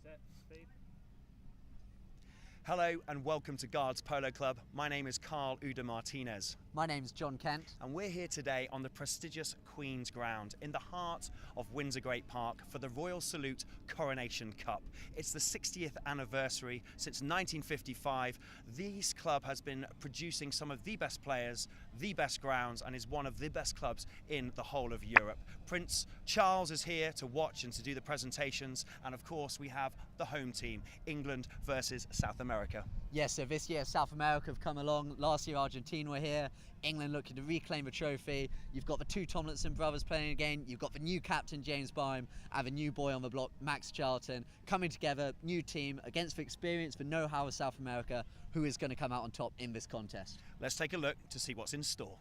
Set, speed. Hello and welcome to Guards Polo Club. My name is Carl Uda Martinez. My name's John Kent. And we're here today on the prestigious Queen's Ground in the heart of Windsor Great Park for the Royal Salute Coronation Cup. It's the 60th anniversary since 1955. This club has been producing some of the best players, the best grounds, and is one of the best clubs in the whole of Europe. Prince Charles is here to watch and to do the presentations, and of course we have the home team, England versus South America. Yes, so this year South America have come along. Last year Argentina were here. England looking to reclaim the trophy. You've got the two Tomlinson brothers playing again. You've got the new captain James Byam and the new boy on the block Max Charlton coming together, new team against the experience, the know-how of South America. Who is going to come out on top in this contest? Let's take a look to see what's in store.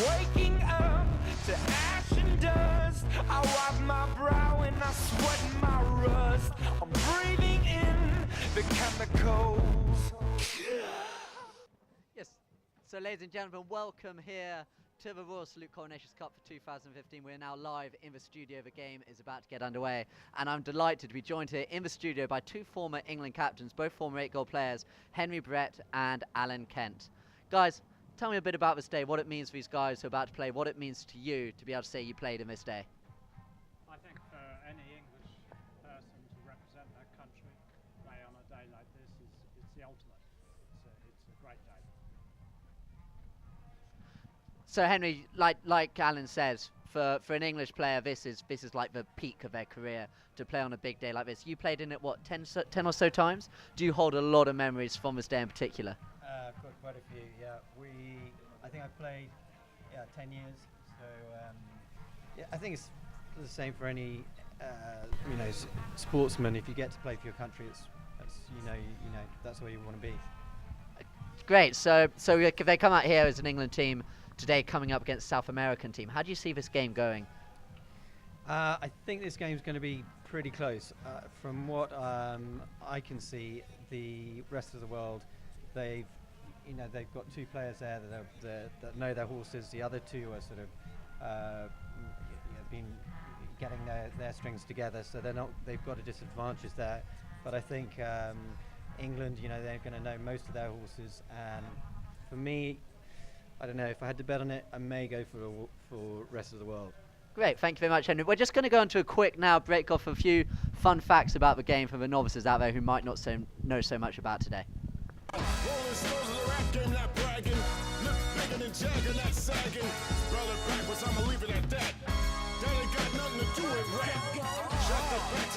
Waking up to ash and dust, I wipe my brow and I sweat my rust. I'm breathing in the chemicals. Yes, so ladies and gentlemen, welcome here to the Royal Salute Coronation Cup for 2015. We're now live in the studio. The game is about to get underway, and I'm delighted to be joined here in the studio by two former England captains, both former 8-goal players, Henry Brett and Alan Kent. Guys, tell me a bit about this day, what it means for these guys who are about to play, what it means to you to be able to say you played in this day. I think for any English person to represent their country play on a day like this it's the ultimate. It's a great day. So Henry, like Alan says, for an English player, this is like the peak of their career to play on a big day like this. You played in it, what, 10 or so times? Do you hold a lot of memories from this day in particular? I've got quite a few, yeah. I think I've played 10 years, so yeah, I think it's the same for any sportsman. If you get to play for your country, it's that's where you want to be. Great. So if they come out here as an England team today, coming up against South American team, how do you see this game going? I think this game's going to be pretty close. From what I can see, the rest of the world, they've got two players there that know their horses. The other two are sort of been getting their strings together, so they've got a disadvantage there. But I think England, they're going to know most of their horses, and for me, I don't know, if I had to bet on it, I may go for rest of the world. Great, thank you very much, Henry. We're just going to go into a quick now break off a few fun facts about the game for the novices out there who might not know so much about today.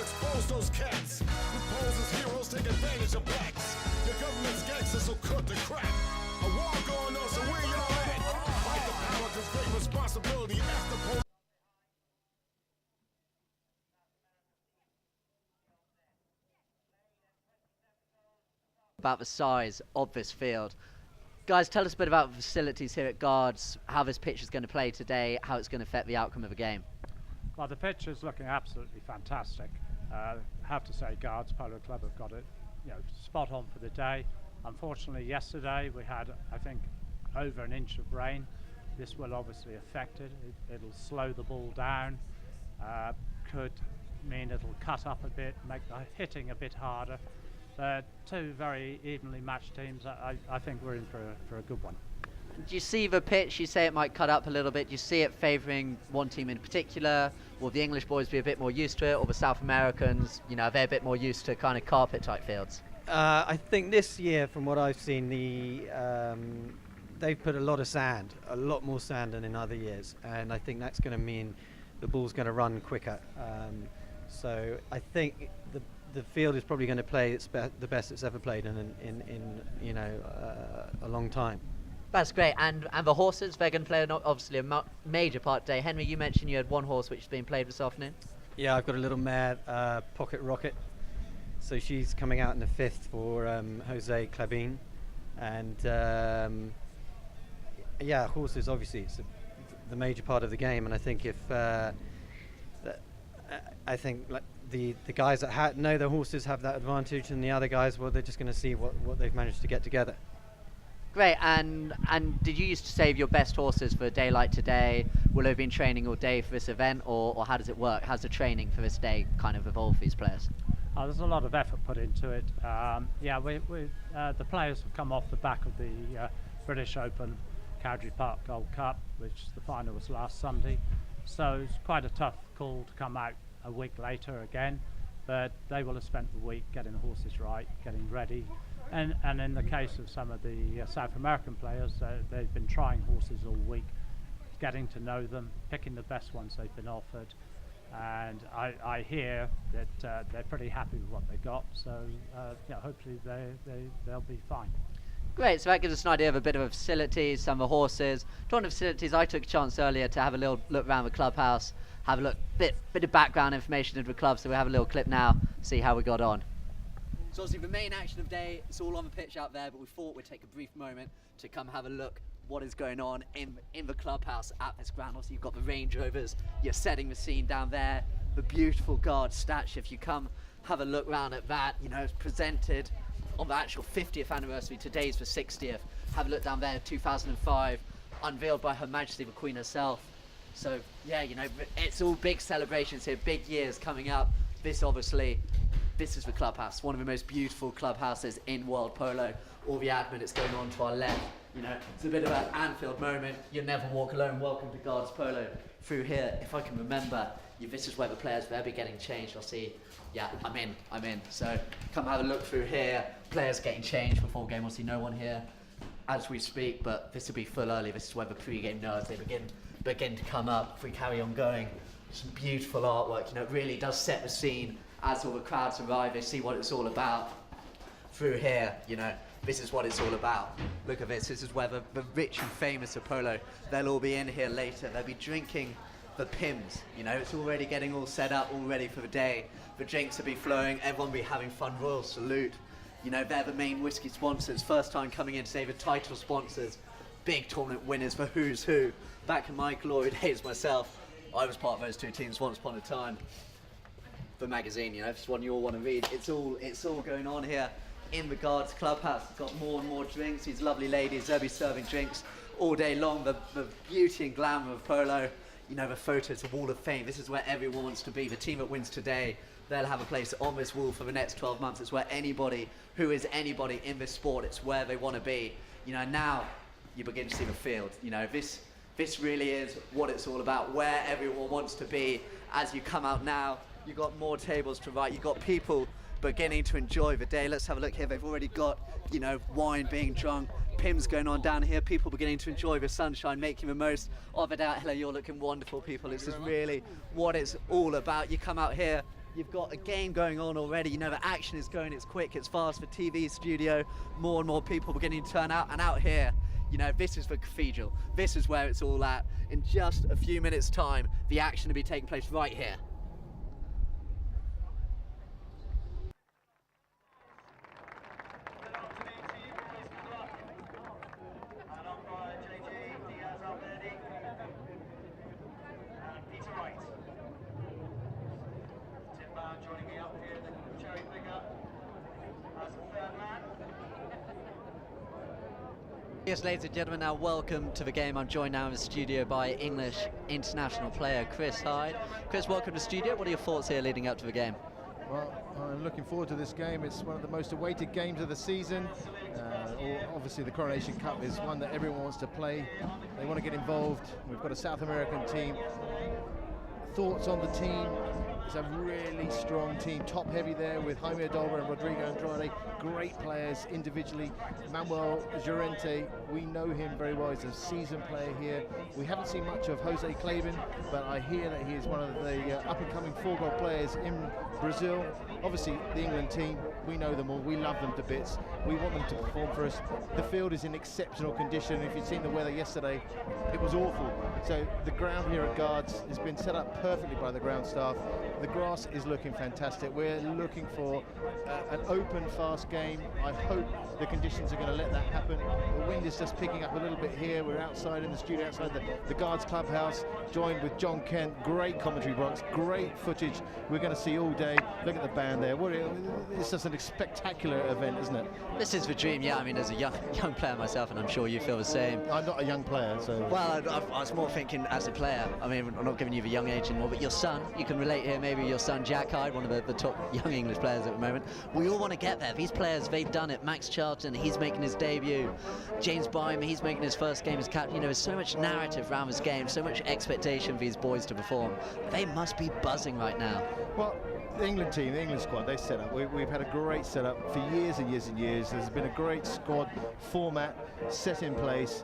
Expose those cats who pose as heroes, take advantage of blacks. Your government's gangsters will cut the crap. A war going on, so where y'all at? Fight the power, 'cause great responsibility after about the size of this field. Guys, tell us a bit about the facilities here at Guards, how this pitch is going to play today, how it's going to affect the outcome of the game. Well, the pitch is looking absolutely fantastic. I have to say, Guards Polo Club have got it, spot on for the day. Unfortunately, yesterday we had, I think, over an inch of rain. This will obviously affect it. It'll slow the ball down. Could mean it'll cut up a bit, make the hitting a bit harder. They're two very evenly matched teams. I think we're in for a good one. Do you see the pitch? You say it might cut up a little bit. Do you see it favouring one team in particular? Will the English boys be a bit more used to it, or the South Americans, are they a bit more used to kind of carpet type fields? I think this year, from what I've seen, they've put a lot of sand, a lot more sand than in other years, and I think that's going to mean the ball's going to run quicker. So I think the field is probably going to play the best it's ever played in a long time. That's great. And the horses, they're going to play obviously a major part today. Henry, you mentioned you had one horse which is being played this afternoon. Yeah, I've got a little mare, Pocket Rocket. So she's coming out in the 5th for Jose Clavin. And yeah, horses, obviously, it's the major part of the game. And I think the guys that know their horses have that advantage, and the other guys, well, they're just going to see what they've managed to get together. Great, and did you used to save your best horses for a day like today? Will they have been training all day for this event, or how does it work? How's the training for this day kind of evolved for these players? There's a lot of effort put into it. The players have come off the back of the British Open Cowdrey Park Gold Cup, which the final was last Sunday. So it's quite a tough call to come out a week later again, but they will have spent the week getting the horses right, getting ready. And in the case of some of the South American players, they've been trying horses all week, getting to know them, picking the best ones they've been offered. And I hear that they're pretty happy with what they got, so hopefully they'll be fine. Great, so that gives us an idea of a bit of the facilities, some of the horses. Talking of facilities, I took a chance earlier to have a little look around the clubhouse, have a look, bit of background information into the club, so we'll have a little clip now, see how we got on. So obviously the main action of the day, it's all on the pitch out there, but we thought we'd take a brief moment to come have a look what is going on in the clubhouse at this ground. Obviously you've got the Range Rovers, you're setting the scene down there, the beautiful Guard statue. If you come have a look round at that, it's presented on the actual 50th anniversary. Today's the 60th. Have a look down there, 2005, unveiled by Her Majesty the Queen herself. So yeah, it's all big celebrations here, big years coming up. This is the clubhouse, one of the most beautiful clubhouses in world polo. All the admin is going on to our left. It's a bit of an Anfield moment. You'll never walk alone. Welcome to Guards Polo. Through here, if I can remember, this is where the players will be getting changed. I'll see. Yeah, I'm in. So come have a look through here. Players getting changed before game. We'll see no one here as we speak, but this will be full early. This is where the pre-game nerds, they begin to come up. If we carry on going, some beautiful artwork. It really does set the scene. As all the crowds arrive, they see what it's all about. Through here, this is what it's all about. Look at this. This is where the rich and famous of polo, they'll all be in here later. They'll be drinking the Pims. It's already getting all set up, all ready for the day. The drinks will be flowing. Everyone will be having fun. Royal Salute. They're the main whiskey sponsors. First time coming in today, the title sponsors. Big tournament winners for Who's Who. Back in my glory days myself, I was part of those two teams once upon a time. The magazine, you know, if it's one you all want to read, it's all going on here in the Guards Clubhouse. It's got more and more drinks. These lovely ladies, they'll be serving drinks all day long. The beauty and glamour of polo, you know, the photos, the Wall of Fame. This is where everyone wants to be. The team that wins today, they'll have a place on this wall for the next 12 months. It's where anybody who is anybody in this sport, it's where they want to be. You know, now you begin to see the field. You know, this really is what it's all about, where everyone wants to be. As you come out now, you've got more tables to write. You've got people beginning to enjoy the day. Let's have a look here. They've already got, you know, wine being drunk, pims going on down here, people beginning to enjoy the sunshine, making the most of it out. Hello, you're looking wonderful, people. This is really what it's all about. You come out here, you've got a game going on already. You know, the action is going, it's quick, it's fast. The TV studio, more and more people beginning to turn out. And out here, you know, this is the cathedral. This is where it's all at. In just a few minutes' time, the action will be taking place right here. Yes, ladies and gentlemen, now welcome to the game. I'm joined now in the studio by English international player Chris Hyde. Chris, welcome to the studio. What are your thoughts here leading up to the game? Well, I'm looking forward to this game. It's one of the most awaited games of the season. Obviously, the Coronation Cup is one that everyone wants to play. They want to get involved. We've got a South American team. Thoughts on the team? It's a really strong team, top-heavy there with Jaime Adolba and Rodrigo Andrade. Great players individually. Manuel Llorente, we know him very well. He's a seasoned player here. We haven't seen much of Jose Clavin, but I hear that he is one of the up-and-coming four-goal players in Brazil. Obviously, the England team, we know them all. We love them to bits. We want them to perform for us. The field is in exceptional condition. If you'd seen the weather yesterday, it was awful. So the ground here at Guards has been set up perfectly by the ground staff. The grass is looking fantastic. We're looking for an open, fast game. I hope the conditions are going to let that happen. The wind is just picking up a little bit here. We're outside in the studio, outside the Guards Clubhouse, joined with John Kent. Great commentary box, great footage we're going to see all day. Look at the band there. It's just a spectacular event, isn't it? This is the dream, yeah. I mean, as a young player myself, and I'm sure you feel the same. I'm not a young player, so... Well, I was more thinking as a player. I mean, I'm not giving you the young age anymore, but your son, you can relate here, maybe your son Jack Hyde, one of the top young English players at the moment. We all want to get there. These players, they've done it. Max Charlton, he's making his debut. James Bynum, he's making his first game as captain. You know, there's so much narrative around this game, so much expectation for these boys to perform. They must be buzzing right now. Well, the England team, the England squad, they set up. We've had a great setup for years and years and years. There's been a great squad format set in place.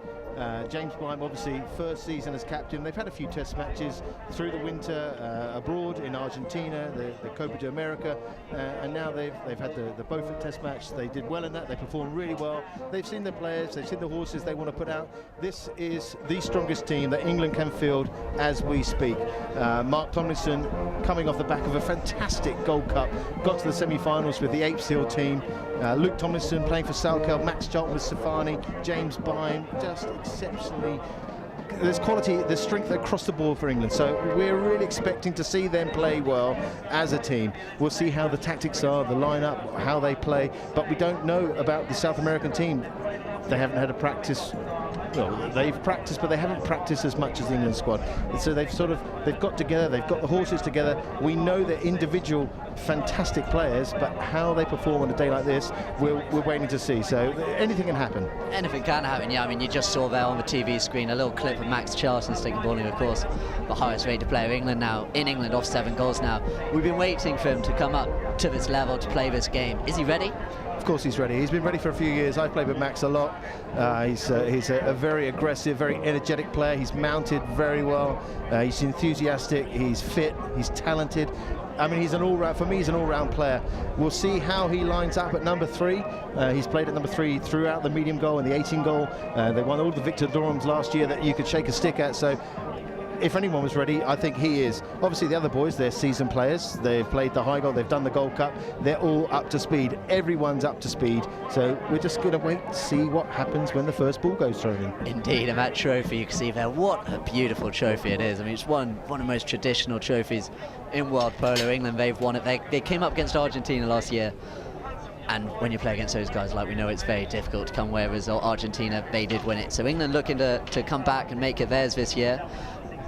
James Bynum, obviously, first season as captain. They've had a few test matches through the winter abroad in Argentina, the Copa de America, and now they've had the Beaufort test match. They did well in that. They performed really well. They've seen the players, they've seen the horses they want to put out. This is the strongest team that England can field as we speak. Mark Tomlinson, coming off the back of a fantastic Gold Cup, got to the semi-finals with the Ape Seal team. Luke Tomlinson playing for Salkel, Max Charlton with Stefani, James Bynum, just exceptionally. There's quality, there's strength across the board for England, so we're really expecting to see them play well as a team. We'll see how the tactics are, the lineup, how they play, but we don't know about the South American team. They haven't had a practice. Well, they've practiced, but they haven't practiced as much as the England squad. And so they've got together, they've got the horses together. We know they're individual fantastic players, but how they perform on a day like this, we're waiting to see. So anything can happen. Anything can happen, yeah. I mean, you just saw there on the TV screen a little clip of Max Charlton sticking bowling, of course, the highest rated player in England now, off 7 goals now. We've been waiting for him to come up to this level to play this game. Is he ready? Of course he's ready. He's been ready for a few years. I've played with Max a lot. He's a very aggressive, very energetic player. He's mounted very well. He's enthusiastic. He's fit. He's talented. I mean, he's an all-round. For me, he's an all-round player. We'll see how he lines up at number 3. He's played at number 3 throughout the medium goal and the 18 goal. They won all the Victor Durhams last year that you could shake a stick at. So if anyone was ready, I think he is. Obviously, the other boys, they're seasoned players. They've played the high goal, they've done the Gold Cup. They're all up to speed. Everyone's up to speed. So we're just going to wait to see what happens when the first ball goes thrown in. Indeed, and that trophy you can see there, what a beautiful trophy it is. I mean, it's one of the most traditional trophies in world polo. England, they've won it. They came up against Argentina last year. And when you play against those guys, like we know, it's very difficult to come away with a result. Argentina, they did win it. So England looking to come back and make it theirs this year.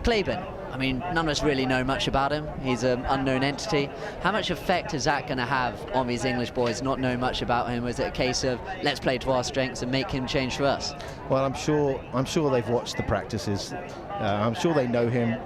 Claiborne, I mean, none of us really know much about him. He's an unknown entity. How much effect is that going to have on these English boys not knowing much about him? Is it a case of let's play to our strengths and make him change for us? Well, I'm sure they've watched the practices. I'm sure they know him.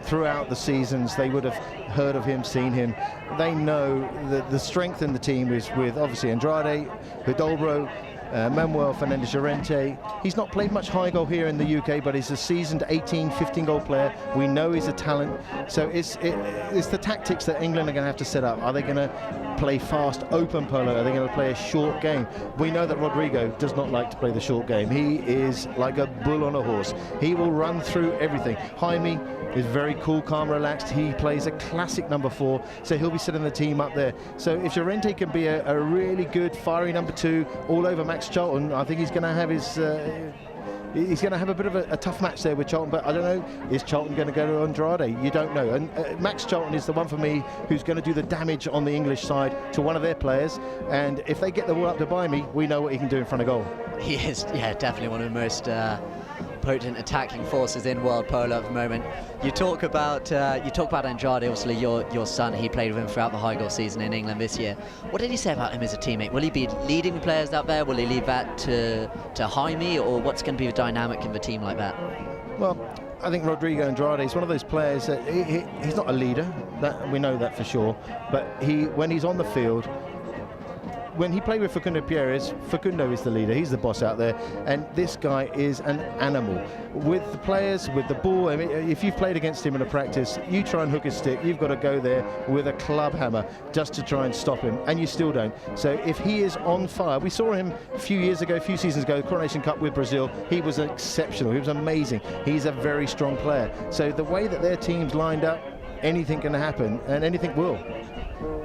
Throughout the seasons, they would have heard of him, seen him. They know that the strength in the team is with obviously Andrade, Hidalgo, Manuel Fernandez-Llorente. He's not played much high goal here in the UK, but he's a seasoned 18, 15 goal player. We know he's a talent. So it's the tactics that England are going to have to set up. Are they going to play fast, open polo? Are they going to play a short game? We know that Rodrigo does not like to play the short game. He is like a bull on a horse. He will run through everything. Jaime is very cool, calm, relaxed. He plays a classic number 4, so he'll be setting the team up there. So if Llorente can be a really good, fiery number 2 all over Max Charlton, I think he's going to have his... he's going to have a bit of a tough match there with Charlton, but I don't know, is Charlton going to go to Andrade? You don't know. And Max Charlton is the one for me who's going to do the damage on the English side to one of their players, and if they get the ball up to buy me, we know what he can do in front of goal. He is, yeah, definitely one of the most potent attacking forces in world polo at the moment. You talk about Andrade, obviously your son. He played with him throughout the high goal season in England this year. What did he say about him as a teammate? Will he be leading the players out there? Will he leave that to Jaime, or what's going to be the dynamic in the team like that? Well, I think Rodrigo Andrade is one of those players that he's not a leader. That we know that for sure. But when he's on the field. When he played with Facundo Pierres, Facundo is the leader, he's the boss out there, and this guy is an animal. With the players, with the ball, I mean, if you've played against him in a practice, you try and hook his stick, you've got to go there with a club hammer just to try and stop him, and you still don't. So if he is on fire, we saw him a few seasons ago, Coronation Cup with Brazil, he was exceptional, he was amazing. He's a very strong player. So the way that their team's lined up, anything can happen, and anything will.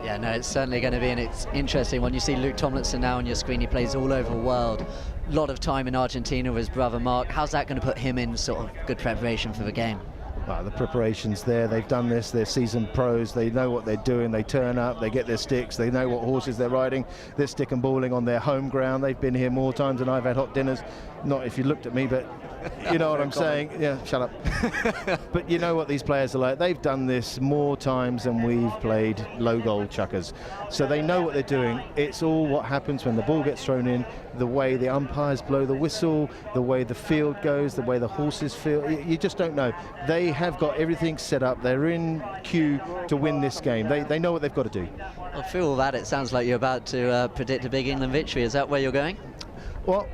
Yeah, no, it's certainly going to be, and it's interesting when you see Luke Tomlinson now on your screen. He plays all over the world, a lot of time in Argentina with his brother Mark. How's that going to put him in sort of good preparation for the game? Well, the preparation's there. They've done this. They're seasoned pros. They know what they're doing. They turn up. They get their sticks. They know what horses they're riding. They're stick and balling on their home ground. They've been here more times than I've had hot dinners. Not if you looked at me, but you know what I'm saying. Yeah, shut up. But you know what these players are like. They've done this more times than we've played low goal chuckers. So they know what they're doing. It's all what happens when the ball gets thrown in, the way the umpires blow the whistle, the way the field goes, the way the horses feel. You just don't know. They have got everything set up. They're in queue to win this game. They know what they've got to do. Well, through all that, it sounds like you're about to predict a big England victory. Is that where you're going? Well,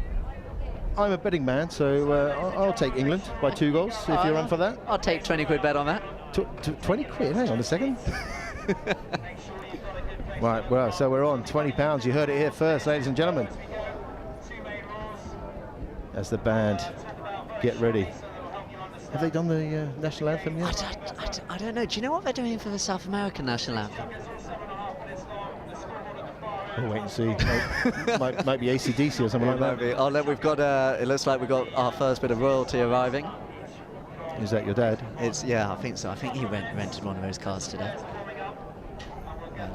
I'm a betting man, so I'll take England by 2 goals if you're on for that. I'll take 20 quid bet on that. 20 quid? Hang on a second. Right, well, so we're on £20. You heard it here first, ladies and gentlemen. As the band get ready. Have they done the national anthem yet? I don't know. Do you know what they're doing for the South American national anthem? We'll wait and see. might be AC/DC or something like that. Oh, look, we've got. It looks like we've got our first bit of royalty arriving. Is that your dad? Yeah, I think so. I think he rented one of those cars today.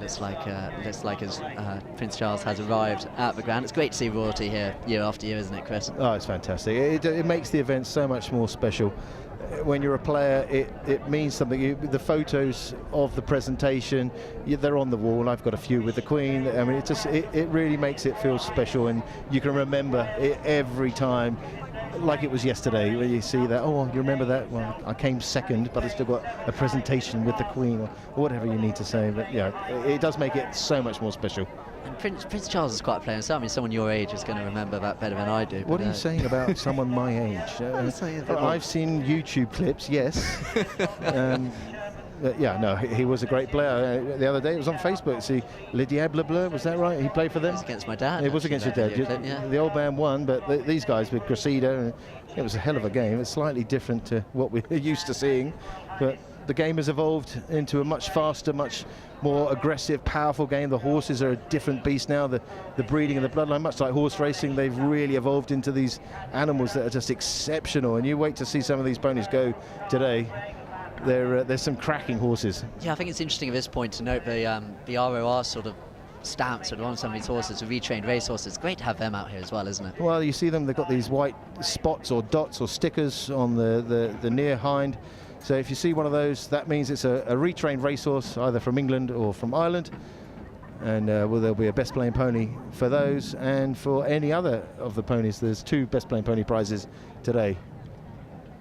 Looks like as Prince Charles has arrived at the ground. It's great to see royalty here year after year, isn't it, Chris? Oh, it's fantastic. It makes the event so much more special. When you're a player, it means something. The photos of the presentation, they're on the wall. I've got a few with the Queen. I mean, it really makes it feel special, and you can remember it every time, like it was yesterday, where you see that, oh, you remember that? Well, I came second, but I still got a presentation with the Queen, or whatever you need to say. But yeah, it does make it so much more special. And Prince Charles is quite a player, so I mean, someone your age is going to remember that better than I do. What are you saying about someone my age? I've seen YouTube clips, yes. Yeah, no, he was a great player. The other day it was on Facebook. See, Le Diable Bleu, was that right? He played for them? It was against my dad. It was against your dad. Clip, yeah. The old man won, but these guys with Cressida, it was a hell of a game. It's slightly different to what we're used to seeing, but the game has evolved into a much faster, much more aggressive, powerful game. The horses are a different beast now. The breeding and the bloodline, much like horse racing, they've really evolved into these animals that are just exceptional. And you wait to see some of these ponies go today. There's some cracking horses. Yeah, I think it's interesting at this point to note the ROR sort of stamps on some of these horses, the retrained race horses. It's great to have them out here as well, isn't it? Well, you see them, they've got these white spots or dots or stickers on the near hind. So if you see one of those, that means it's a retrained racehorse, either from England or from Ireland. And well, there'll be a best playing pony for those, and for any other of the ponies. There's 2 best playing pony prizes today.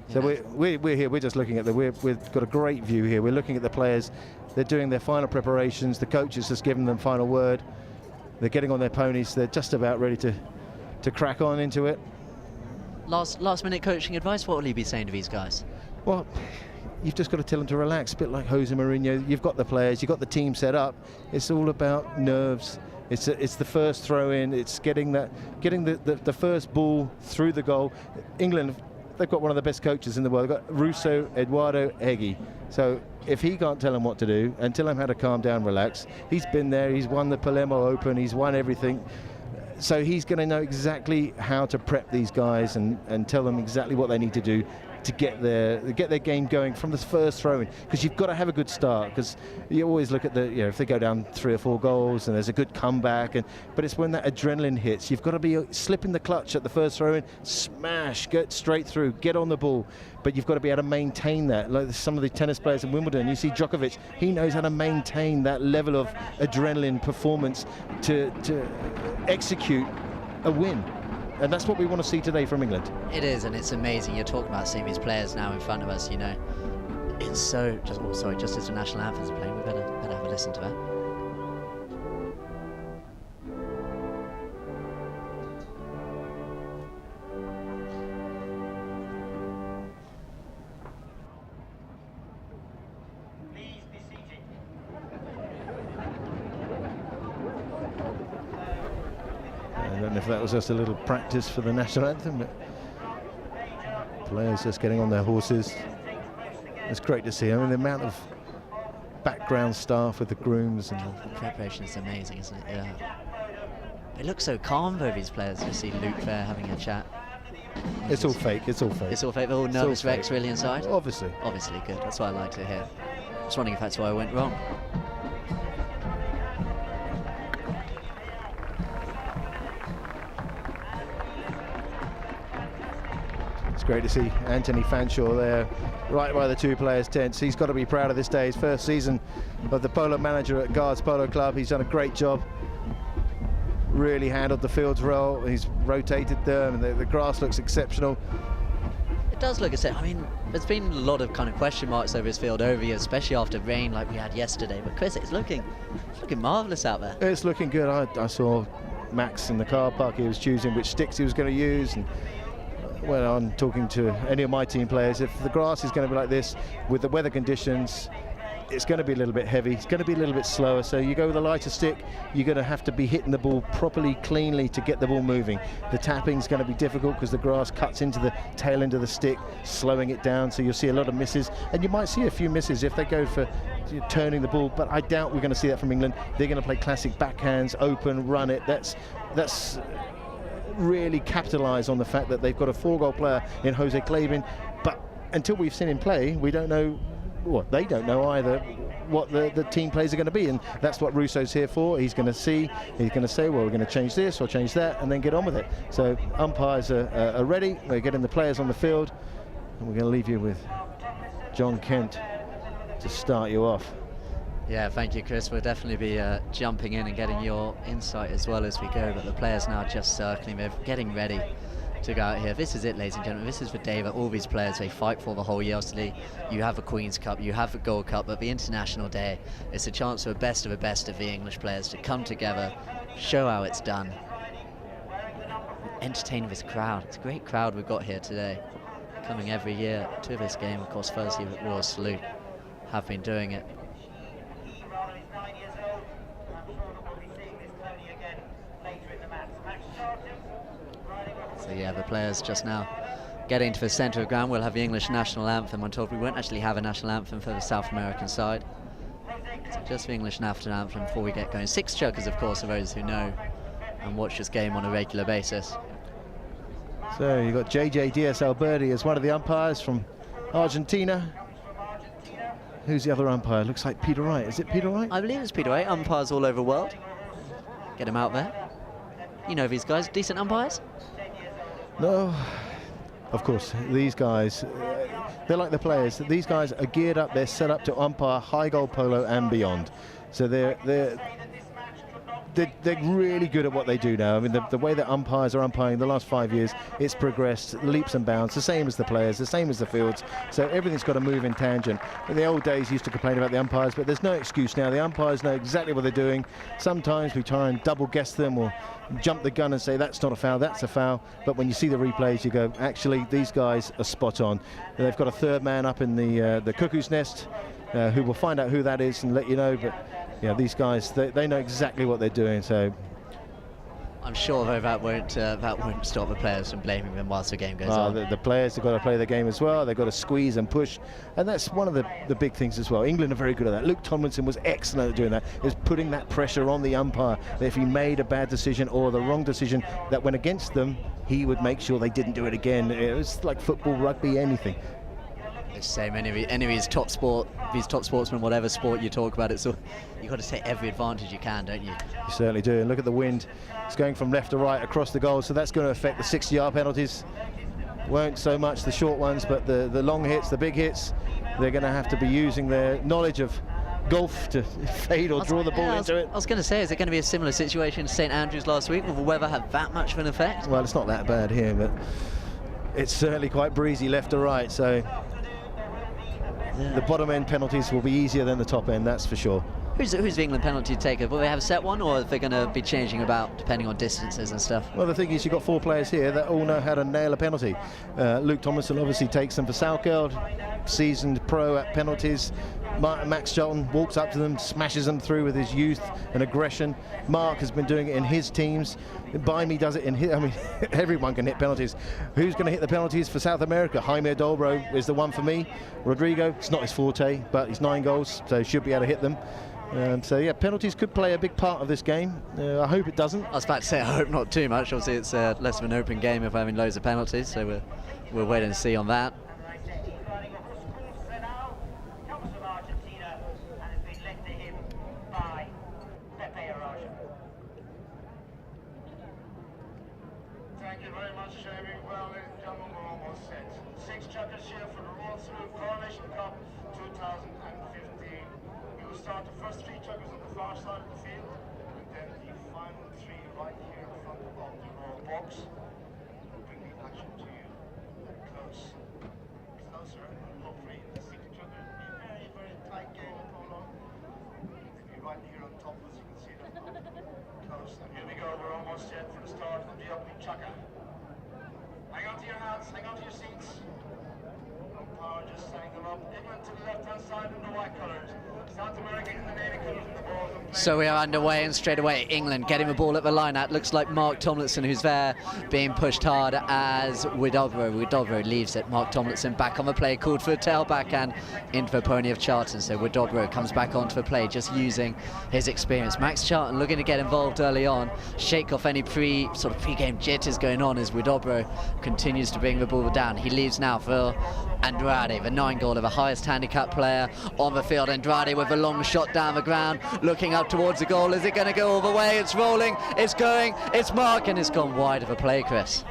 So we're here. We're just looking at we've got a great view here. We're looking at the players. They're doing their final preparations. The coach has just given them final word. They're getting on their ponies. They're just about ready to crack on into it. Last minute coaching advice. What will you be saying to these guys? Well, you've just got to tell them to relax, a bit like Jose Mourinho. You've got the players, you've got the team set up. It's all about nerves. It's the first throw in. It's getting the first ball through the goal. England, they've got one of the best coaches in the world. They've got Russo Eduardo Hegyi. So if he can't tell them what to do and tell them how to calm down, relax, he's been there. He's won the Palermo Open. He's won everything. So he's going to know exactly how to prep these guys and tell them exactly what they need to do to get their game going from this first throw-in, because you've got to have a good start. Because you always look at if they go down 3 or 4 goals and there's a good comeback, but it's when that adrenaline hits, you've got to be slipping the clutch at the first throw-in, smash, get straight through, get on the ball. But you've got to be able to maintain that. Like some of the tennis players in Wimbledon, you see Djokovic, he knows how to maintain that level of adrenaline performance to execute a win. And that's what we want to see today from England. It is, and it's amazing. You're talking about seeing these players now in front of us, It's so, just as the national anthem's playing, we better have a listen to that. Please be seated. I don't know if that was just a little practice for the national anthem, but players just getting on their horses. It's great to see. I mean, the amount of background staff with the grooms and the preparation is amazing, isn't it? Yeah. They look so calm, though, these players. You see Luke there having a chat. It's all fake. It's all fake. It's all fake. They're all nervous wrecks, really, inside. Obviously. Obviously, good. That's what I like to hear. Just wondering if that's why I went wrong. Great to see Anthony Fanshawe there, right by the 2 players' tents. He's got to be proud of this day. His first season of the polo manager at Guards Polo Club. He's done a great job. Really handled the fields well. He's rotated them, and the grass looks exceptional. It does look exceptional. I mean, there's been a lot of kind of question marks over his field over here, especially after rain like we had yesterday. But Chris, it's looking marvellous out there. It's looking good. I saw Max in the car park. He was choosing which sticks he was going to use, and when I'm talking to any of my team players, if the grass is going to be like this with the weather conditions, it's going to be a little bit heavy, it's going to be a little bit slower. So you go with a lighter stick, you're going to have to be hitting the ball properly, cleanly to get the ball moving. The tapping's going to be difficult because the grass cuts into the tail end of the stick, slowing it down. So you'll see a lot of misses, and you might see a few misses if they go for turning the ball, but I doubt we're going to see that from England. They're going to play classic backhands, open, run it. That's really capitalise on the fact that they've got a 4-goal player in Jose Clavin, but until we've seen him play, we don't know, well, they don't know either what the team plays are going to be, and that's what Russo's here for. He's going to see, he's going to say, well, we're going to change this or change that, and then get on with it. So umpires are ready, we're getting the players on the field, and we're going to leave you with John Kent to start you off. Yeah, thank you, Chris. We'll definitely be jumping in and getting your insight as well as we go, but the players now just circling, they're getting ready to go out here. This is it, ladies and gentlemen. This is the day that all these players, they fight for the whole year. Obviously, you have a Queen's Cup, you have the Gold Cup, but the International Day, it's a chance for the best of the English players to come together, show how it's done, entertain this crowd. It's a great crowd we've got here today, coming every year to this game, of course, firstly with Royal Salute. have been doing it. He rather is 9 years old, and I'm sure that we'll be seeing this Tony again later in the match. Max Charlton riding up. So yeah, the players just now getting to the centre of the ground. We'll have the English national anthem. I'm told we won't actually have a national anthem for the South American side. So just the English national anthem before we get going. 6 chuggers, of course, are those who know and watch this game on a regular basis. So you've got JJ Diaz Alberti as one of the umpires from Argentina. Who's the other umpire? Looks like Peter Wright. Is it Peter Wright? I believe it's Peter Wright. Umpires all over the world. Get him out there. You know these guys, decent umpires? No. Of course, these guys, they're like the players. These guys are geared up, they're set up to umpire high goal polo and beyond. So they're really good at what they do now. I mean, the way that umpires are umpiring the last 5 years, it's progressed leaps and bounds, the same as the players, the same as the fields. So everything's got to move in tangent. In the old days, used to complain about the umpires, but there's no excuse now. The umpires know exactly what they're doing. Sometimes we try and double guess them or jump the gun and say that's not a foul, that's a foul. But when you see the replays, you go, actually, these guys are spot on. They've got a third man up in the cuckoo's nest who will find out who that is and let you know. But yeah, these guys, they know exactly what they're doing. So I'm sure though that won't stop the players from blaming them whilst the game goes on. The players have got to play the game as well. They've got to squeeze and push, and that's one of the big things as well. England are very good at that. Luke Tomlinson was excellent at doing that, is putting that pressure on the umpire, that if he made a bad decision or the wrong decision that went against them, he would make sure they didn't do it again. It was like football, rugby, anything. The same, any of these top sportsmen, whatever sport you talk about, so you've got to take every advantage you can, don't you? You certainly do. And look at the wind. It's going from left to right across the goal, so that's going to affect the 60-yard penalties. Won't so much the short ones, but the long hits, the big hits, they're going to have to be using their knowledge of golf to fade or draw the ball into it. I was going to say, is it going to be a similar situation to St Andrews last week? Will the weather have that much of an effect? Well, it's not that bad here, but it's certainly quite breezy left to right, so the bottom end penalties will be easier than the top end, that's for sure. Who's the England penalty taker? Will they have a set one, or are they going to be changing about depending on distances and stuff? Well, the thing is, you've got 4 players here that all know how to nail a penalty. Luke Tomlinson obviously takes them for Salkeld, seasoned pro at penalties. Max Charlton walks up to them, smashes them through with his youth and aggression. Mark has been doing it in his teams. Baimi does it in his, I mean, everyone can hit penalties. Who's going to hit the penalties for South America? Jaime Adolbro is the one for me. Rodrigo, it's not his forte, but he's 9 goals, so he should be able to hit them. So yeah, penalties could play a big part of this game. I hope it doesn't. I was about to say, I hope not too much. Obviously, it's less of an open game if we're having loads of penalties, so we'll wait and see on that. Thank you very much, Jamie. Well, ladies and gentlemen, we're almost set. 6 chuckers here for the Royal Salute Coronation Cup 2015. We will start the first 3 chuckers on the far side of the field, and then the final 3 right here in front of the royal box. We'll bring the action to you closer, and hopefully the 6 chucker will be a very, very tight game of polo. It'll be right here on top, as you can see them close. And here we go, we're almost set for the start of the opening chucker. Hang on to your hats, hang on to your seats. Power just setting them up. England to the left-hand side in the white colours. South America in the navy colours and the balls are playing. So we are underway, and straight away England getting the ball at the line. That looks like Mark Tomlinson, who's there being pushed hard as Widobro leaves it. Mark Tomlinson back on the play, called for a tailback and into the pony of Charlton. So Widobro comes back onto the play, just using his experience. Max Charlton looking to get involved early on, shake off any pre-game jitters going on as Widobro continues to bring the ball down. He leaves now for Andrade, the 9-goaler, the highest handicap player on the field. Andrade with a long shot down the ground, looking up towards the goal. Is it going to go all the way? It's rolling, it's going, it's Mark, and it's gone wide of a play, Chris.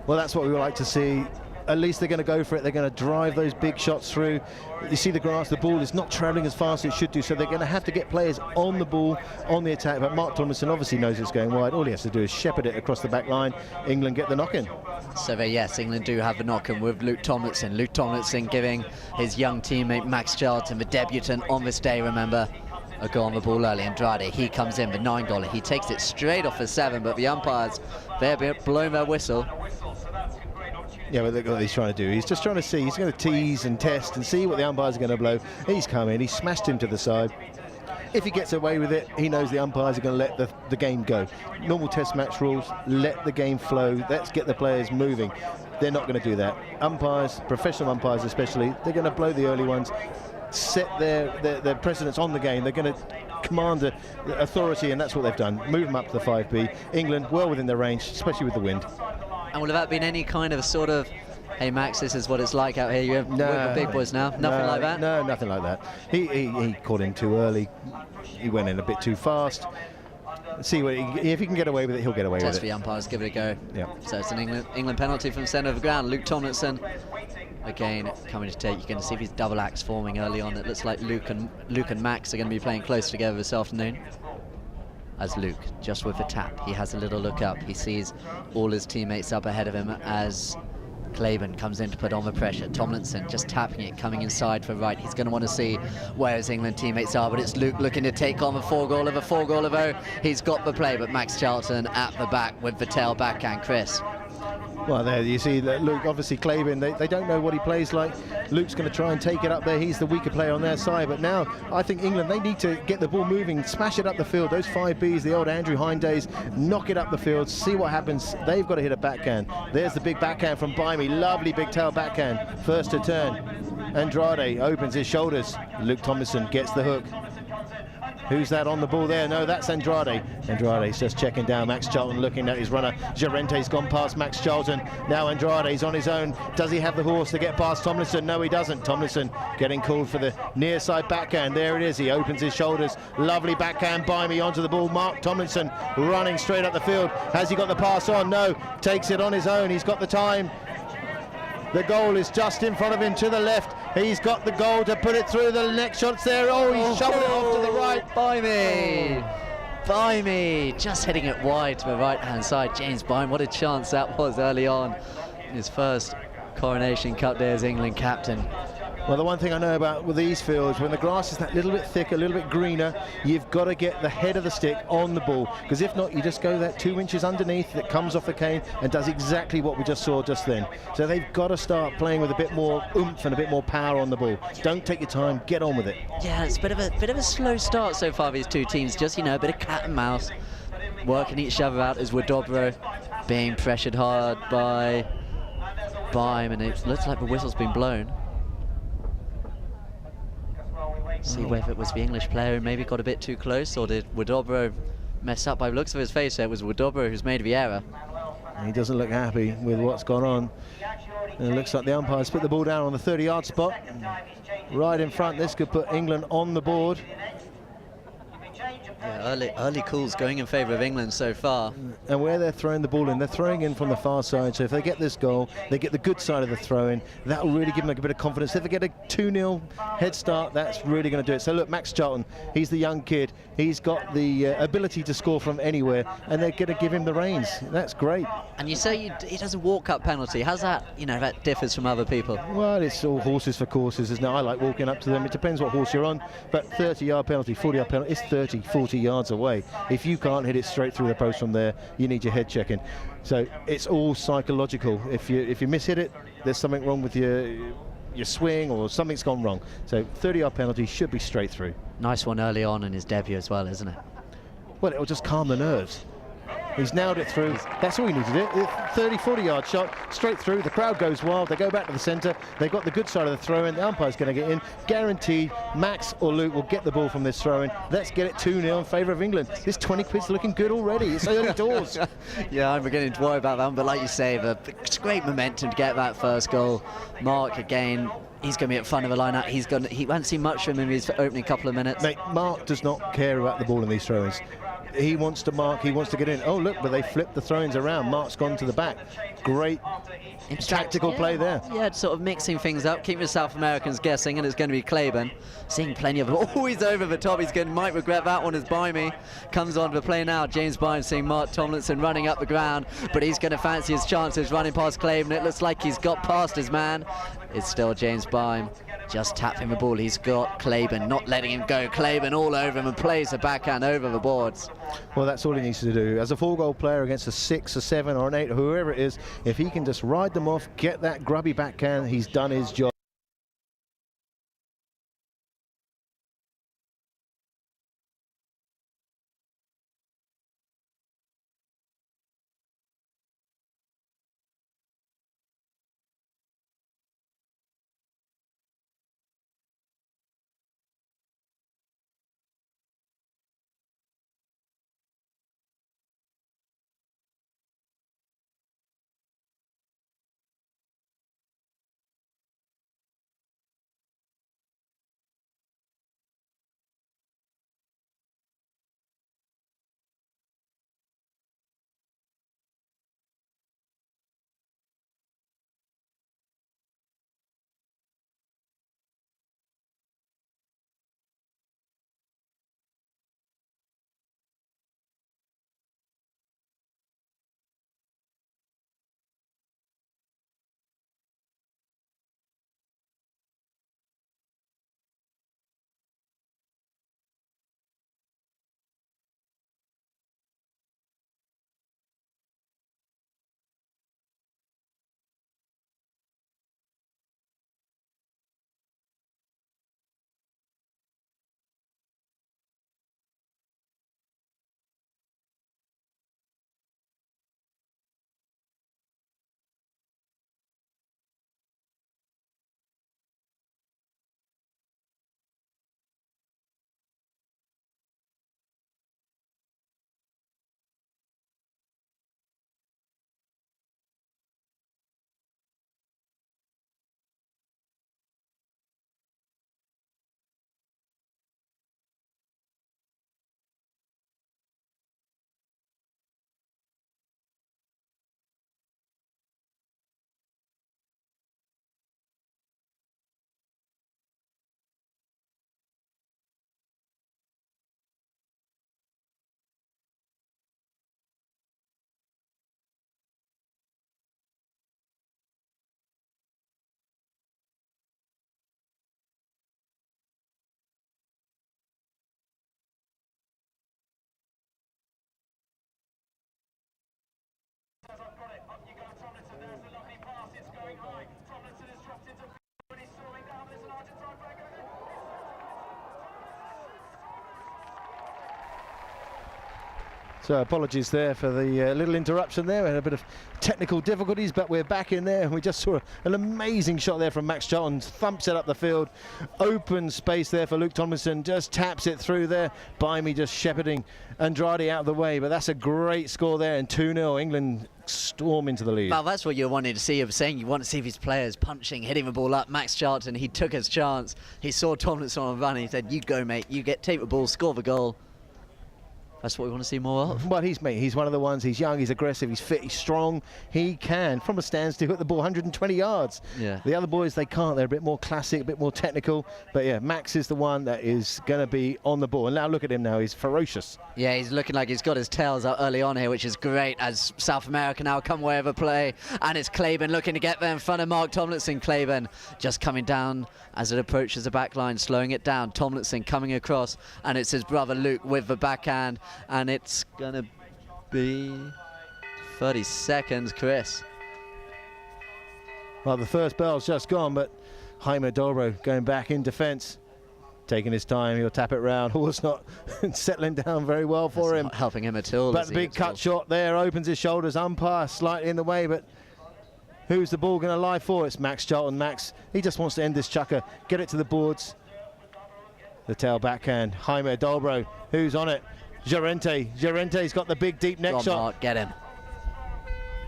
Well, that's what we would like to see. At least they're going to go for it. They're going to drive those big shots through. You see the grass, the ball is not travelling as fast as it should do, so they're going to have to get players on the ball, on the attack. But Mark Tomlinson obviously knows it's going wide. All he has to do is shepherd it across the back line. England get the knock-in. So yes, England do have the knock-in with Luke Tomlinson. Luke Tomlinson giving his young teammate Max Charlton, the debutant on this day, remember, a go on the ball early. Andrade, he comes in, the 9-goaler. He takes it straight off the 7, but the umpires, they're blowing their whistle. So that's a great opportunity Yeah, but look what he's trying to do. He's just trying to see. He's going to tease and test and see what the umpires are going to blow. He's come in. He smashed him to the side. If he gets away with it, he knows the umpires are going to let the game go. Normal test match rules, let the game flow. Let's get the players moving. They're not going to do that. Umpires, professional umpires especially, they're going to blow the early ones, set their precedence on the game. They're going to command the authority, and that's what they've done. Move them up to the 5B. England well within their range, especially with the wind. And will that been any kind of sort of, hey Max, this is what it's like out here, you're with the big boys now? Nothing like that? No, nothing like that. He caught in too early. He went in a bit too fast. See what if he can get away with it, he'll get away with it. Test for the umpires, give it a go. Yeah. So it's an England penalty from centre of the ground. Luke Tomlinson again coming to take. You're going to see these double acts forming early on. It looks like Luke and Max are going to be playing close together this afternoon. As Luke, just with a tap, he has a little look up. He sees all his teammates up ahead of him as Claiborne comes in to put on the pressure. Tomlinson just tapping it, coming inside for right. He's going to want to see where his England teammates are, but it's Luke looking to take on the four-goal-over. He's got the play, but Max Charlton at the back with the tail backhand. Chris. Well, there you see that Luke, obviously Claiborne, they don't know what he plays like. Luke's going to try and take it up there. He's the weaker player on their side. But now I think England, they need to get the ball moving, smash it up the field. Those 5Bs, the old Andrew Hine days, knock it up the field, see what happens. They've got to hit a backhand. There's the big backhand from Bimey. Lovely big tail backhand. First to turn. Andrade opens his shoulders. Luke Tomlinson gets the hook. Who's that on the ball there? No, that's Andrade. Andrade's just checking down. Max Charlton looking at his runner. Llorente's gone past Max Charlton. Now Andrade's on his own. Does he have the horse to get past Tomlinson? No, he doesn't. Tomlinson getting called for the near side backhand. There it is. He opens his shoulders. Lovely backhand by me onto the ball. Mark Tomlinson running straight up the field. Has he got the pass on? No. Takes it on his own. He's got the time. The goal is just in front of him to the left. He's got the goal to put it through. The next shot's there. Oh, he's shoving it off to the right. Bimey, just hitting it wide to the right-hand side. James Bime, what a chance that was early on in his first Coronation Cup day as England captain. Well, the one thing I know about with these fields, when the grass is that little bit thicker, a little bit greener, you've got to get the head of the stick on the ball, because if not, you just go that 2 inches underneath that comes off the cane and does exactly what we just saw just then. So they've got to start playing with a bit more oomph and a bit more power on the ball. Don't take your time, get on with it. Yeah, it's a bit of a slow start so far, these two teams. Just, you know, a bit of cat and mouse, working each other out as Wadobro being pressured hard by Bime, and it looks like the whistle's been blown. See whether it was the English player who maybe got a bit too close, or did Wadobro mess up? By the looks of his face, it was Wadobro who's made the error. He doesn't look happy with what's gone on. And it looks like the umpires put the ball down on the 30-yard spot. Right in front, this could put England on the board. Yeah, early calls going in favour of England so far. And where they're throwing the ball in, they're throwing in from the far side. So if they get this goal, they get the good side of the throw-in. That will really give them a bit of confidence. If they get a 2-0 head start, that's really going to do it. So look, Max Charlton, he's the young kid. He's got the ability to score from anywhere, and they're going to give him the reins. That's great. And you say he does a walk-up penalty. How's that, you know, that differs from other people? Well, it's all horses for courses, isn't it? I like walking up to them. It depends what horse you're on. But 30-yard penalty, 40-yard penalty, it's 30, 40 yards away. If you can't hit it straight through the post from there, you need your head checking. So it's all psychological. If you miss-hit it, there's something wrong with your swing, or something's gone wrong. So 30-yard penalty should be straight through. Nice one early on in his debut as well, isn't it? Well, it'll just calm the nerves. He's nailed it through. That's all he needed. 30, 40-yard shot, straight through. The crowd goes wild. They go back to the centre. They've got the good side of the throw-in. The umpire's going to get in. Guaranteed, Max or Luke will get the ball from this throw-in. Let's get it 2-0 in favour of England. This 20 quid's looking good already. It's early doors. Yeah, I'm beginning to worry about that one. But like you say, it's great momentum to get that first goal. Mark, again, he's going to be at front of the line-out. He won't see much from him in his opening couple of minutes. Mate, Mark does not care about the ball in these throw-ins. He wants to mark, he wants to get in. Oh, look, but they flipped the throw-ins around. Mark's gone to the back. Great tactical play there. Yeah, sort of mixing things up, keeping the South Americans guessing, and it's going to be Claiborne. Seeing plenty of... Oh, he's over the top. Might regret that one as Bimey comes on to play now. James Bime seeing Mark Tomlinson running up the ground, but he's going to fancy his chances running past Claiborne. It looks like he's got past his man, is still James Bime, just tapping the ball. He's got Claiborne, not letting him go. Claiborne all over him and plays the backhand over the boards. Well, that's all he needs to do. As a 4-goal player against a 6, a 7 or an 8, whoever it is, if he can just ride them off, get that grubby backhand, he's done his job. So apologies there for the little interruption there. We had a bit of technical difficulties, but we're back in there. We just saw an amazing shot there from Max Charlton. Thumps it up the field. Open space there for Luke Tomlinson. Just taps it through there. Bimey just shepherding Andrade out of the way. But that's a great score there. And 2-0. England storm into the lead. Well, that's what you wanted to see. You were saying you want to see these players punching, hitting the ball up. Max Charlton, he took his chance. He saw Tomlinson on the run. And he said, "You go, mate. You take the ball, score the goal." That's what we want to see more of. Well, he's one of the ones. He's young, he's aggressive, he's fit, he's strong. He can, from a standstill, hit the ball 120 yards. Yeah. The other boys, they can't. They're a bit more classic, a bit more technical. But yeah, Max is the one that is going to be on the ball. And now look at him now. He's ferocious. Yeah, he's looking like he's got his tails out early on here, which is great as South America now come wherever play. And it's Claiborne looking to get there in front of Mark Tomlinson. Claiborne just coming down as it approaches the back line, slowing it down. Tomlinson coming across, and it's his brother Luke with the backhand. And it's going to be 30 seconds, Chris. Well, the first bell's just gone, but Jaime Dobro going back in defence. Taking his time, he'll tap it round. Horse not settling down very well for him. Not helping him at all. But the big cut shot there opens his shoulders. Umpire slightly in the way, but who's the ball going to lie for? It's Max Charlton. Max, he just wants to end this chukker, get it to the boards. The tail backhand. Jaime Dobro, who's on it? Llorente's got the big deep neck shot. Mark, get him.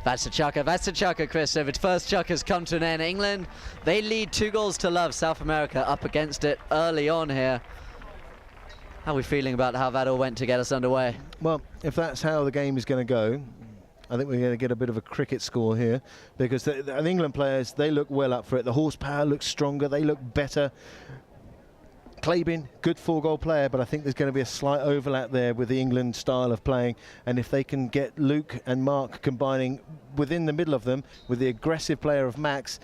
That's the chukker. That's the chukker, Chris. So the first chucker's come to an end. England, they lead 2-0. South America up against it early on here. How are we feeling about how that all went to get us underway? Well, if that's how the game is going to go, I think we're going to get a bit of a cricket score here, because the England players, they look well up for it. The horsepower looks stronger. They look better. Claiborne, good 4-goal player, but I think there's going to be a slight overlap there with the England style of playing. And if they can get Luke and Mark combining within the middle of them with the aggressive player of Max,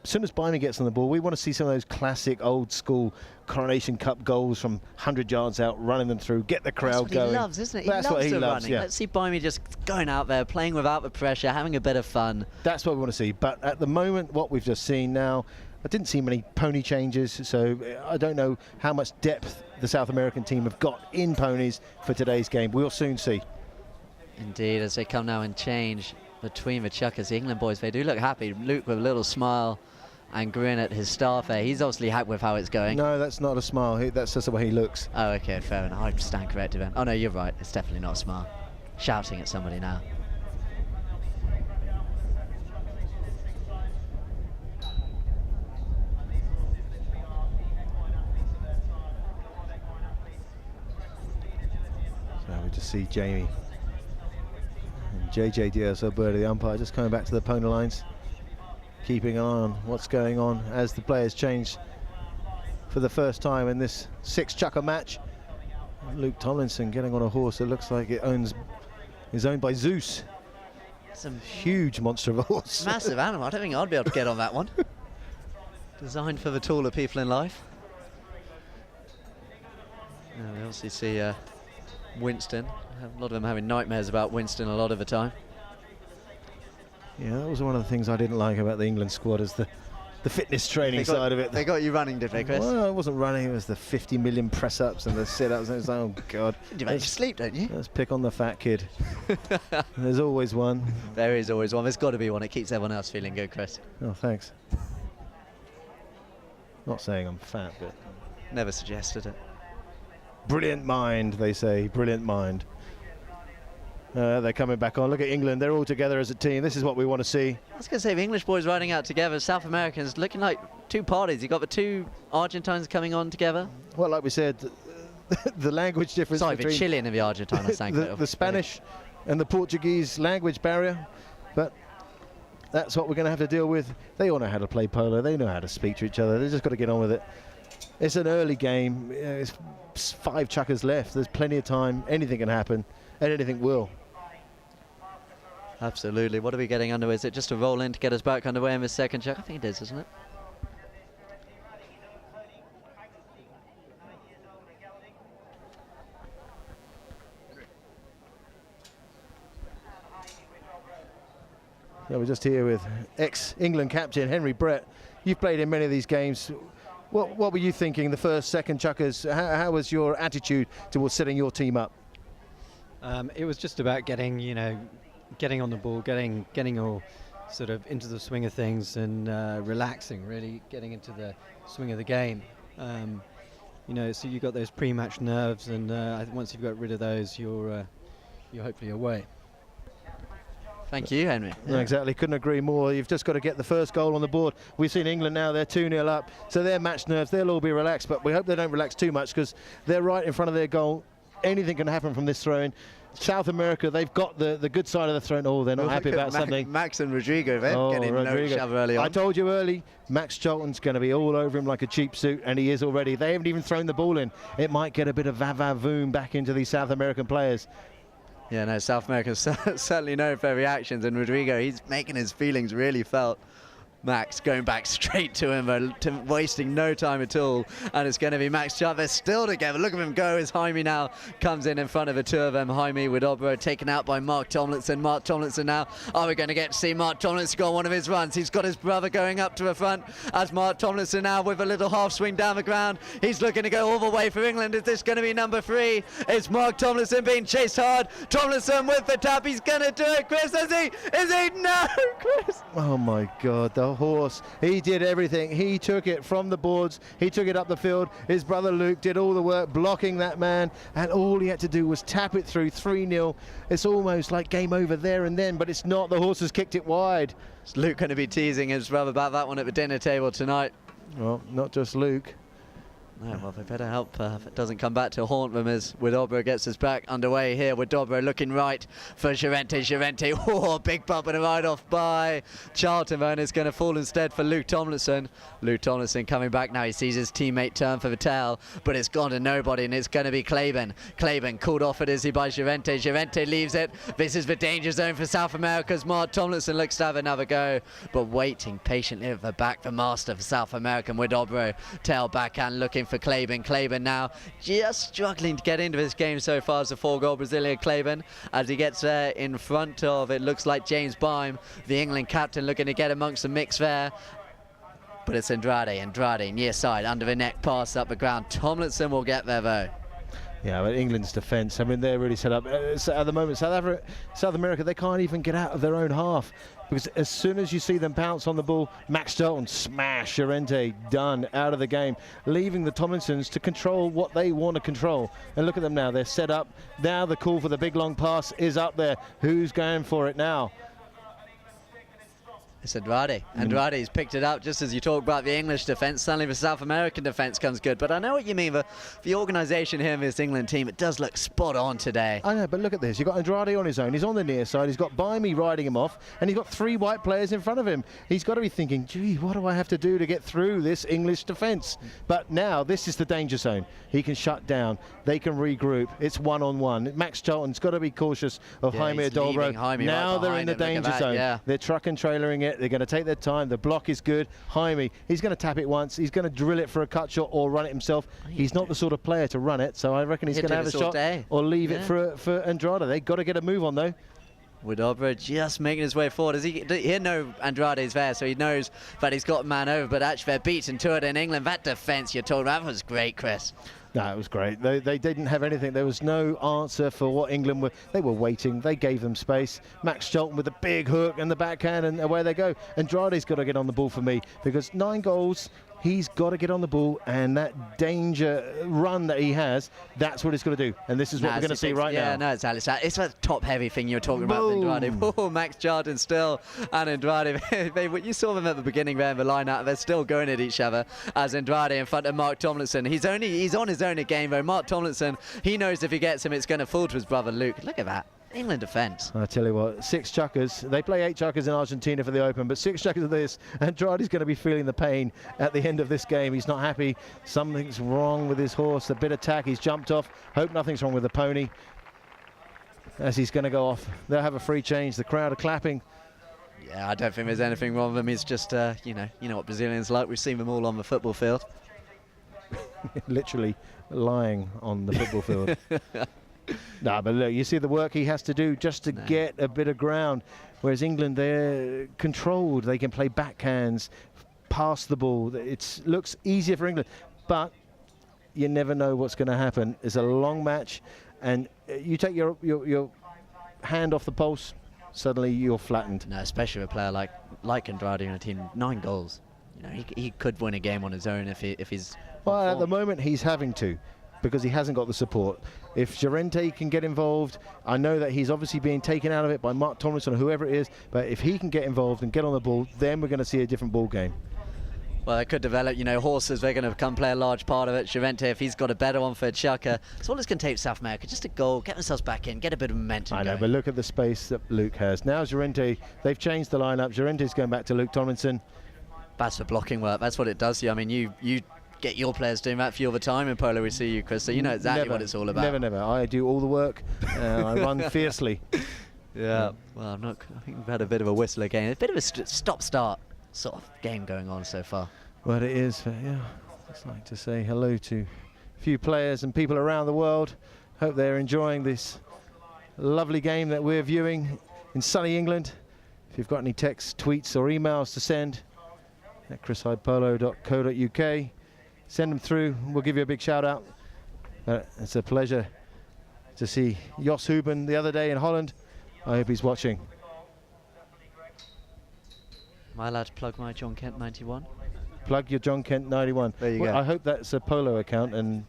as soon as Bimey gets on the ball, we want to see some of those classic old school Coronation Cup goals from 100 yards out, running them through, get the crowd That's what going. he loves, isn't it? He That's loves what he the loves, running. yeah. Let's see Bimey just going out there, playing without the pressure, having a bit of fun. That's what we want to see. But at the moment, what we've just seen now, I didn't see many pony changes, so I don't know how much depth the South American team have got in ponies for today's game. We'll soon see. Indeed, as they come now and change between the chuckers, the England boys, they do look happy. Luke with a little smile and grin at his staff there. He's obviously happy with how it's going. No, that's not a smile. That's just the way he looks. Oh, okay, fair enough. I stand corrected then. Oh, no, you're right. It's definitely not a smile. Shouting at somebody now. So we just see Jamie and JJ Diaz, the umpire, just coming back to the pony lines, keeping an eye on what's going on as the players change for the first time in this 6-chucker match. Luke Tomlinson getting on a horse that looks like it is owned by Zeus. Some huge monster of a horse. massive animal. I don't think I'd be able to get on that one. Designed for the taller people in life. Yeah, we obviously see Winston. A lot of them having nightmares about Winston a lot of the time. Yeah, that was one of the things I didn't like about the England squad, is the fitness training side of it. They got you running, did they, Chris? Well, I wasn't running. It was the 50 million press-ups and the sit-ups. And it was like, oh God. You make you sleep, don't you? Let's pick on the fat kid. There's always one. There is always one. There's got to be one. It keeps everyone else feeling good, Chris. Oh, thanks. Not saying I'm fat, but Never suggested it. brilliant mind, they say. Brilliant mind. They're coming back on. Look at England. They're all together as a team. This is what we want to see. I was going to say, the English boys riding out together, South Americans looking like two parties. You've got the two Argentines coming on together. Well, like we said, the language difference Sorry, the between Chilean and the Argentine, I sang the Spanish and the Portuguese language barrier, but that's what we're going to have to deal with. They all know how to play polo. They know how to speak to each other. They've just got to get on with it. It's an early game. It's 5 chuckers left. There's plenty of time. Anything can happen, and anything will. Absolutely. What are we getting underway? Is it just a roll in to get us back underway in the second chuck? I think it is, isn't it? Yeah, we're just here with ex-England captain Henry Brett. You've played in many of these games. What were you thinking the first, second chuckers? How was your attitude towards setting your team up? It was just about getting on the ball, getting all sort of into the swing of things and relaxing, really getting into the swing of the game. So you've got those pre-match nerves, and I think once you've got rid of those, you're hopefully away. Thank you, Henry. Yeah. Exactly, couldn't agree more. You've just got to get the first goal on the board. We've seen England now, they're 2-0 up, so their match nerves, they'll all be relaxed, but we hope they don't relax too much because they're right in front of their goal. Anything can happen from this throw-in. South America, they've got the good side of the throw-in. Oh, they're not happy about something. Max and Rodrigo, they're getting to know each other early on. I told you early, Max Cholton's going to be all over him like a cheap suit, and he is already. They haven't even thrown the ball in. It might get a bit of va-va-voom back into these South American players. Yeah, no, South Americans certainly known for their reactions, and Rodrigo, he's making his feelings really felt. Max going back straight to him, wasting no time at all, and it's going to be Max Chavez still together. Look at him go as Jaime now comes in front of the two of them. Jaime with Obro taken out by Mark Tomlinson. Mark Tomlinson now, are we going to get to see Mark Tomlinson go on one of his runs? He's got his brother going up to the front as Mark Tomlinson now with a little half swing down the ground. He's looking to go all the way for England. Is this going to be number 3? It's Mark Tomlinson being chased hard. Tomlinson with the tap. He's going to do it. Chris, is he? No, Chris. Oh my God, the horse. He did everything. He took it from the boards. He took it up the field. His brother Luke did all the work blocking that man, and all he had to do was tap it through. 3-0. It's almost like game over there and then, but it's not. The horse has kicked it wide. Is Luke going to be teasing his brother about that one at the dinner table tonight? Well, not just Luke. No, well, they better help if it doesn't come back to haunt them as Widobro gets us back underway here. Widobro looking right for Llorente. Llorente, oh, big bump and a ride-off by Charlton, and it's going to fall instead for Luke Tomlinson. Luke Tomlinson coming back now. He sees his teammate turn for Vittel, but it's gone to nobody, and it's going to be Claiborne. Claiborne called off it, is he, by Llorente. Llorente leaves it. This is the danger zone for South America's Mark Tomlinson. Looks to have another go, but waiting patiently at the back, the master for South American, Widobro. Tail backhand looking for Claiborne. Claiborne now just struggling to get into this game so far as the 4-goal Brazilian Claiborne, as he gets there in front of, it looks like, James Byme, the England captain, looking to get amongst the mix there. But it's Andrade near side, under the neck pass up the ground. Tomlinson will get there though. Yeah, but England's defence, I mean, they're really set up. At the moment, South America, they can't even get out of their own half. Because as soon as you see them pounce on the ball, Max Charlton smash, Llorente done, out of the game, leaving the Tomlinsons to control what they want to control. And look at them now, they're set up. Now the call for the big long pass is up there. Who's going for it now? It's Andrade. Andrade's picked it up just as you talk about the English defence. Suddenly the South American defence comes good. But I know what you mean. The organisation here in this England team, it does look spot on today. I know, but look at this. You've got Andrade on his own. He's on the near side. He's got Byme riding him off. And he's got 3 white players in front of him. He's got to be thinking, gee, what do I have to do to get through this English defence? But now this is the danger zone. He can shut down. They can regroup. It's one-on-one. Max Charlton's got to be cautious of Jaime Adolbro. Now they're in the danger zone. Yeah. They're truck and trailering it. They're going to take their time. The block is good. Jaime, he's going to tap it once. He's going to drill it for a cut shot or run it himself. He's not the sort of player to run it, so I reckon he's going to have a shot or leave it for Andrade. They've got to get a move on, though. Widobro just making his way forward. He know Andrade's there, so he knows that he's got man over, but actually they're beaten to it in England. That defence you're talking about was great, Chris. No, it was great. They didn't have anything. There was no answer for what England were. They were waiting. They gave them space. Max Charlton with the big hook and the backhand, and away they go. Andrade's got to get on the ball for me, because 9 goals. He's got to get on the ball, and that danger run that he has, that's what he's got to do. And this is what we're going to see right now. Yeah, no, it's Alex. It's that top-heavy thing you're talking about with Andrade. Oh, Max Charlton still, and Andrade. You saw them at the beginning there in the line-out. They're still going at each other as Andrade in front of Mark Tomlinson. He's on his own again, though. Mark Tomlinson, he knows if he gets him, it's going to fall to his brother Luke. Look at that. England defence. I tell you what, 6 chuckers. They play 8 chuckers in Argentina for the Open, but 6 chuckers of this. Andrade's going to be feeling the pain at the end of this game. He's not happy. Something's wrong with his horse. A bit of tack. He's jumped off. Hope nothing's wrong with the pony. As he's going to go off. They'll have a free change. The crowd are clapping. Yeah, I don't think there's anything wrong with him. It's just, you know what Brazilians like. We've seen them all on the football field. Literally lying on the football field. No, but look, you see the work he has to do just to get a bit of ground. Whereas England, they're controlled. They can play backhands, pass the ball. It looks easier for England, but you never know what's going to happen. It's a long match, and you take your hand off the pulse, suddenly you're flattened. No, especially a player like Andrade in a team, 9 goals. You know, he could win a game on his own if he's. Well, at the moment he's having to, because he hasn't got the support. If Llorente can get involved, I know that he's obviously being taken out of it by Mark Tomlinson or whoever it is, but if he can get involved and get on the ball, then we're going to see a different ball game. Well, it could develop, horses, they're going to come play a large part of it. Llorente, if he's got a better one for Chaka, it's all it's going to take South America, just a goal, get themselves back in, get a bit of momentum going. But look at the space that Luke has. Now Llorente, they've changed the lineup. Llorente's going back to Luke Tomlinson. That's for blocking work, that's what it does to you. I mean, you get your players doing that for you all the time in polo. We see you, Chris, so you know exactly what it's all about. Never. I do all the work. I run fiercely. Yeah. Well, I think we've had a bit of a whistle again. A bit of a stop-start sort of game going on so far. Well, it is. Yeah. I'd like to say hello to a few players and people around the world. Hope they're enjoying this lovely game that we're viewing in sunny England. If you've got any texts, tweets, or emails to send at chrishydepolo.co.uk. Send them through. We'll give you a big shout out. It's a pleasure to see Jos Huben the other day in Holland. I hope he's watching. Am I allowed to plug my John Kent 91? Plug your John Kent 91. There you go. I hope that's a polo account and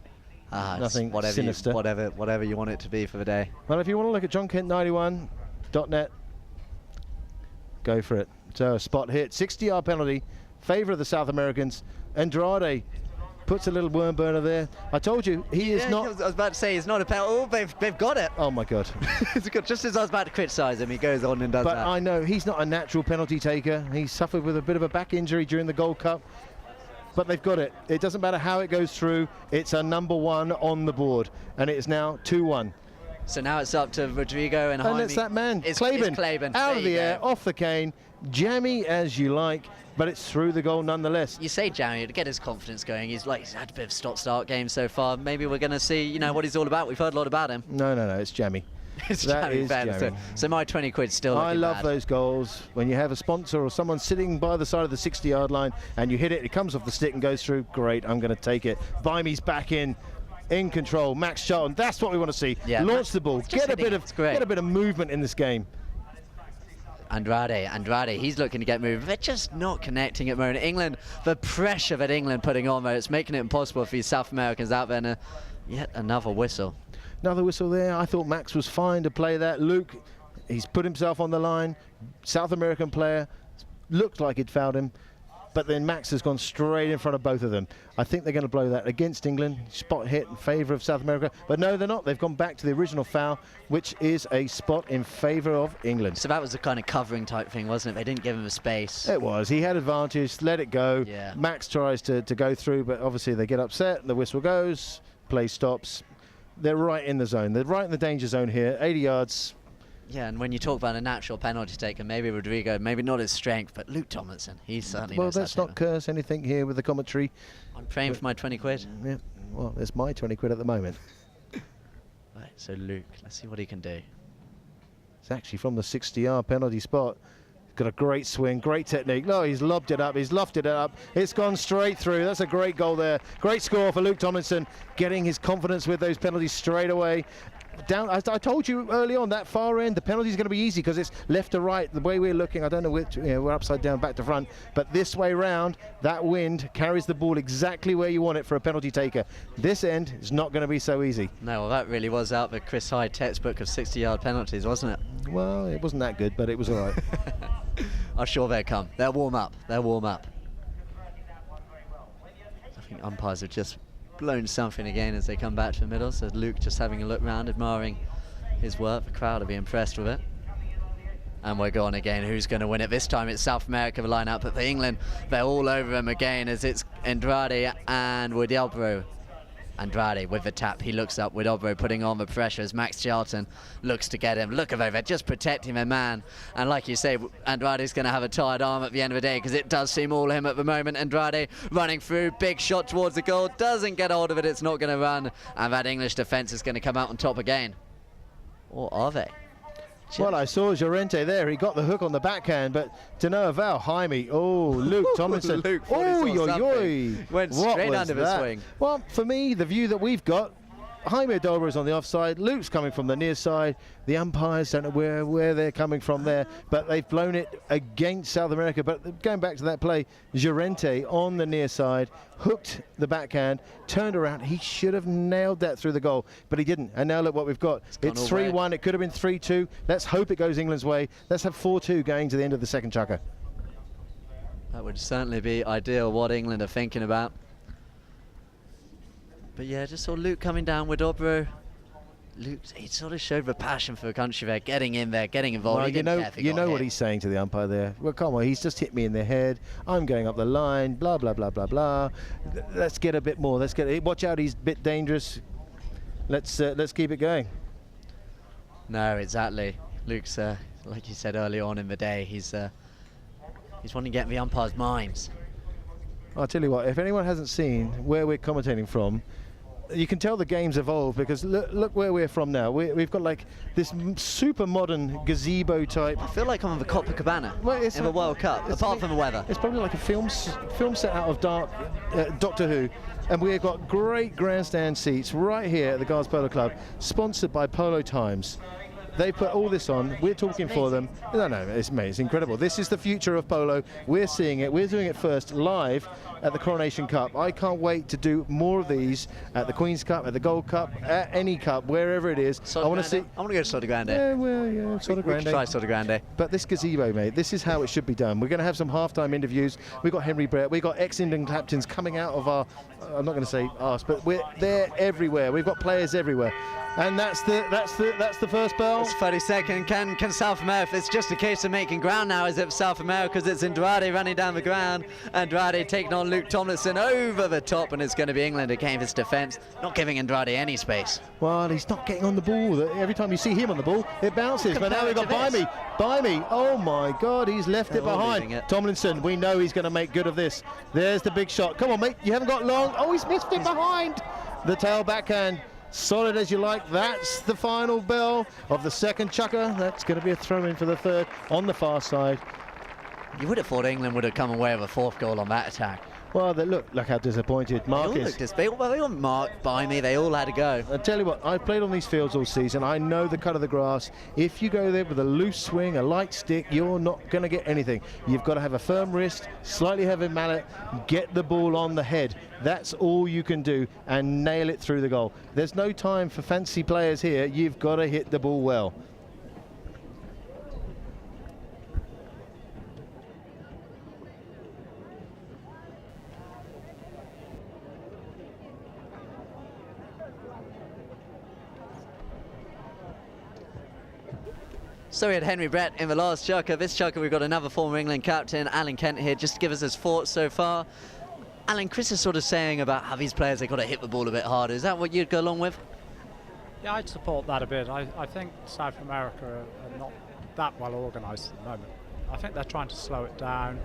nothing sinister. Whatever you want it to be for the day. Well, if you want to look at johnkent91.net, go for it. So a spot hit, 60-yard penalty, favour of the South Americans. Andrade puts a little worm burner there. I told you, he is not... I was about to say, he's not a penalty. Oh, they've got it. Oh, my God. Just as I was about to criticise him, he goes on and does But that. I know, he's not a natural penalty taker. He suffered with a bit of a back injury during the Gold Cup. But they've got it. It doesn't matter how it goes through. It's a number 1 on the board. And it is now 2-1. So now it's up to Rodrigo and Jaime. And it's that man, It's Claiborne, Claiborne. out There of the you air, go. off the cane, jammy as you like, but it's through the goal nonetheless. You say Jamie to get his confidence going. He's had a bit of stop-start game so far. Maybe we're going to see, you know, what he's all about. We've heard a lot about him. No, it's jammy. It's That Jamie is Ben. Jamie. So my 20 quid still I looking love bad. those goals when you have a sponsor or someone sitting by the side of the 60-yard line and you hit it, it comes off the stick and goes through. Great, I'm going to take it. Bimey's back in control. Max Charlton, that's what we want to see. Yeah, Launch the ball, just get a hitting bit it, of it's great. get a bit of movement in this game. Andrade, he's looking to get moving. They're just not connecting at the moment. England, the pressure that England putting on there, it's making it impossible for these South Americans out there. And yet another whistle. Another whistle there. I thought Max was fine to play that. Luke, he's put himself on the line. South American player, looked like he'd fouled him, but then Max has gone straight in front of both of them. I think they're going to blow that against England. Spot hit in favour of South America, but no, they're not. They've gone back to the original foul, which is a spot in favour of England. So that was the kind of covering type thing, wasn't it? They didn't give him a space. It was. He had advantage, let it go. Yeah. Max tries to go through, but obviously they get upset. The whistle goes, play stops. They're right in the zone. They're right in the danger zone here, 80 yards. Yeah, and when you talk about a natural penalty taker, maybe Rodrigo, maybe not his strength, but Luke Tomlinson, he certainly Well, knows how let's to not curse anything here with the commentary. I'm praying for my 20 quid. Yeah, well, it's my 20 quid at the moment. Right, so Luke, let's see what he can do. It's actually from the 60-yard penalty spot. Got a great swing, great technique. No, he's lobbed it up, he's lofted it up. It's gone straight through. That's a great goal there. Great score for Luke Tomlinson, getting his confidence with those penalties straight away. Down, as I told you early on, that far end, the penalty is going to be easy because it's left to right. The way we're looking, I don't know which, we're upside down, back to front, but this way round, that wind carries the ball exactly where you want it for a penalty taker. This end is not going to be so easy. No, well, that really was out the Chris Hyde textbook of 60-yard penalties, wasn't it? Well, it wasn't that good, but it was all right. I'm sure they'll come. They'll warm up. They'll warm up. I think umpires have just blown something again as they come back to the middle. So Luke just having a look round, admiring his work. The crowd will be impressed with it. And we're going again. Who's going to win it? This time it's South America, the line-up. But for England, they're all over him again as it's Andrade and Widobro. Andrade with the tap, he looks up, Widobro putting on the pressure as Max Charlton looks to get him. Look at over, just protecting the man. And like you say, Andrade's going to have a tired arm at the end of the day because it does seem all him at the moment. Andrade running through, big shot towards the goal, doesn't get hold of it, it's not going to run. And that English defence is going to come out on top again. Or are they? Well, I saw Llorente there. He got the hook on the backhand, but to no avail. Jaime. Oh, Luke Tomlinson. Luke thought he saw something. Went What straight was under the that? swing. Well, for me, the view that we've got, Jaime Adolbro is on the offside. Luke's coming from the near side. The umpires don't know where they're coming from there, but they've blown it against South America. But going back to that play, Llorente on the near side, hooked the backhand, turned around. He should have nailed that through the goal, but he didn't. And now look what we've got. It's 3-1. It could have been 3-2. Let's hope it goes England's way. Let's have 4-2 going to the end of the second chukker. That would certainly be ideal, what England are thinking about. But yeah, just saw Luke coming down with Dobro. Luke, he sort of showed the passion for the country there, getting in there, getting involved. Well, He didn't care if he you got know hit. what he's saying to the umpire there. Well, come on, he's just hit me in the head. I'm going up the line. Blah blah blah blah blah. Let's get a bit more. Let's get. Watch out, he's a bit dangerous. Let's keep it going. No, exactly. Luke's, like you said earlier on in the day, he's wanting to get in the umpire's minds. I'll tell you what. If anyone hasn't seen where we're commentating from, you can tell the game's evolved because look where we're from now. We've got like this super modern gazebo type. I feel like I'm on the Copacabana Well, in the World Cup, apart from the weather. It's probably like a film set out of Doctor Who, and we've got great grandstand seats right here at the Guards Polo Club, sponsored by Polo Times. They put all this on. We're talking for them. No, it's amazing. It's incredible. This is the future of polo. We're seeing it. We're doing it first live at the Coronation Cup. I can't wait to do more of these at the Queen's Cup, at the Gold Cup, at any cup, wherever it is. I want to see. I want to go to Soda Grande. Yeah, well, yeah, Soda We Grande. can try Soda Grande. But this gazebo, mate, this is how it should be done. We're going to have some halftime interviews. We've got Henry Brett. We've got ex-England captains coming out of our I'm not going to say us, but they're everywhere. We've got players everywhere. And that's the first bell. It's 32nd. Can South America? It's just a case of making ground now. Is it South America? Because it's Andrade running down the ground. Andrade taking on Luke Tomlinson over the top, and it's going to be England again. His defence not giving Andrade any space. Well, he's not getting on the ball. Every time you see him on the ball, it bounces. But now we've got Bimey. Oh my God, he's left it behind. Tomlinson, we know he's going to make good of this. There's the big shot. Come on, mate. You haven't got long. Oh, he's missed it behind. The tail backhand. Solid as you like. That's the final bell of the second chukker. That's going to be a throw-in for the third on the far side. You would have thought England would have come away with a fourth goal on that attack. Well, look how disappointed Mark is. They all marked by me. They all had to go. I tell you what, I've played on these fields all season. I know the cut of the grass. If you go there with a loose swing, a light stick, you're not going to get anything. You've got to have a firm wrist, slightly heavy mallet, get the ball on the head. That's all you can do, and nail it through the goal. There's no time for fancy players here. You've got to hit the ball well. So we had Henry Brett in the last chukker. This chukker we've got another former England captain, Alan Kent, here, just to give us his thoughts so far. Alan, Chris is sort of saying about how these players, they've got to hit the ball a bit harder. Is that what you'd go along with? Yeah, I'd support that a bit. I think South America are not that well organised at the moment. I think they're trying to slow it down,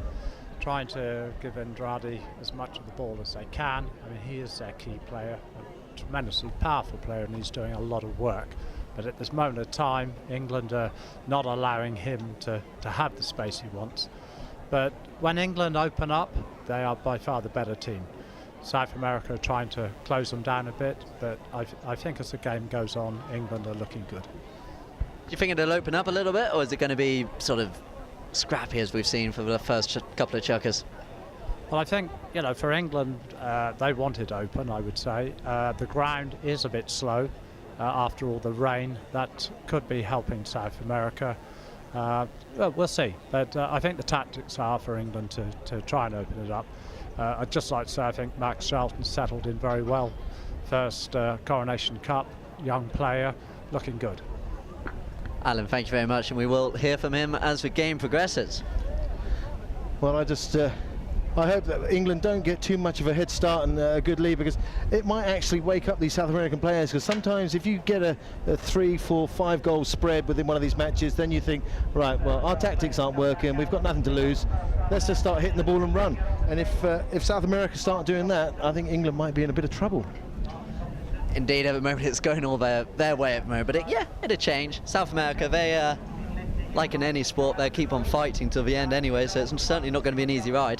trying to give Andrade as much of the ball as they can. I mean, he is their key player, a tremendously powerful player, and he's doing a lot of work. But at this moment of time, England are not allowing him to have the space he wants. But when England open up, they are by far the better team. South America are trying to close them down a bit, but I think as the game goes on, England are looking good. Do you think it'll open up a little bit, or is it going to be sort of scrappy as we've seen for the first couple of chukkers? Well, I think, for England, they want it open, I would say. The ground is a bit slow. After all the rain, that could be helping South America. Well, we'll see, but I think the tactics are for England to try and open it up. I'd just like to say I think Max Shelton settled in very well. First Coronation Cup, young player, looking good. Alan, thank you very much, and we will hear from him as the game progresses. Well, I hope that England don't get too much of a head start and a good lead, because it might actually wake up these South American players, because sometimes if you get a 3, 4, 5 goal spread within one of these matches, then you think, right, well, our tactics aren't working, we've got nothing to lose, let's just start hitting the ball and run. And if South America start doing that, I think England might be in a bit of trouble. Indeed, at the moment it's going all their way at the moment, but it'll change. South America, they, like in any sport, they keep on fighting till the end anyway, so it's certainly not going to be an easy ride.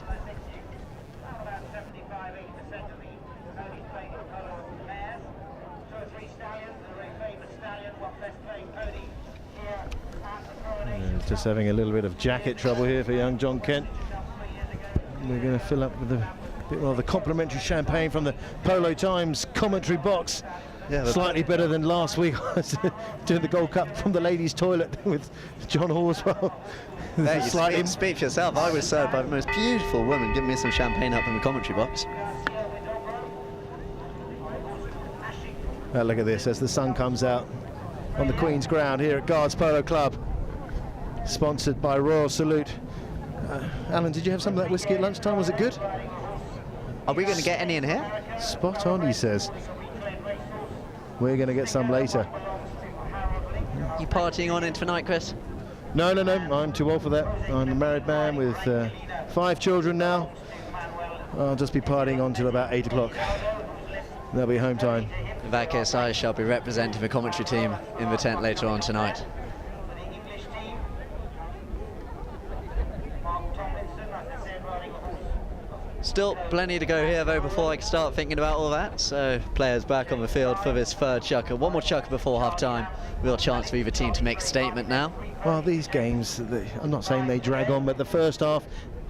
Just having a little bit of jacket trouble here for young John Kent. We're going to fill up with a bit more of the complimentary champagne from the Polo Times commentary box. Yeah, slightly better than last week doing the Gold Cup from the ladies' toilet with John Horswell. You speak for yourself. I was served by the most beautiful woman giving me some champagne up in the commentary box. Look at this as the sun comes out on the Queen's ground here at Guards Polo Club. Sponsored by Royal Salute. Alan, did you have some of that whiskey at lunchtime? Was it good? Are we going to get any in here? Spot on, he says. We're going to get some later. You partying on in tonight, Chris? No, I'm too old for that. I'm a married man with 5 children now. I'll just be partying on till about 8 o'clock. That'll be home time. In that case, I shall be representing the commentary team in the tent later on tonight. Still plenty to go here though before I can start thinking about all that. So players back on the field for this third chukker. One more chukker before half time. Real chance for either team to make a statement now. Well, these games, I'm not saying they drag on, but the first half,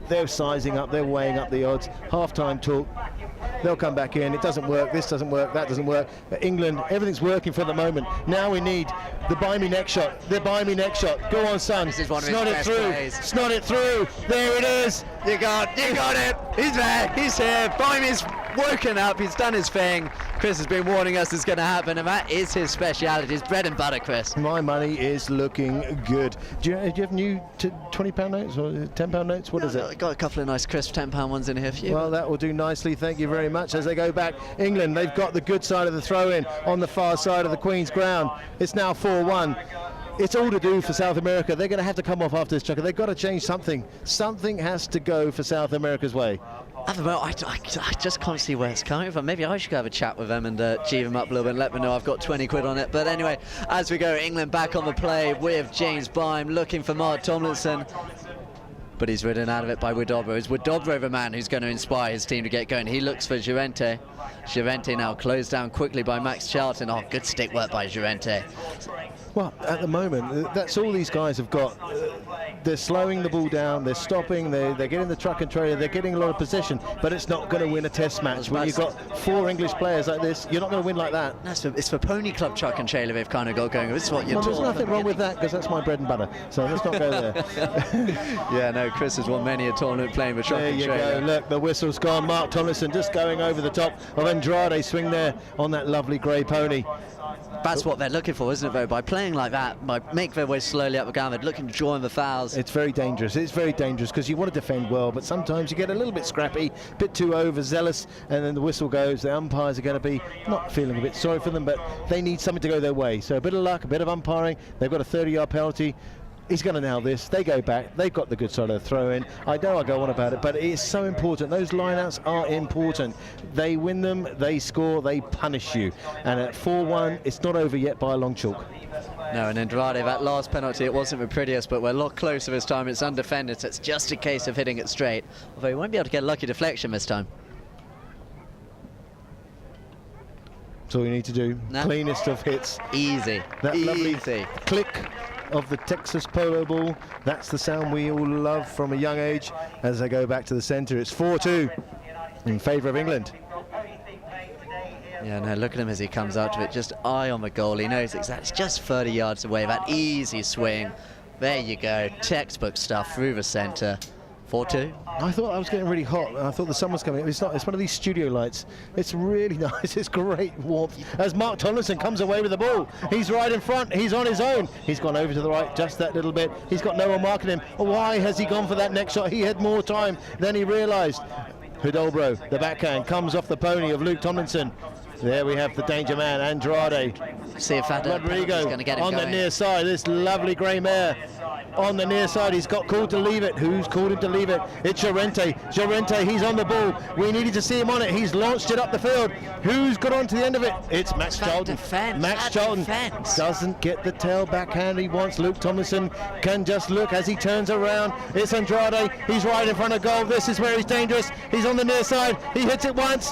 they're sizing up, they're weighing up the odds. Half-time talk, they'll come back in. It doesn't work, this doesn't work, that doesn't work. But England, everything's working for the moment. Now we need the buy me neck shot, the buy me neck shot. Go on, son. This is one of his Snot it best through, plays. snot it through. There it is. You got it. He's there. He's here. Buy woken up, he's done his thing. Chris has been warning us it's going to happen, and that is his speciality. It's bread and butter, Chris. My money is looking good. Do you have new £20 notes or £10 notes? What is it? I've got a couple of nice crisp £10 ones in here for you. Well, that will do nicely. Thank you very much. As they go back, England, they've got the good side of the throw-in on the far side of the Queen's ground. It's now 4-1. It's all to do for South America. They're going to have to come off after this chucker. They've got to change something. Something has to go for South America's way. At the moment, I just can't see where it's coming from. Maybe I should go have a chat with them and cheer them up a little bit and let them know I've got 20 quid on it. But anyway, as we go, England back on the play with James Byme looking for Mark Tomlinson. But he's ridden out of it by Wadobro. It's Wadobro the man who's going to inspire his team to get going. He looks for Llorente. Llorente now closed down quickly by Max Charlton. Oh, good stick work by Llorente. Well, at the moment, that's all these guys have got. They're slowing the ball down, they're stopping, they're getting the truck and trailer, they're getting a lot of possession, but it's not going to win a test match. When you've got 4 English players like this, you're not going to win like that. It's for Pony Club truck and trailer they've kind of got going. This is what you're There's nothing wrong with that, because that's my bread and butter, so let's not go there. Yeah, no, Chris has won many a tournament playing with truck and trailer. There you go, look, the whistle's gone. Mark Tomlinson just going over the top of Andrade, swing there on that lovely grey pony. That's what they're looking for, isn't it, though? By playing like that, by make their way slowly up the ground, they're looking to draw in the fouls. It's very dangerous. It's very dangerous because you want to defend well, but sometimes you get a little bit scrappy, a bit too overzealous, and then the whistle goes. The umpires are going to be not feeling a bit sorry for them, but they need something to go their way. So a bit of luck, a bit of umpiring. They've got a 30-yard penalty. He's going to nail this. They go back. They've got the good side of the throw-in. I know I go on about it, but it is so important. Those lineouts are important. They win them, they score, they punish you. And at 4-1, it's not over yet by a long chalk. No, and Andrade, that last penalty, it wasn't the prettiest, but we're a lot closer this time. It's undefended, so it's just a case of hitting it straight. Although he won't be able to get a lucky deflection this time. That's all you need to do. No. Cleanest of hits. Easy. That lovely Easy. click of the Texas polo ball. That's the sound we all love from a young age. As they go back to the centre, it's 4-2 in favour of England. Yeah, no, look at him as he comes out to it. Just eye on the goal. He knows exactly. It's just 30 yards away. That easy swing. There you go. Textbook stuff through the centre. 4-2. I thought I was getting really hot, and I thought the sun was coming. It's not. It's one of these studio lights. It's really nice. It's great warmth. As Mark Tomlinson comes away with the ball, he's right in front. He's on his own. He's gone over to the right just that little bit. He's got no one marking him. Why has he gone for that next shot? He had more time than he realised. Hidalgo, the backhand, comes off the pony of Luke Tomlinson. There we have the danger man, Andrade. See if that Rodrigo going to get him on going. the near side. This lovely grey mare on the near side. He's got called to leave it. Who's called him to leave it? It's Llorente. Llorente, he's on the ball. We needed to see him on it. He's launched it up the field. Who's got onto the end of it? It's Max Charlton. Max Charlton doesn't get the tail backhand he wants. Luke Tomlinson can just look as he turns around. It's Andrade. He's right in front of goal. This is where he's dangerous. He's on the near side. He hits it once.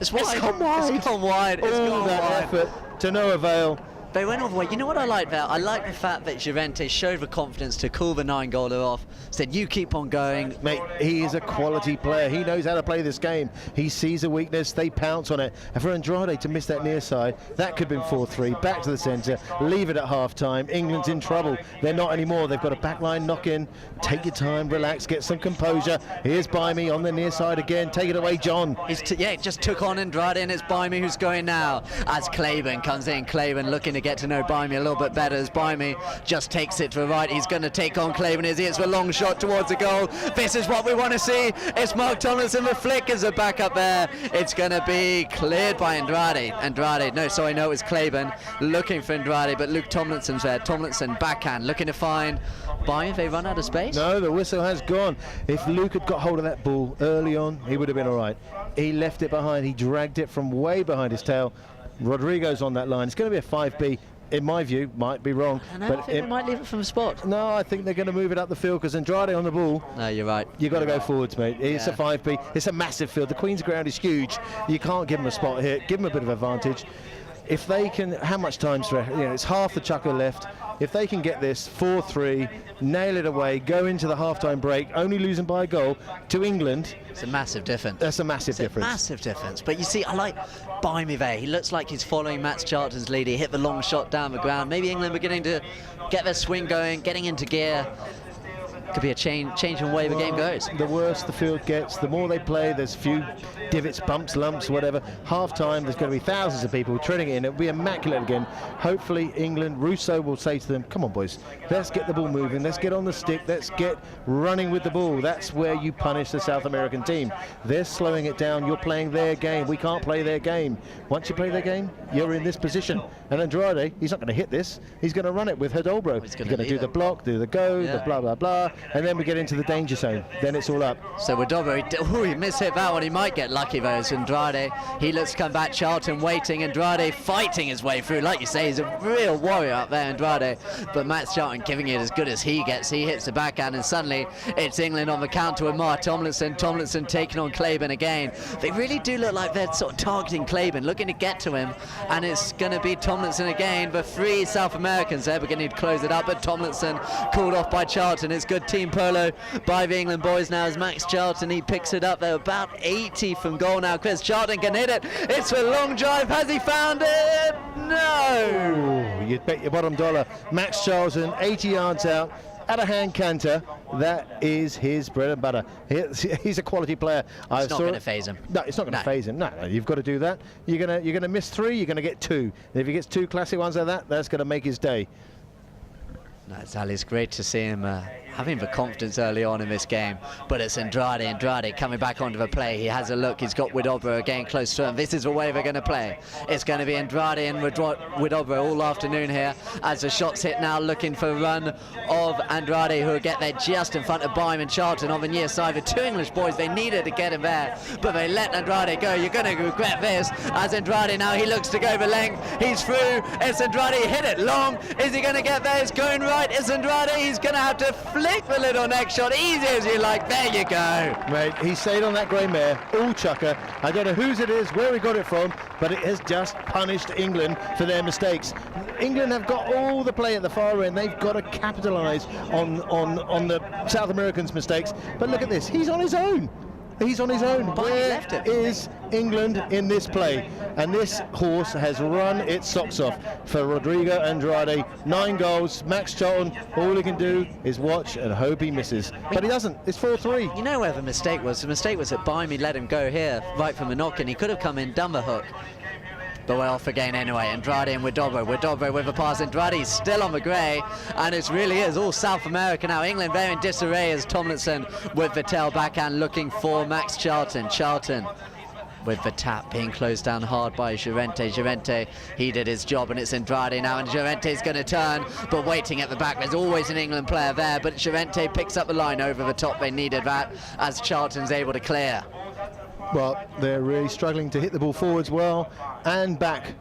It's wide. It's gone wide. It's gone wide. It's All gone that wide. effort to no avail. They went all the way. You know what I like there? I like the fact that Llorente showed the confidence to call the 9-goaler off, said, you keep on going. Mate, he is a quality player. He knows how to play this game. He sees a weakness, they pounce on it. And for Andrade to miss that near side, that could have been 4-3. Back to the centre, leave it at half-time. England's in trouble. They're not anymore. They've got a backline knock-in. Take your time, relax, get some composure. Here's Byme on the near side again. Take it away, John. Yeah, it just took on Andrade, and it's Byme who's going now. As Claiborne comes in, Claiborne looking to get to know Byme a little bit better, as Byme just takes it to the right. He's going to take on Claiborne as he hits the long shot towards the goal. This is what we want to see. It's Mark Tomlinson. The flick is a back up there. It's going to be cleared by Andrade. No, it was Claiborne looking for Andrade, but Luke Tomlinson's there. Tomlinson backhand looking to find Byme. They run out of space. No, the whistle has gone. If Luke had got hold of that ball early on, he would have been all right. He left it behind. He dragged it from way behind his tail. Rodrigo's on that line. It's going to be a 5B. In my view, might be wrong. I think they might leave it from the spot. No, I think they're going to move it up the field because Andrade on the ball. No, you're right. You've got to go forwards, mate. It's a 5B. It's a massive field. The Queen's ground is huge. You can't give them a spot here. Give them a bit of advantage. If they can, how much time's left? It's half the chucker left. If they can get this 4-3, nail it away, go into the half-time break, only losing by a goal to England. It's a massive difference. That's a massive difference. A massive difference. But you see, I like Byme there. He looks like he's following Max Charlton's lead. He hit the long shot down the ground. Maybe England beginning to get their swing going, getting into gear. could be a change in the way the game goes. The worse the field gets, the more they play, there's a few divots, bumps, lumps, whatever. Half time, there's going to be thousands of people treading it in. It'll be immaculate again. Hopefully England, Russo will say to them, come on boys, let's get the ball moving, let's get on the stick, let's get running with the ball. That's where you punish the South American team. They're slowing it down, you're playing their game. We can't play their game. Once you play their game, you're in this position. And Andrade, he's not going to hit this, he's going to run it with Hidalgo. He's going to do the block, do the go, the blah, blah, blah, and then we get into the danger zone. Then it's all up. So Hidalgo, he mishit that one. He might get lucky though. It's Andrade. He looks to come back. Charlton waiting. Andrade fighting his way through. Like you say, he's a real warrior up there, Andrade. But Max Charlton giving it as good as he gets. He hits the backhand, and suddenly it's England on the counter with Mark Tomlinson. Tomlinson taking on Claiborne again. They really do look like they're sort of targeting Claiborne, looking to get to him. And it's going to be Tomlinson again. The three South Americans there beginning to close it up, but Tomlinson called off by Charlton. It's good team polo by the England boys now as Max Charlton, he picks it up. They're about 80 from goal now. Chris Charlton can hit it. It's a long drive. Has he found it? No! Ooh, you'd bet your bottom dollar. Max Charlton, 80 yards out at a hand canter. That is his bread and butter. He's a quality player. It's not going to phase him. No, it's not going to phase him. No, you've got to do that. You're gonna miss 3, you're going to get 2. And if he gets 2 classic ones like that, that's going to make his day. That's Ali's great to see him having the confidence early on in this game, but it's Andrade coming back onto the play. He has a look, he's got Widobro again close to him. This is the way they're going to play. It's going to be Andrade and Widobro all afternoon here as the shots hit now, looking for a run of Andrade, who will get there just in front of Bime and Charlton on the near side. The 2 English boys, they needed to get him there, but they let Andrade go. You're going to regret this as Andrade now, he looks to go the length. He's through. It's Andrade, hit it long. Is he going to get there? It's going right. It's Andrade. He's going to have to flick the little next shot, easy as you like. There you go. Mate, he stayed on that grey mare, all chucker. I don't know whose it is, where he got it from, but it has just punished England for their mistakes. England have got all the play at the far end. They've got to capitalise on the South Americans' mistakes. But look at this, he's on his own. He's on his own. Where is England in this play? And this horse has run its socks off for Rodrigo Andrade. 9 goals. Max Charlton, all he can do is watch and hope he misses. But he doesn't. It's 4-3. You know where the mistake was? The mistake was that Bimey let him go here right from the knock, and he could have come in, done the hook. But we're off again anyway. Andrade and Widobro with a pass. Andrade's still on the grey, and it really is all South America now. England very in disarray as Tomlinson with the tail backhand looking for Max Charlton. Charlton with the tap being closed down hard by Llorente. Llorente, he did his job, and it's Andrade now, and Llorente's going to turn, but waiting at the back. There's always an England player there, but Llorente picks up the line over the top. They needed that as Charlton's able to clear. Well, they're really struggling to hit the ball forwards well and back.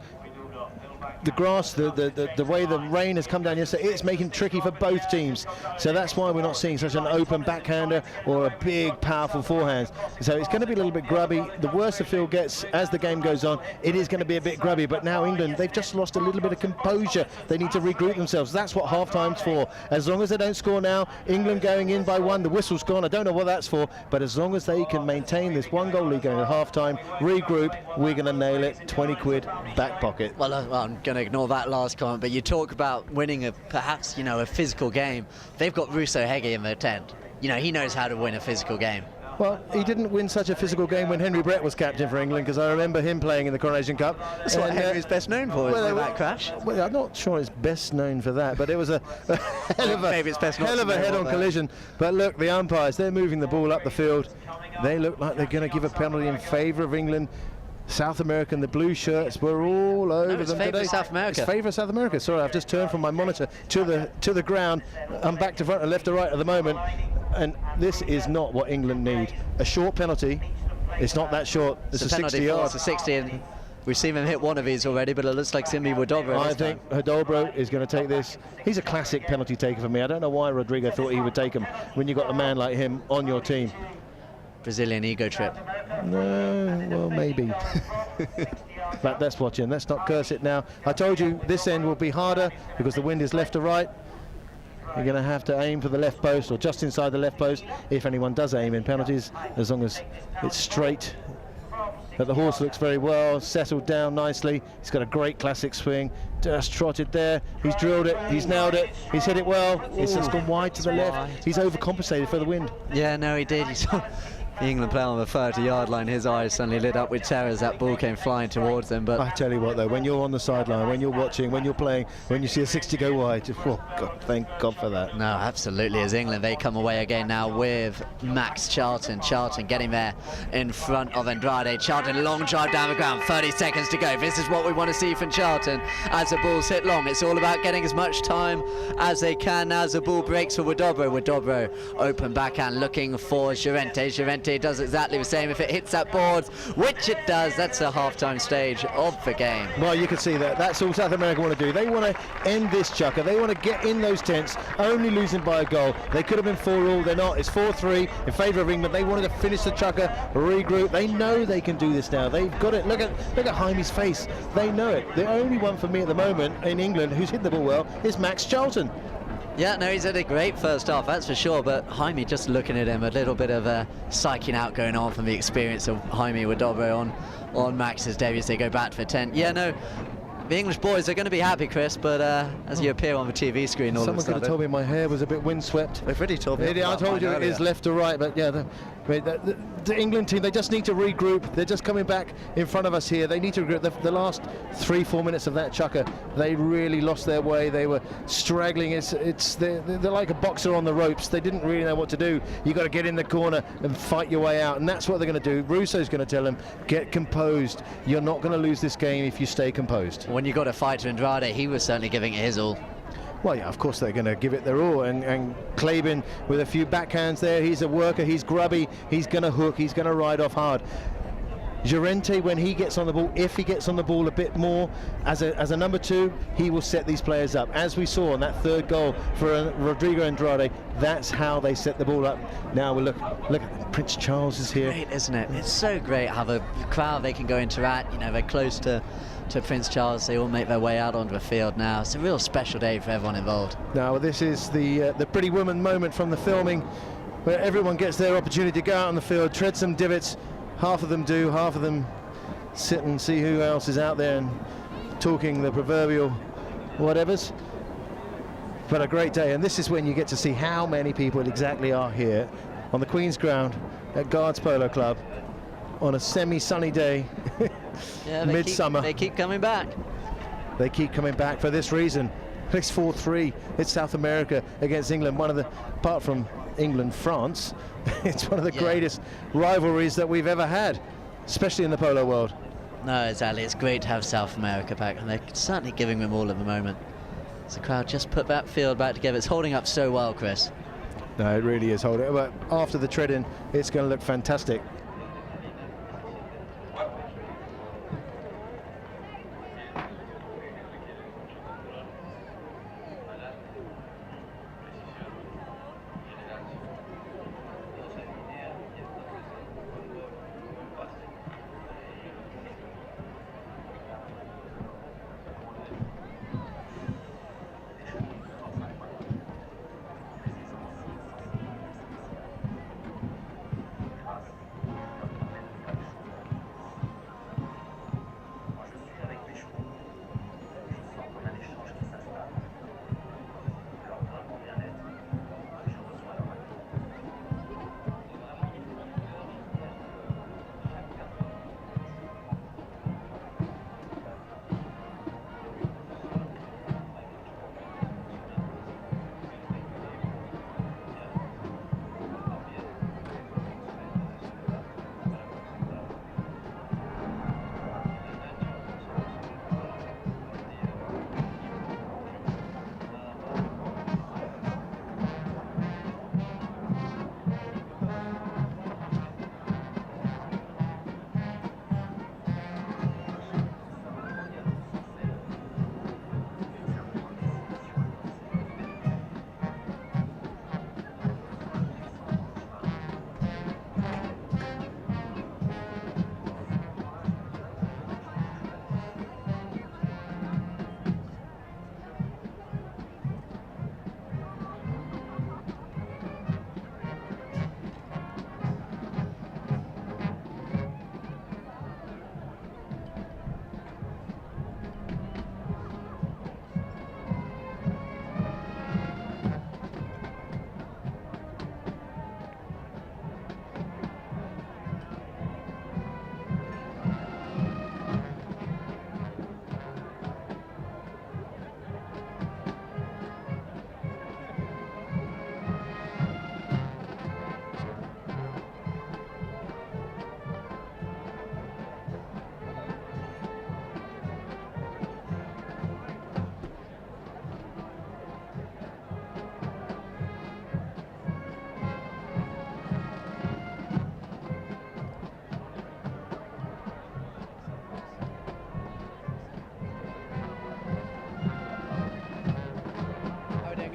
The grass, the way the rain has come down yesterday, it's making it tricky for both teams. So that's why we're not seeing such an open backhander or a big, powerful forehand. So it's going to be a little bit grubby. The worse the field gets as the game goes on, it is going to be a bit grubby. But now England, they've just lost a little bit of composure. They need to regroup themselves. That's what half-time's for. As long as they don't score now, England going in by 1, the whistle's gone. I don't know what that's for, but as long as they can maintain this 1-goal lead going at half-time, regroup, we're going to nail it. 20 quid back pocket. Well, I'm going to ignore that last comment, but you talk about winning perhaps a physical game. They've got Russo Heggie in their tent. He knows how to win a physical game. Well, he didn't win such a physical game when Henry Brett was captain for England, because I remember him playing in the Coronation Cup. That's what Henry's best known for, isn't it, that crash? Well, I'm not sure he's best known for that, but it was a hell of a head-on collision. But look, the umpires, they're moving the ball up the field. They look like they're going to give a penalty in favour of England. South American, the blue shirts were all over them today. South America. It's favour of South America. Sorry, I've just turned from my monitor to the ground. I'm back to front and left to right at the moment, and this is not what England need. A short penalty. It's not that short. It's a 60 yards. It's a 60, and we've seen him hit one of these already, but it looks like it's going to be Widobro. I think Hidalgo is going to take this. He's a classic penalty taker for me. I don't know why Rodrigo thought he would take him when you got a man like him on your team. Brazilian ego trip. No, well, maybe. But let's watch him. Let's not curse it now. I told you this end will be harder because the wind is left to right. You're going to have to aim for the left post or just inside the left post if anyone does aim in penalties, as long as it's straight. But the horse looks very well, settled down nicely. He's got a great classic swing. Just trotted there. He's drilled it. He's nailed it. He's hit it well. It's just gone wide to the left. He's overcompensated for the wind. Yeah, no, he did. He saw the England player on the 30-yard line. His eyes suddenly lit up with terror as that ball came flying towards them. But I tell you what, though, when you're on the sideline, when you're watching, when you're playing, when you see a 60 go wide, oh God, thank God for that. no, absolutely. As England, they come away again now with Max Charlton. Charlton getting there in front of Andrade. Charlton, long drive down the ground, 30 seconds to go. This is what we want to see from Charlton as the ball's hit long. It's all about getting as much time as they can now as the ball breaks for Wadobro. Wadobro, open backhand, looking for Llorente. Llorente does exactly the same if it hits that board, which it does. That's the half-time stage of the game. Well, you can see that. That's all South America want to do. They want to end this chukker. They want to get in those tents, only losing by a goal. They could have been 4-4. They're not. It's 4-3 in favour of England. They wanted to finish the chukker, regroup. They know they can do this now. They've got it. Look at Jaime's face. They know it. The only one for me at the moment in England who's hit the ball well is Max Charlton. Yeah, no, he's had a great first half, that's for sure, but Jaime, just looking at him, a little bit of a psyching out going on from the experience of Jaime Wadobro on Max's debut as they go back for 10. Yeah, no, the English boys are going to be happy, Chris, but as you appear on the TV screen all of a Someone could have sudden... told me my hair was a bit windswept. They've already told me. I told you it is left to right, but yeah, the England team, they just need to regroup. They're just coming back in front of us here. They need to regroup. The last 3-4 minutes of that chukker, they really lost their way. They were straggling. They're like a boxer on the ropes. They didn't really know what to do. You got to get in the corner and fight your way out, and that's what they're going to do. Russo's going to tell them, get composed. You're not going to lose this game if you stay composed. When you got a fight to Andrade, he was certainly giving it his all. Well, yeah, of course they're going to give it their all, and Claben with a few backhands there. He's a worker, he's grubby, he's going to hook, he's going to ride off hard. Llorente, when he gets on the ball, if he gets on the ball a bit more as a number 2, he will set these players up. As we saw on that third goal for Rodrigo Andrade, that's how they set the ball up. Now we'll look at Prince Charles is here. Great, isn't it? It's so great how the crowd, they can go interact. You know, they're close to Prince Charles. They all make their way out onto the field now. It's a real special day for everyone involved. Now this is the Pretty Woman moment from the filming, where everyone gets their opportunity to go out on the field, tread some divots. Half of them do, half of them sit and see who else is out there and talking the proverbial whatevers. But a great day, and this is when you get to see how many people exactly are here on the Queen's Ground at Guards Polo Club on a semi-sunny day. Yeah, midsummer. They keep coming back. They keep coming back for this reason. It's 4-3. It's South America against England. Apart from England, France, it's one of the greatest rivalries that we've ever had, especially in the polo world. No, exactly. It's great to have South America back, and they're certainly giving them all at the moment. As the crowd just put that field back together. It's holding up so well, Chris. No, it really is holding. But after the tread-in, it's going to look fantastic.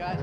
guys.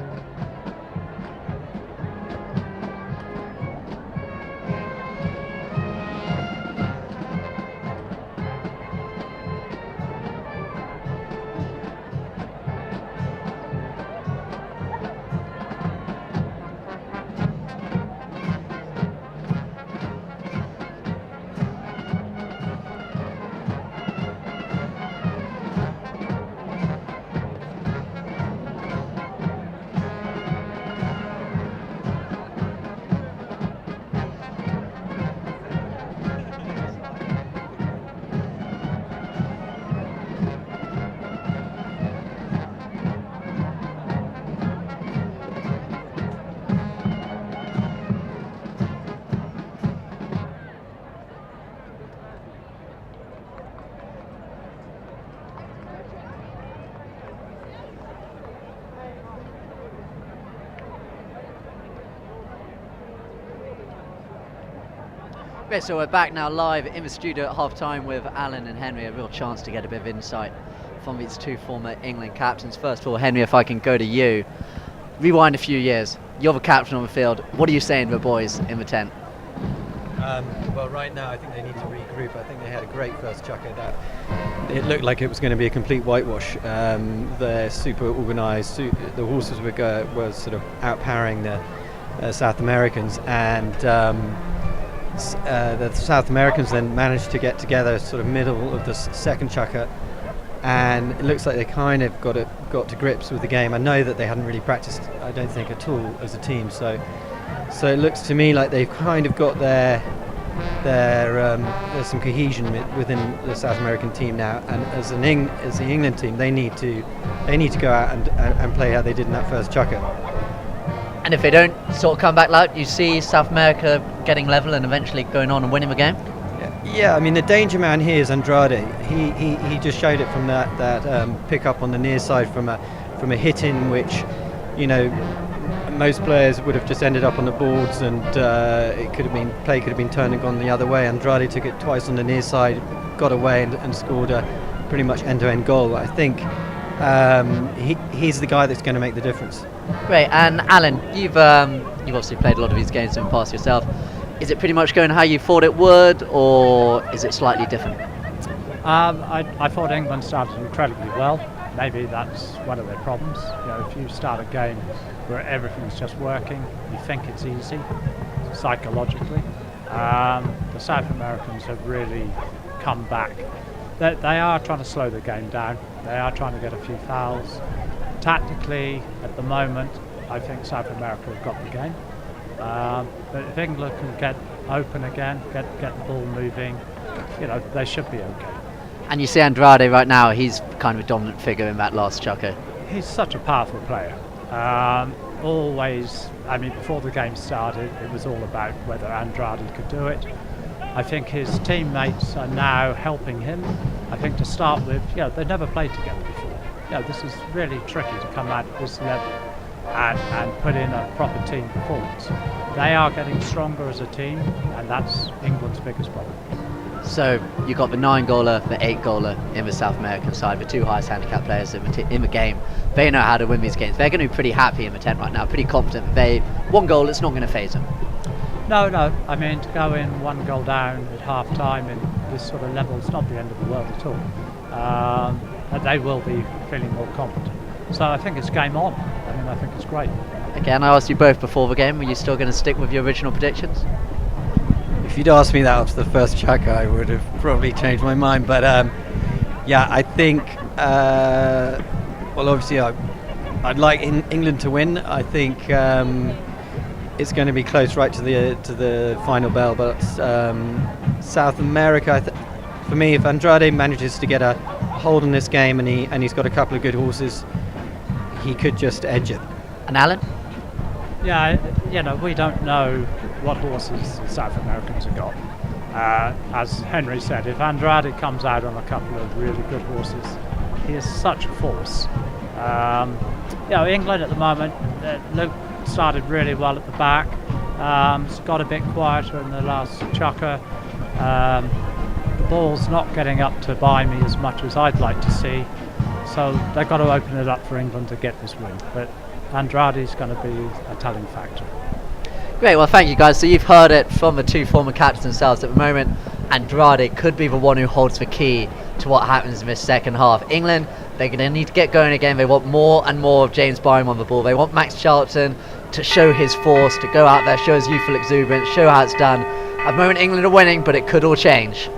Great, so we're back now live in the studio at half-time with Alan and Henry. A real chance to get a bit of insight from these two former England captains. First of all, Henry, if I can go to you. Rewind a few years. You're the captain on the field. What are you saying to the boys in the tent? Well, right now I think they need to regroup. I think they had a great first chukker. That it looked like it was going to be a complete whitewash. They're super organised. The horses were sort of outpowering the South Americans, and the South Americans then managed to get together sort of middle of the second chukker, and it looks like they kind of got to grips with the game. I know that they hadn't really practiced, I don't think, at all as a team, so it looks to me like they've kind of got there's some cohesion within the South American team now, and as the England team, they need to go out and play how they did in that first chukker. And if they don't sort of come back like you see South America getting level and eventually going on and winning the game? Yeah, I mean, the danger man here is Andrade. He just showed it from that pick up on the near side from a hit in, which, you know, most players would have just ended up on the boards, and play could have been turned and gone the other way. Andrade took it twice on the near side, got away and scored a pretty much end-to-end goal. I think he's the guy that's going to make the difference. Great, and Alan, you've obviously played a lot of these games in the past yourself. Is it pretty much going how you thought it would, or is it slightly different? I thought England started incredibly well. Maybe that's one of their problems. You know, if you start a game where everything's just working, you think it's easy psychologically. The South Americans have really come back. They are trying to slow the game down. They are trying to get a few fouls. Tactically, at the moment, I think South America have got the game. But if England can get open again, get the ball moving, you know, they should be okay. And you see Andrade right now, he's kind of a dominant figure in that last chukker. He's such a powerful player. Always, I mean, before the game started, it was all about whether Andrade could do it. I think his teammates are now helping him. I think to start with, you know, they've never played together before. You know, this is really tricky to come out at this level and put in a proper team performance. They are getting stronger as a team, and that's England's biggest problem. So you got the 9-goaler, the 8-goaler in the South American side, the two highest handicap players in the game. They know how to win these games. They're going to be pretty happy in the tent right now, pretty confident that one goal, it's not going to faze them. No, I mean, to go in 1 goal down at half time in this sort of level, it's not the end of the world at all. And they will be feeling more confident. So I think it's game on. I mean, I think it's great. Again, I asked you both before the game, were you still going to stick with your original predictions? If you'd asked me that after the first chukker, I would have probably changed my mind. But yeah, I think, well, obviously I'd like England to win. I think it's going to be close right to the final bell. But South America, for me, if Andrade manages to get a hold on this game and he's got a couple of good horses, he could just edge it. And Alan? Yeah, you know, we don't know what horses the South Americans have got. As Henry said, if Andrade comes out on a couple of really good horses, he is such a force. You know, England at the moment, Luke started really well at the back. It's got a bit quieter in the last chukker. The ball's not getting up to buy me as much as I'd like to see. So they've got to open it up for England to get this win. But Andrade's going to be a telling factor. Great, well thank you guys. So you've heard it from the two former captains themselves. At the moment, Andrade could be the one who holds the key to what happens in this second half. England, they're going to need to get going again. They want more and more of James Byram on the ball. They want Max Charlton to show his force, to go out there, show his youthful exuberance, show how it's done. At the moment, England are winning, but it could all change.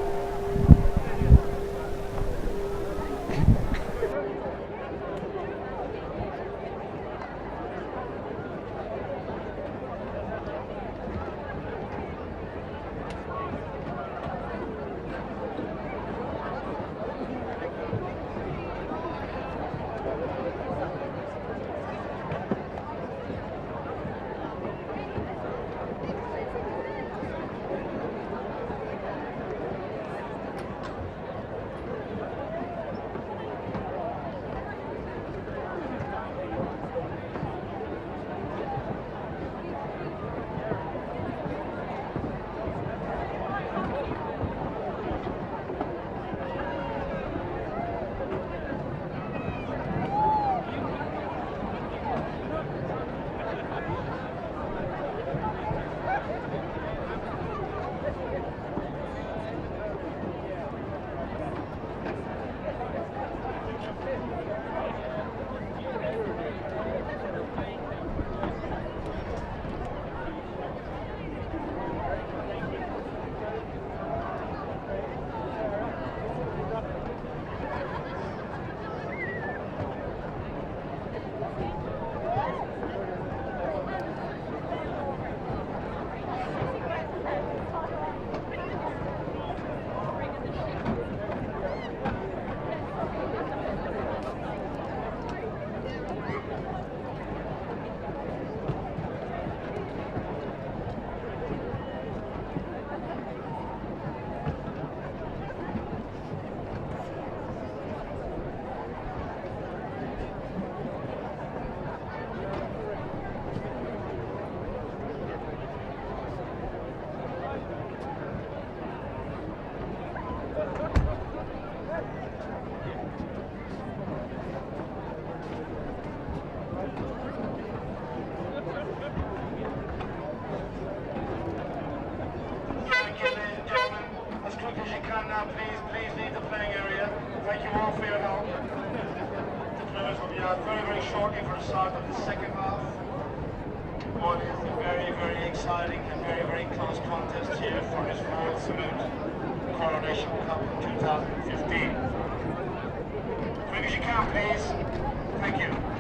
shortly for the start of the second half. What is a very, very exciting and very, very close contest here for this Royal Salute Coronation Cup 2015. Quick as you can, please. Thank you.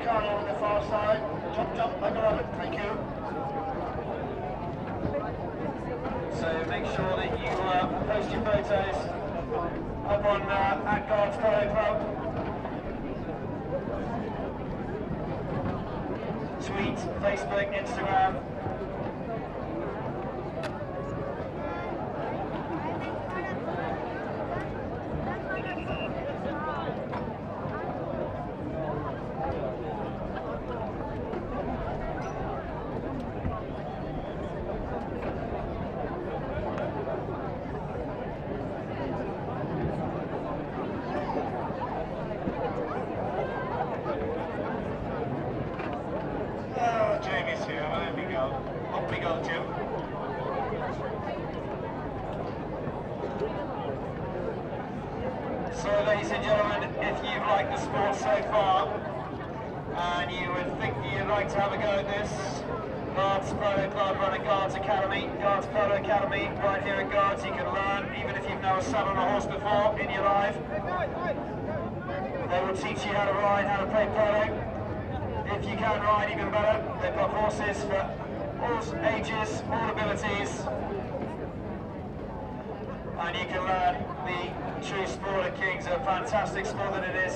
car over the far side. Jump like a rabbit, thank you. So make sure that you post your photos up on at Guards Polo Club. Tweet, Facebook, Instagram. Jamie's here, there we go. Up we go, Jim. So, ladies and gentlemen, if you've liked the sport so far, and you would think you'd like to have a go at this, Guards Polo Club run a Guards Academy, Guards Polo Academy, right here at Guards. You can learn, even if you've never sat on a horse before in your life. They will teach you how to ride, how to play polo. If you can ride, even better. They've got horses for all ages, all abilities. And you can learn the true sport of Kings, a fantastic sport that it is.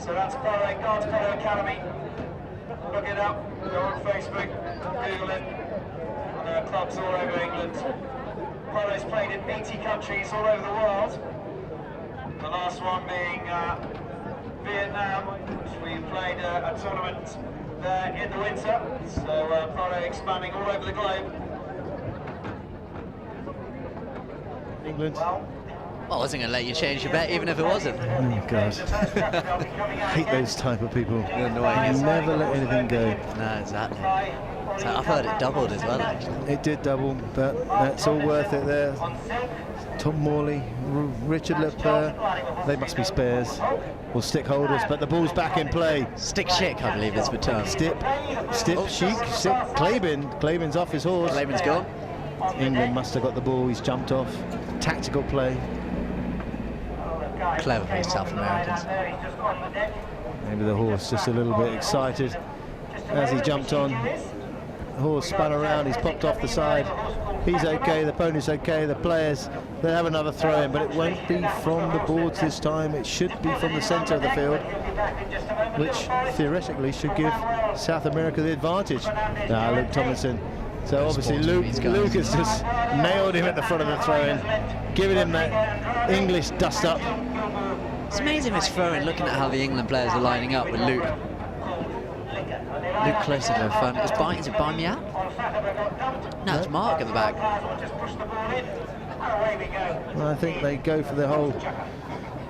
So that's Polo, Guards Polo Academy. Look it up, go on Facebook, Google it. And there are clubs all over England. Polo's played in 80 countries all over the world. The last one being Vietnam, which we played a tournament there in the winter. So Polo expanding all over the globe. England. Well, I wasn't going to let you change your bet, even if it wasn't. Oh, God. Hate those type of people. They're annoying. Never let anything go. No, exactly. So I've heard it doubled as well, actually. It did double, but that's all worth it there. Tom Morley, Richard Lepere, they must be spares or stick holders, but the ball's back in play. Stick chick, I believe is the term. Stip, Chic, Claybin's off his horse. Claybin's gone. England must have got the ball, he's jumped off. Tactical play. Clever for South Americans. Maybe the horse just a little bit excited as he jumped on. The horse spun around, he's popped off the side. He's okay, the pony's okay, the players, they'll have another throw in, but it won't be from the boards this time. It should be from the centre of the field, which theoretically should give South America the advantage. Luke Tomlinson. So obviously Luke has just nailed him at the front of the throw-in, giving him that English dust-up. It's amazing this throw-in, looking at how the England players are lining up with Luke. Luke closer to the front. Is it Buy Me Out? No, it's Mark at the back. Well, I think they go for the whole,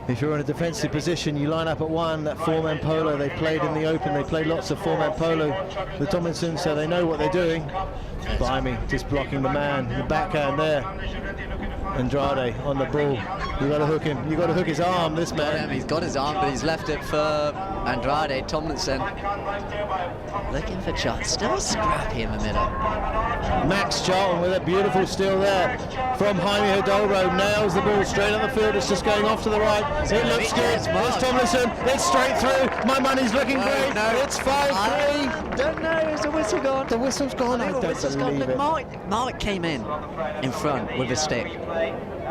if you're in a defensive position, you line up at one, that four-man polo. They played in the open, they played lots of four-man polo with Tomlinson, so they know what they're doing. Blimey, just blocking the man, the backhand there. Andrade on the ball. You got to hook him. You got to hook his arm. This man. He's got his arm, but he's left it for Andrade. Tomlinson looking for Charles. Still scrappy in the middle. Max Charlton with a beautiful steal there from Jaime Hidalgo. Nails the ball straight up the field. It's just going off to the right. It looks good. It's Tomlinson. It's straight through. My money's looking great. No. It's 5-3. Don't know. Is the whistle gone? The whistle's gone. I don't believe it. Mark came in front with a stick.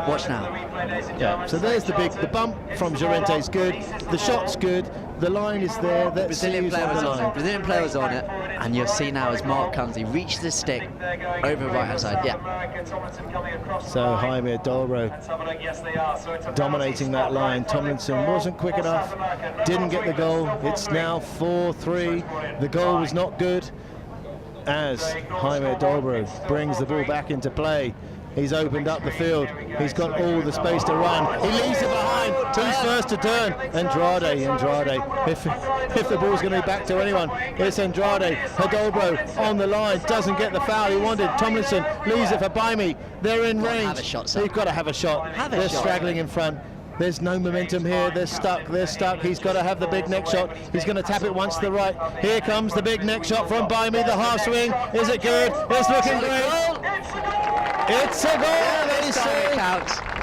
Watch now. Yeah, so there's the bump from Llorente's good, the shot's good, the line is there, that Brazilian player was on it, and you'll see now as Mark comes, he reaches the stick over the right hand side. Yeah. So Jaime Hidalgo dominating that line. Tomlinson wasn't quick enough, didn't get the goal. It's now 4-3. The goal was not good as Jaime Hidalgo brings the ball back into play. He's opened up the field. He's got all the space to run. He leaves it behind. Who's first to turn? Andrade. If the ball's going to be back to anyone, it's Andrade. Hidalgo on the line. Doesn't get the foul he wanted. Tomlinson leaves it for Buymie. They're in range. They've got to have a shot. They're straggling in front. There's no momentum here. They're stuck. He's got to have the big neck shot. He's going to tap it once to the right. Here comes the big neck shot from Buymie. The half swing. Is it good? It's looking great. It's a goal, they say.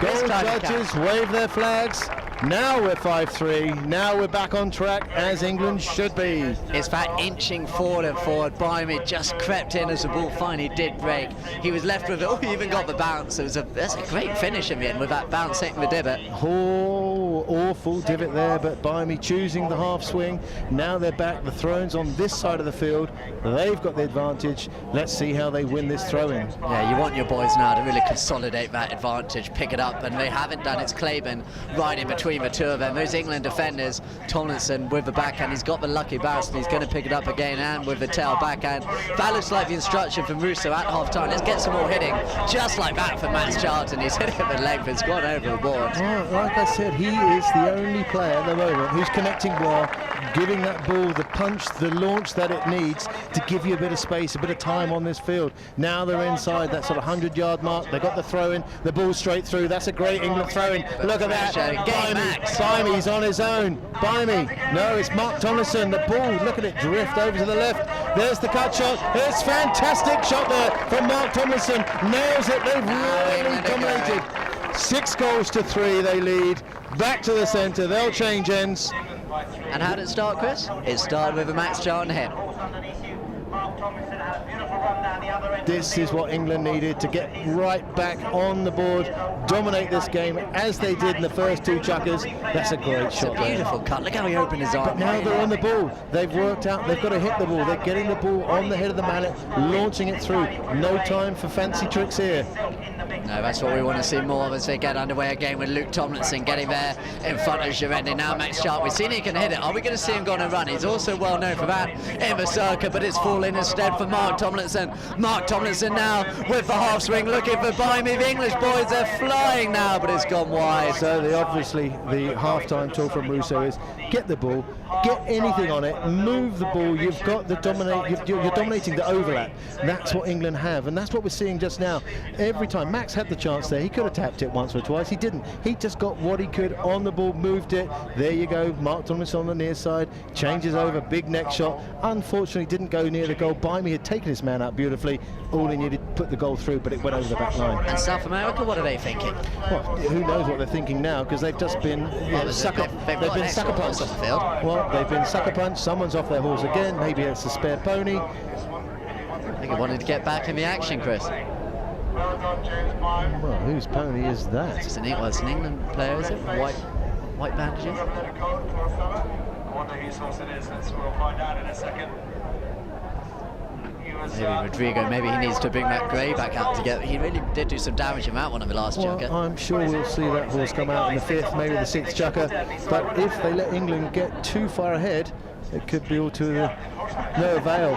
Goal judges wave their flags. Now we're 5-3. Now we're back on track as England should be. It's that inching forward and forward. Blimey just crept in as the ball finally did break. He was left with it. Oh, he even got the bounce. That's a great finish in the end with that bounce hitting the divot. Oh, awful divot there, but Blimey choosing the half swing. Now they're back. The throw-ins on this side of the field. They've got the advantage. Let's see how they win this throw-in. Yeah, you want your boys now to really consolidate that advantage, pick it up, and they haven't done. It's Claiborne right in between the two of them. Those England defenders, Tomlinson with the backhand, he's got the lucky bounce and he's going to pick it up again, and with the tail backhand. That looks like the instruction from Russo at half-time. Let's get some more hitting, just like that for Max Charlton. He's hitting it with length, it's gone over the board. Well, like I said, he is the only player at the moment who's connecting well, giving that ball the punch, the launch that it needs to give you a bit of space, a bit of time on this field. Now they're inside that sort of 100-yard mark. They got the throw-in, the ball straight through. That's a great England throw-in. Look at that. Bimey's on his own. Bimey. No, it's Mark Tomlinson. The ball, look at it drift over to the left. There's the cut shot. It's fantastic shot there from Mark Tomlinson. Nails it. They've really dominated. 6 goals to 3 they lead. Back to the centre. They'll change ends. And how did it start, Chris? It started with a Max Charlton hit. This is what England needed to get right back on the board, dominate this game as they did in the first 2 chukkers. That's a great shot. It's a beautiful cut. Look how he opened his arm. But now they're on the ball. They've worked out. They've got to hit the ball. They're getting the ball on the head of the mallet, launching it through. No time for fancy tricks here. No, that's what we want to see more of as they get underway again with Luke Tomlinson getting there in front of Girendi. Now Max Charlton, we've seen he can hit it. Are we going to see him go on a run? He's also well known for that in the circuit, but it's falling instead for Mark Tomlinson. Mark Tomlinson now with the half swing, looking for Bimey. The English boys, they're flying now, but it's gone wide. So obviously the half-time talk from Russo is get the ball, get anything on it, move the ball. You've got the you're dominating the overlap. That's what England have, and that's what we're seeing just now. Every time Max had the chance there, he could have tapped it once or twice. He didn't. He just got what he could on the ball, moved it. There you go. Mark Tomlinson on the near side, changes over, big neck shot. Unfortunately, didn't go near the goal. Bimey had taken his man out beautifully. All he needed to put the goal through, but it went over the back line. And South America, what are they thinking? Well, who knows what they're thinking now, because they've just been sucker punched. Off the field. Well, they've been sucker punched. Someone's off their horse again. Maybe it's a spare pony. I think he wanted to get back in the action, Chris. Well, whose pony is that? It's an England player, is it? White bandages. I wonder whose horse it is. We'll find out in a second. Maybe Rodrigo, maybe he needs to bring that grey back out together. He really did do some damage in that one in the last chukker. I'm sure we'll see that horse come out in the 5th, maybe the 6th chukker. But if they let England get too far ahead, it could be all to no avail.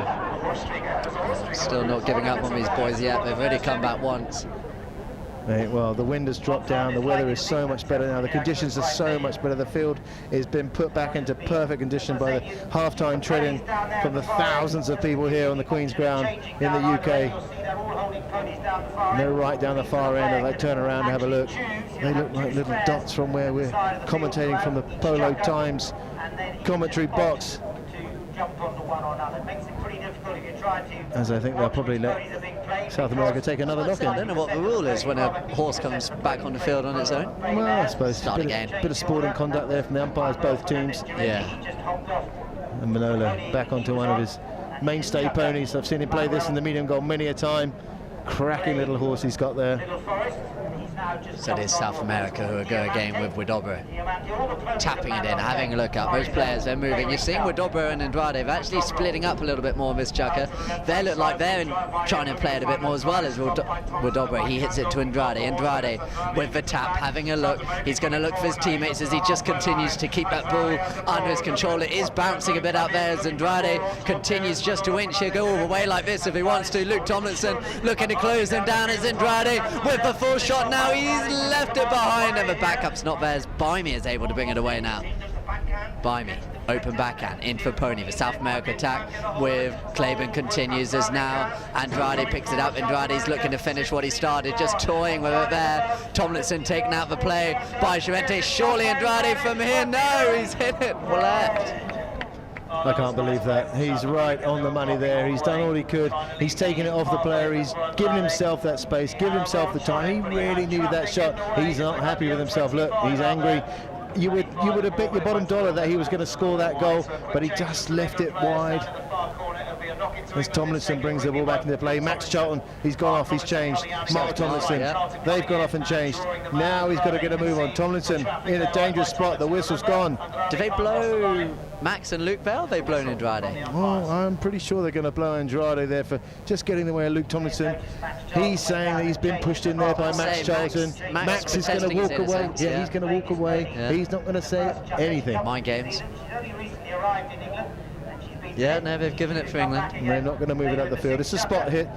Still not giving up on these boys yet. They've already come back once. Well, the wind has dropped down. The weather is so much better now. The conditions are so much better. The field has been put back into perfect condition by the half-time treading from the thousands of people here on the Queen's Ground in the UK. And they're right down the far end. As I turn around to have a look, they look like little dots from where we're commentating from the Polo Times commentary box. As I think they'll probably let South America take another knock in. I don't know what the rule is when a horse comes back on the field on its own. Well, I suppose Start again. Bit of sporting conduct there from the umpires, both teams. Yeah. And Manola back onto one of his mainstay ponies. I've seen him play this in the medium goal many a time. Cracking little horse he's got there. So it is South America who are going again with Widobre. Tapping it in, having a look up. Those players, they're moving. You're seeing Widobre and Andrade actually splitting up a little bit more in this chukker. They look like they're trying to play it a bit more as well as Widobre. He hits it to Andrade. Andrade with the tap, having a look. He's going to look for his teammates as he just continues to keep that ball under his control. It is bouncing a bit out there as Andrade continues just to inch. He'll go all the way like this if he wants to. Luke Tomlinson looking to close him down as Andrade with the full shot now. He's left it behind and the backup's not there as Bimey is able to bring it away now. Bimey, open backhand, in for Pony. The South America attack with Claiborne continues as now Andrade picks it up. Andrade's looking to finish what he started, just toying with it there. Tomlinson taken out the play by Girendi. Surely Andrade from here. No, he's hit it left. I can't believe that. He's right on the money there. He's done all he could. He's taken it off the player. He's given himself that space, given himself the time. He really needed that shot. He's not happy with himself. Look, he's angry. you would have bet your bottom dollar that he was going to score that goal, but he just left it wide. As Tomlinson brings the ball back into play. Max Charlton, he's gone off, he's changed. Mark Tomlinson, they've gone off and changed. Now he's got to get a move on. Tomlinson in a dangerous spot, the whistle's gone. Do they blow Max and Luke Bell? They've blown Andrade. Well, I'm pretty sure they're going to blow Andrade there for just getting in the way of Luke Tomlinson. He's saying that he's been pushed in there by Max Charlton. Max is going to walk away. Yeah, he's going to walk away. Yeah. He's not going to say anything. Mind games. Yeah, no, they've given it for England. And they're not going to move it up the field. It's a spot hit.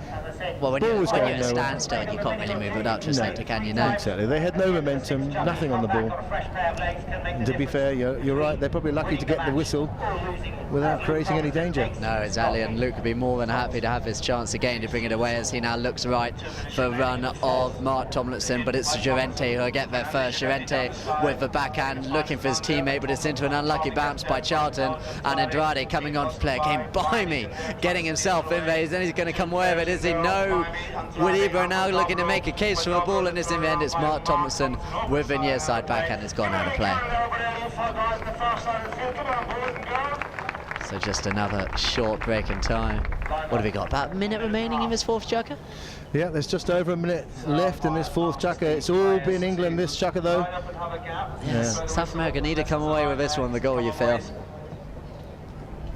Well, when Ball you're was at going a nowhere. standstill, you can't really move it up to a centre, can you? No. Exactly. They had no momentum, nothing on the ball. And to be fair, you're right. They're probably lucky to get the whistle without creating any danger. No, exactly, and Luke would be more than happy to have his chance again to bring it away as he now looks right for a run of Mark Tomlinson, but it's Llorente who'll get there first. Llorente with the backhand looking for his teammate, but it's into an unlucky bounce by Charlton, and Andrade coming on to play a game by me, getting himself in there. Then he's going to come away with it, is he? No. Williber now looking to make a case for a ball, and this in the end it's Mark Tomlinson with the near side backhand. It's gone out of play. So just another short break in time. What have we got? About a minute remaining in this fourth chukker? Yeah, there's just over a minute left in this fourth chukker. It's all been England this chukker though. Yes, South America need to come away with this one, the goal, you feel.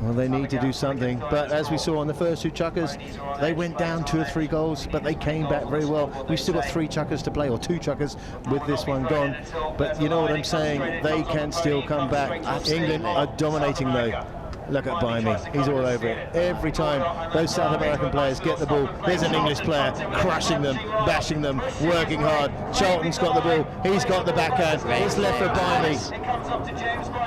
Well, they need to do something, but as we saw on the first two chukkers, they went down 2 or 3 goals, but they came back very well. We've still got 3 chukkers to play, or 2 chukkers with this one gone, but you know what I'm saying, they can still come back. Absolutely. England are dominating though. Look at Bimey, he's all over it. Every time those South American players get the ball, there's an English player crushing them, bashing them, working hard. Charlton's got the ball, he's got the backhand, it's left for Bimey.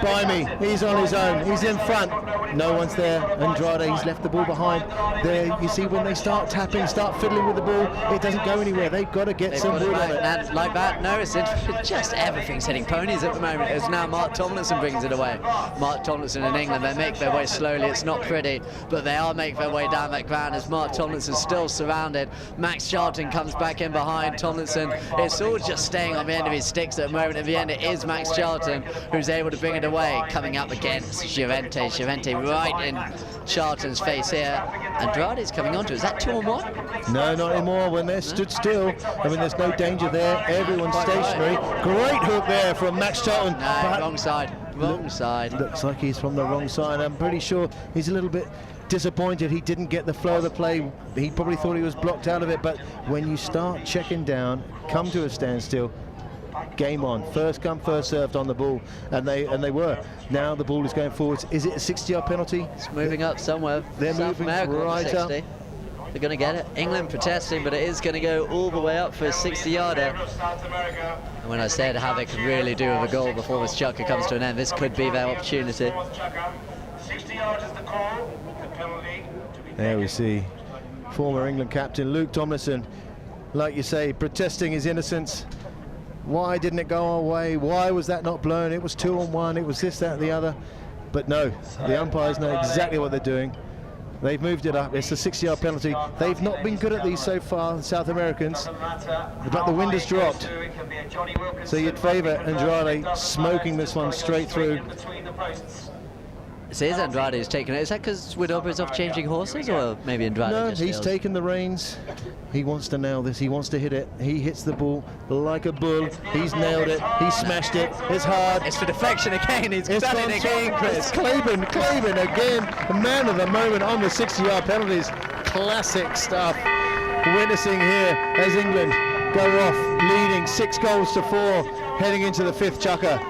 Bimey, he's on his own, he's in front, no one's there. Andrade, he's left the ball behind. There, you see when they start tapping, start fiddling with the ball, it doesn't go anywhere. They've got to get some wood on it. And like that, no, it's just everything's hitting ponies at the moment. As now Mark Tomlinson brings it away. Mark Tomlinson in England, they make their way slowly. It's not pretty, but they are making their way down that ground as Mark Tomlinson's still surrounded. Max Charlton comes back in behind Tomlinson. It's all just staying on the end of his sticks at the moment. At the end, it is Max Charlton who's able to bring it away. Coming up against Llorente. Llorente right in Charlton's face here. Andrade's coming onto. Is that 2-on-1? No, not anymore. When they're stood still, I mean, there's no danger there. Everyone's stationary. Great hook there from Max Charlton. No, wrong side. Wrong side. Looks like he's from the wrong side. I'm pretty sure he's a little bit disappointed he didn't get the flow of the play. He probably thought he was blocked out of it, but when you start checking down, come to a standstill, game on. First come, first served on the ball, and they were. Now the ball is going forwards. Is it a 60-yard penalty? It's moving up somewhere. They're South moving America right up. 60. They're going to get it. England protesting, but it is going to go all the way up for a 60-yarder. And when I said how they could really do with a goal before this chukker comes to an end, this could be their opportunity. 60 yards is the call. The penalty to be There we see former England captain Luke Tomlinson, like you say, protesting his innocence. Why didn't it go our way? Why was that not blown? It was 2-on-1, it was this, that, and the other. But no, the umpires know exactly what they're doing. They've moved it up. It's a 60-yard penalty. They've not been good at these so far, the South Americans, but the wind has dropped. So you'd favour Andrade smoking this one straight through. It is Andrade who's taken it. Is that because Widoba is off changing horses, or maybe Andrade No, just he's feels... taken the reins. He wants to nail this. He wants to hit it. He hits the ball like a bull. He's nailed it. He smashed it. It's hard. It's for deflection again. He's done it again, Chris. It's Claiborne again. The man of the moment on the 60-yard penalties. Classic stuff. Witnessing here as England go off, leading 6-4, heading into the 5th chukker.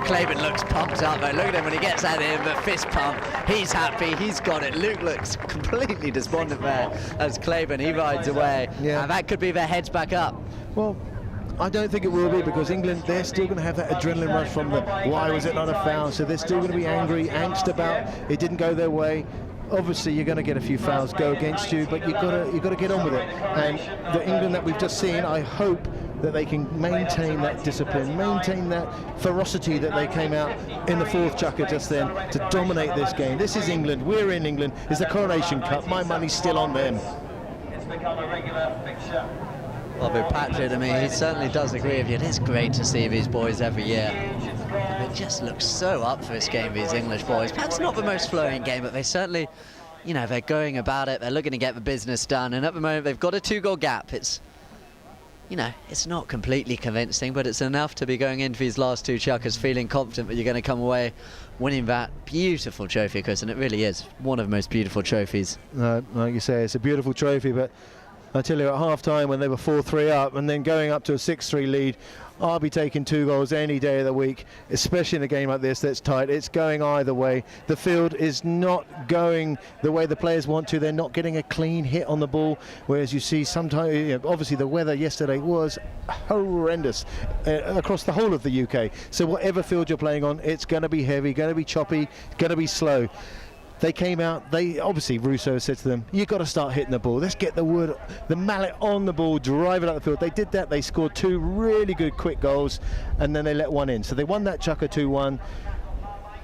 Claiborne looks pumped up though. Look at him when he gets out of him, the fist pump. He's happy, he's got it. Luke looks completely despondent there as Claiborne, he rides away. Yeah. And that could be their heads back up. Well, I don't think it will be, because England, they're still going to have that adrenaline rush from the why was it not a foul, so they're still going to be angry, angst about it didn't go their way. Obviously you're going to get a few fouls go against you, but you've got to get on with it. And the England that we've just seen, I hope that they can maintain that discipline, maintain that ferocity that they came out in the 4th chukker just then to dominate this game. This is England, we're in England, it's the Coronation Cup, my money's still on them. It's become a regular fixture Well, with Patrick, I mean, he certainly does agree with you. It is great to see these boys every year. They just look so up for this game, these English boys. Perhaps not the most flowing game, but they certainly, you know, they're going about it. They're looking to get the business done. And at the moment, they've got a 2-goal gap. It's, you know, it's not completely convincing, but it's enough to be going into these last 2 chukkers feeling confident that you're going to come away winning that beautiful trophy, Chris. And it really is one of the most beautiful trophies. Like you say, it's a beautiful trophy, but I tell you, at half-time when they were 4-3 up and then going up to a 6-3 lead, I'll be taking 2 goals any day of the week, especially in a game like this that's tight. It's going either way. The field is not going the way the players want to. They're not getting a clean hit on the ball, whereas you see sometimes, you know, obviously the weather yesterday was horrendous across the whole of the UK. So whatever field you're playing on, it's going to be heavy, going to be choppy, going to be slow. They came out, obviously Russo said to them, you've got to start hitting the ball. Let's get the mallet on the ball, drive it up the field. They did that. They scored 2 really good quick goals, and then they let 1 in. So they won that chukker 2-1.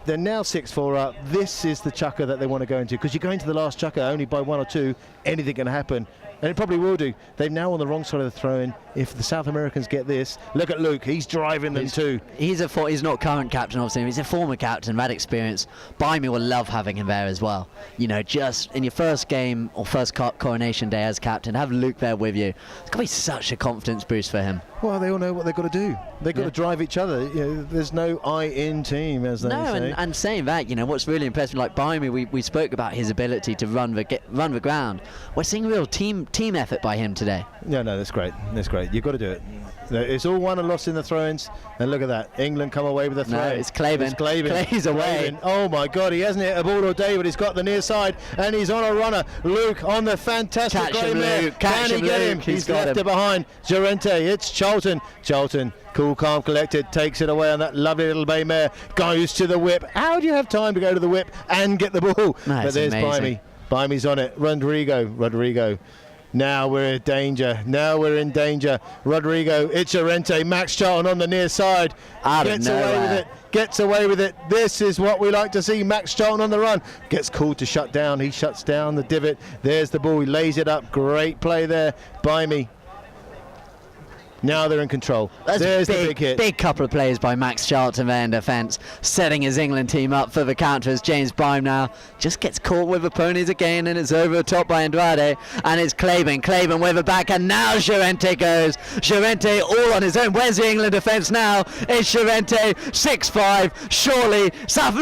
They're now 6-4 up. This is the chukker that they want to go into, because you go into the last chukker only by 1 or 2, anything can happen. And it probably will do. They're now on the wrong side of the throw-in. If the South Americans get this, look at Luke. He's driving them too. He's not current captain, obviously. He's a former captain, that experience. Bimey will love having him there as well. You know, just in your first game or first coronation day as captain, have Luke there with you. It's going to be such a confidence boost for him. Well, they all know what they've got to do. They've got to drive each other. You know, there's no I in team, as they say. And saying that, you know, what's really impressive, like Bimey, we spoke about his ability to run the ground. We're seeing real team effort by him today. No, that's great. That's great. You've got to do it. It's all won and lost in the throw-ins, and look at that. England come away with a throw. No, it's Claiborne. Clay's away. Oh my God, he hasn't hit a ball all day, but he's got the near side, and he's on a runner. Luke on the fantastic Catch him, Luke. Can he get him? He's left it behind. Llorente, it's Charlton. Charlton, cool, calm, collected, takes it away on that lovely little bay mare, goes to the whip. How do you have time to go to the whip and get the ball? No, but there's amazing. Bimey's on it. Rodrigo. Now we're in danger. Rodrigo, it's Llorente. Max Charlton on the near side. Gets away with it. This is what we like to see. Max Charlton on the run. Gets called to shut down. He shuts down the divot. There's the ball. He lays it up. Great play there. Bimey. Now they're in control. There's the big hit. Big couple of plays by Max Charlton there in defence, setting his England team up for the counter as James Bime now just gets caught with the ponies again, and it's over the top by Andrade, and it's Claiborne with a back, and now Llorente goes. Llorente all on his own. Where's the England defence now? It's Llorente, 6-5, surely.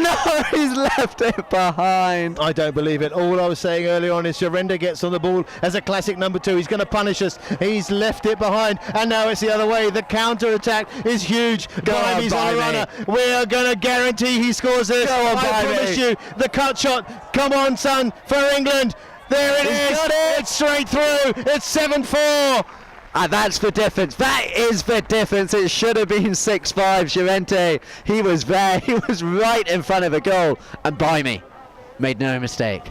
No, he's left it behind. I don't believe it. All I was saying earlier on is Llorente gets on the ball as a classic number 2. He's going to punish us. He's left it behind, and now it's the other way. The counter attack is huge. Bimey's on a runner. We are going to guarantee he scores this. I promise you. The cut shot. Come on, son, for England. There it is. It's straight through. It's 7-4. And that's the difference. That is the difference. It should have been 6-5. Llorente, he was there. He was right in front of the goal. And Bimey made no mistake.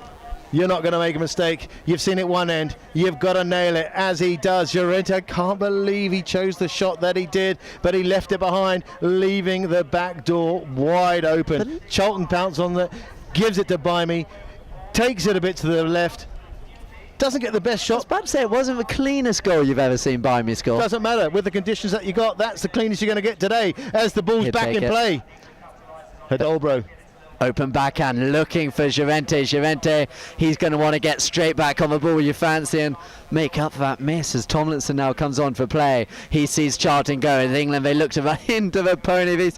You're not going to make a mistake. You've seen it one end. You've got to nail it, as he does. Llorente, I can't believe he chose the shot that he did, but he left it behind, leaving the back door wide open. Charlton pounces on the, gives it to Bimey, takes it a bit to the left. Doesn't get the best shot. I was about to say, it wasn't the cleanest goal you've ever seen Bimey score. Doesn't matter. With the conditions that you got, that's the cleanest you're going to get today, as the ball's back in play. Hidalgo. Open backhand, looking for Llorente. Llorente, he's going to want to get straight back on the ball, you fancy, and make up for that miss as Tomlinson now comes on for play. He sees Charlton go. In England, they look to the into the pony. These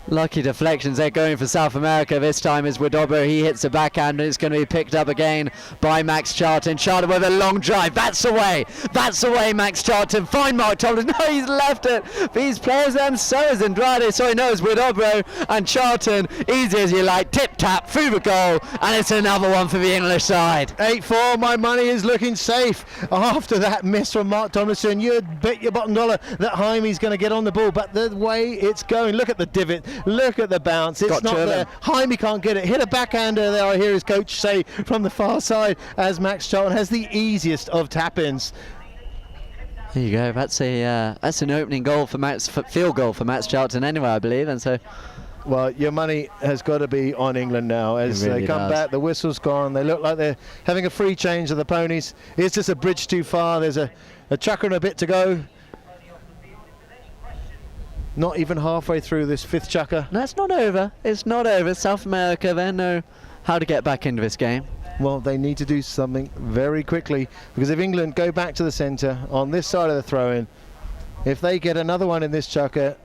lucky deflections. They're going for South America. This time is Widobro. He hits the backhand, and it's going to be picked up again by Max Charlton. Charlton with a long drive. That's away. That's away, Max Charlton. Find Mark Tomlinson. No, he's left it. These players, and so is Andrade. So he knows Widobro and Charlton. Easy as you like. Tip tap through the goal, and it's another one for the English side. 8-4. My money is looking safe. After that miss from Mark Tomlinson, you'd bet your bottom dollar that Jaime's going to get on the ball. But the way it's going, look at the divot. Look at the bounce. It's not there. Jaime can't get it. Hit a backhander there, I hear his coach say from the far side, as Max Charlton has the easiest of tap-ins. There you go. That's an opening goal for field goal for Max Charlton anyway, I believe. And so Well, your money has got to be on England now as It really they come does. back. The whistle's gone. They look like they're having a free change of the ponies. It's just a bridge too far. There's a chucker and a bit to go. Not even halfway through this 5th chucker. No, it's not over. It's not over. South America, they know how to get back into this game. Well, they need to do something very quickly, because if England go back to the centre on this side of the throw-in, if they get another one in this chucker,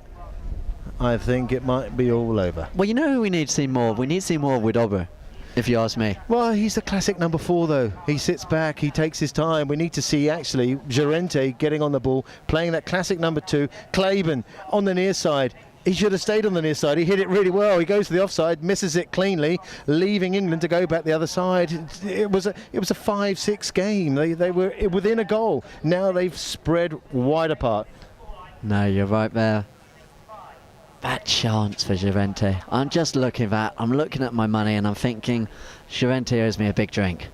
I think it might be all over. Well, you know who we need to see more of? We need to see more of Widobre, if you ask me. Well, he's the classic number 4, though. He sits back, he takes his time. We need to see, actually, Llorente getting on the ball, playing that classic number 2. Claiborne on the near side. He should have stayed on the near side. He hit it really well. He goes to the offside, misses it cleanly, leaving England to go back the other side. It was a 5-6 game. They were within a goal. Now they've spread wide apart. No, you're right there. That chance for Llorente. I'm looking at my money and I'm thinking, Llorente owes me a big drink.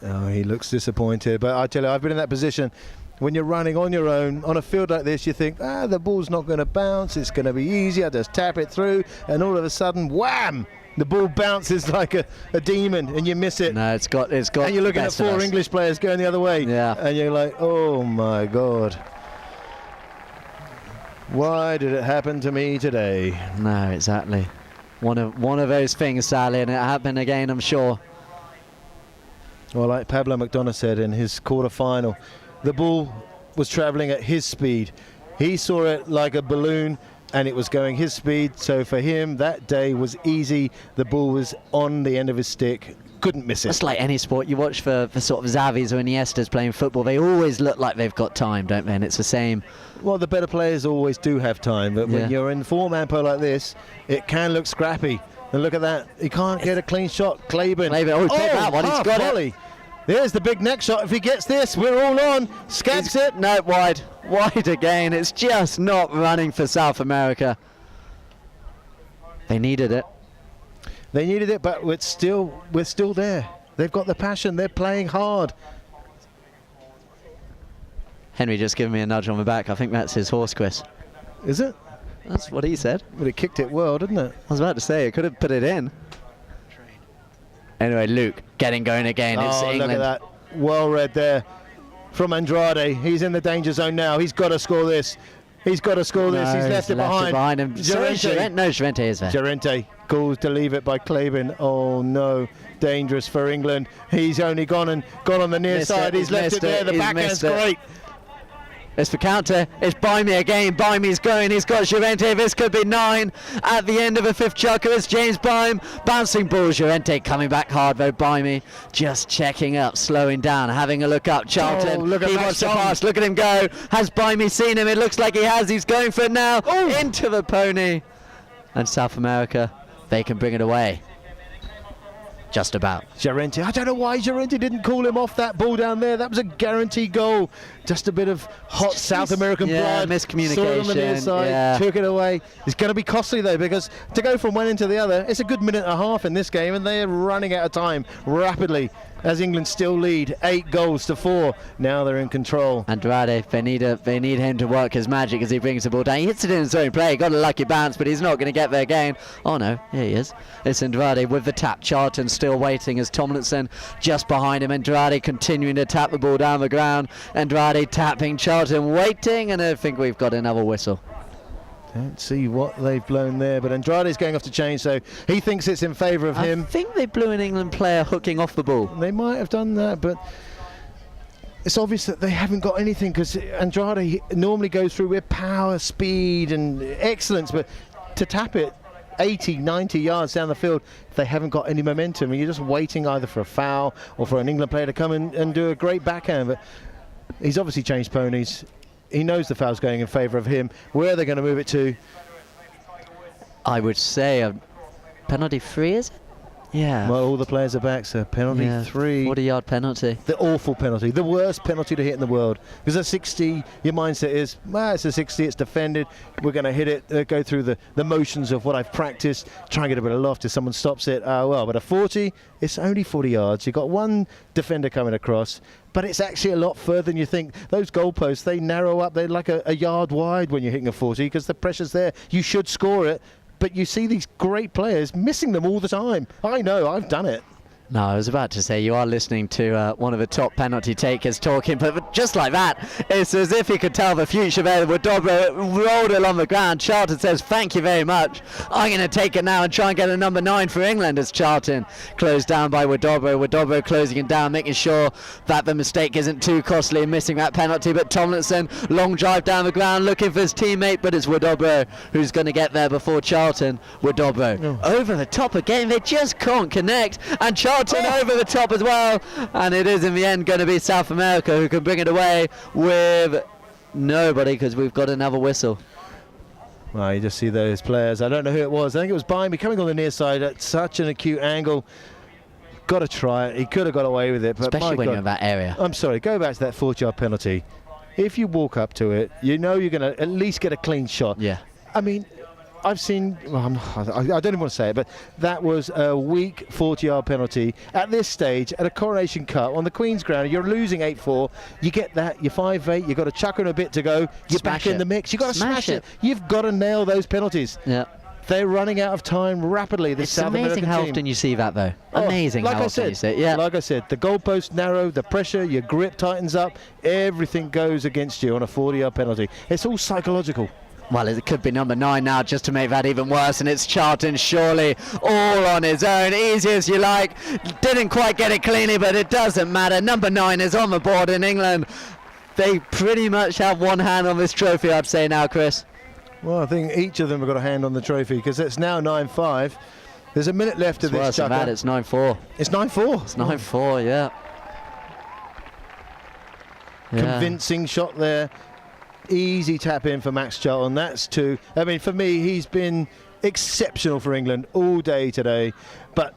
Oh, he looks disappointed. But I tell you, I've been in that position. When you're running on your own on a field like this, you think, the ball's not going to bounce, it's going to be easy, I just tap it through, and all of a sudden, wham! The ball bounces like a demon, and you miss it. No, it's got. And you're looking at 4 English players going the other way. Yeah. And you're like, oh my God. Why did it happen to me today? No, exactly. One of those things, Sally, and it happened again, I'm sure. Well, like Pablo McDonough said in his quarter-final, the ball was travelling at his speed. He saw it like a balloon, and it was going his speed. So for him, that day was easy. The ball was on the end of his stick. Couldn't miss it. It's like any sport you watch for sort of Xavis or Iniestas playing football. They always look like they've got time, don't they? And it's the same. Well, the better players always do have time, but when you're in 4-man polo like this, it can look scrappy. And look at that. He can't get a clean shot. Claiborne. He picked that one. He's got volley. it. There's the big neck shot. If he gets this, we're all on. Scaps it. No, wide. Wide again. It's just not running for South America. They needed it. They needed it, but we're still there. They've got the passion. They're playing hard. Henry just giving me a nudge on the back. I think that's his horse quiz. Is it? That's what he said. But it kicked it well, didn't it? I was about to say, it could have put it in. Anyway, Luke getting going again. It's England. Look at that. Well read there from Andrade. He's in the danger zone now. He's got to score this. He's got to score this. He's left it behind him. Llorente. No, Llorente is there. Llorente calls to leave it by Claiborne. Oh no, dangerous for England. He's only gone on the near side. He's left it there. The backhand's great. It's the counter. It's Bimey again. Bimey's going. He's got Llorente. This could be 9 at the end of a 5th chucker. It's James Bime. Bouncing ball. Llorente coming back hard though. Bimey just checking up, slowing down, having a look up. Charlton. He wants to pass. Look at him go. Has Bimey seen him? It looks like he has. He's going for it now. Into the pony. And South America, they can bring it away. Just about. Llorente. I don't know why Llorente didn't call him off that ball down there. That was a guaranteed goal. Just a bit of hot South American blood. Miscommunication. Saw it on the near side, took it away. It's going to be costly though, because to go from one end to the other, it's a good minute and a half in this game, and they're running out of time rapidly as England still lead 8-4. Now they're in control. Andrade, they need him to work his magic as he brings the ball down. He hits it in his own play. Got a lucky bounce, but he's not going to get there again. Oh no, here he is. It's Andrade with the tap. Charlton still waiting as Tomlinson just behind him. Andrade continuing to tap the ball down the ground. Andrade tapping, Charlton waiting, and I think we've got another whistle. Don't see what they've blown there, but Andrade's going off to change, so he thinks it's in favour of him. I think they blew an England player hooking off the ball. They might have done that, but it's obvious that they haven't got anything, because Andrade normally goes through with power, speed and excellence, but to tap it 80, 90 yards down the field, they haven't got any momentum, and you're just waiting either for a foul or for an England player to come in and do a great backhand. But he's obviously changed ponies. He knows the foul's going in favour of him. Where are they going to move it to? I would say a penalty free, is it? Yeah. Well, all the players are back, so penalty 3. 40-yard penalty. The awful penalty. The worst penalty to hit in the world. Because at 60, your mindset is, well, it's a 60, it's defended. We're going to hit it, go through the motions of what I've practiced, try and get a bit of loft if someone stops it. Well, but a 40, it's only 40 yards. You've got one defender coming across, but it's actually a lot further than you think. Those goalposts, they narrow up. They're like a yard wide when you're hitting a 40 because the pressure's there. You should score it, but you see these great players missing them all the time. I know, I've done it. No, I was about to say, you are listening to one of the top penalty takers talking, but just like that, it's as if he could tell the future there. Wadobro rolled it on the ground. Charlton says, thank you very much. I'm going to take it now and try and get a number 9 for England as Charlton closed down by Wadobro. Wadobro closing it down, making sure that the mistake isn't too costly and missing that penalty. But Tomlinson, long drive down the ground, looking for his teammate, but it's Wadobro who's going to get there before Charlton. Wadobro over the top again. They just can't connect, and Charlton over the top as well, and it is in the end going to be South America who can bring it away with nobody, because we've got another whistle. Well, you just see those players. I don't know who it was. I think it was Bimey coming on the near side at such an acute angle. Got to try it. He could have got away with it, but especially when you're in that area. I'm sorry, go back to that 40-yard penalty. If you walk up to it, you know you're going to at least get a clean shot. Yeah. I mean, I've seen, well, I don't even want to say it, but that was a weak 40-yard penalty at this stage at a Coronation Cup on the Queen's Ground. You're losing 8-4. You get that, you're 5-8, you've got to chuck in a bit to go. You're back in the mix. You've got to smash it. You've got to nail those penalties. Yeah. They're running out of time rapidly, this South American team. It's amazing how often you see that, though. Amazing how often you see it. Yeah. Like I said, the goalposts narrow, the pressure, your grip tightens up, everything goes against you on a 40-yard penalty. It's all psychological. Well, it could be number 9 now, just to make that even worse, and it's Charlton surely all on his own, easy as you like. Didn't quite get it cleanly, but it doesn't matter. Number 9 is on the board in England. They pretty much have one hand on this trophy, I'd say now, Chris. Well, I think each of them have got a hand on the trophy, because it's now 9-5. There's a minute left of this worse than that, it's 9-4. It's 9-4? It's 9-4, yeah. Convincing shot there. Easy tap in for Max Charlton. That's 2. I mean, for me, he's been exceptional for England all day today. But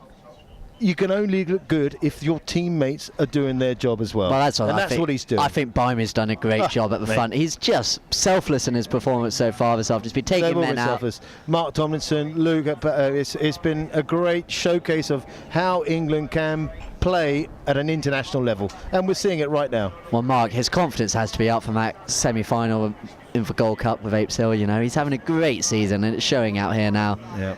you can only look good if your teammates are doing their job as well. Well, that's what he's doing. I think Bimey's done a great job at the front. He's just selfless in his performance so far this afternoon. He's been taking men out. Selfless. Mark Tomlinson, Luke, it's been a great showcase of how England can play at an international level, and we're seeing it right now. Well, Mark, his confidence has to be up from that semi-final in the Gold Cup with Apes Hill. You know, he's having a great season, and it's showing out here now. Yeah.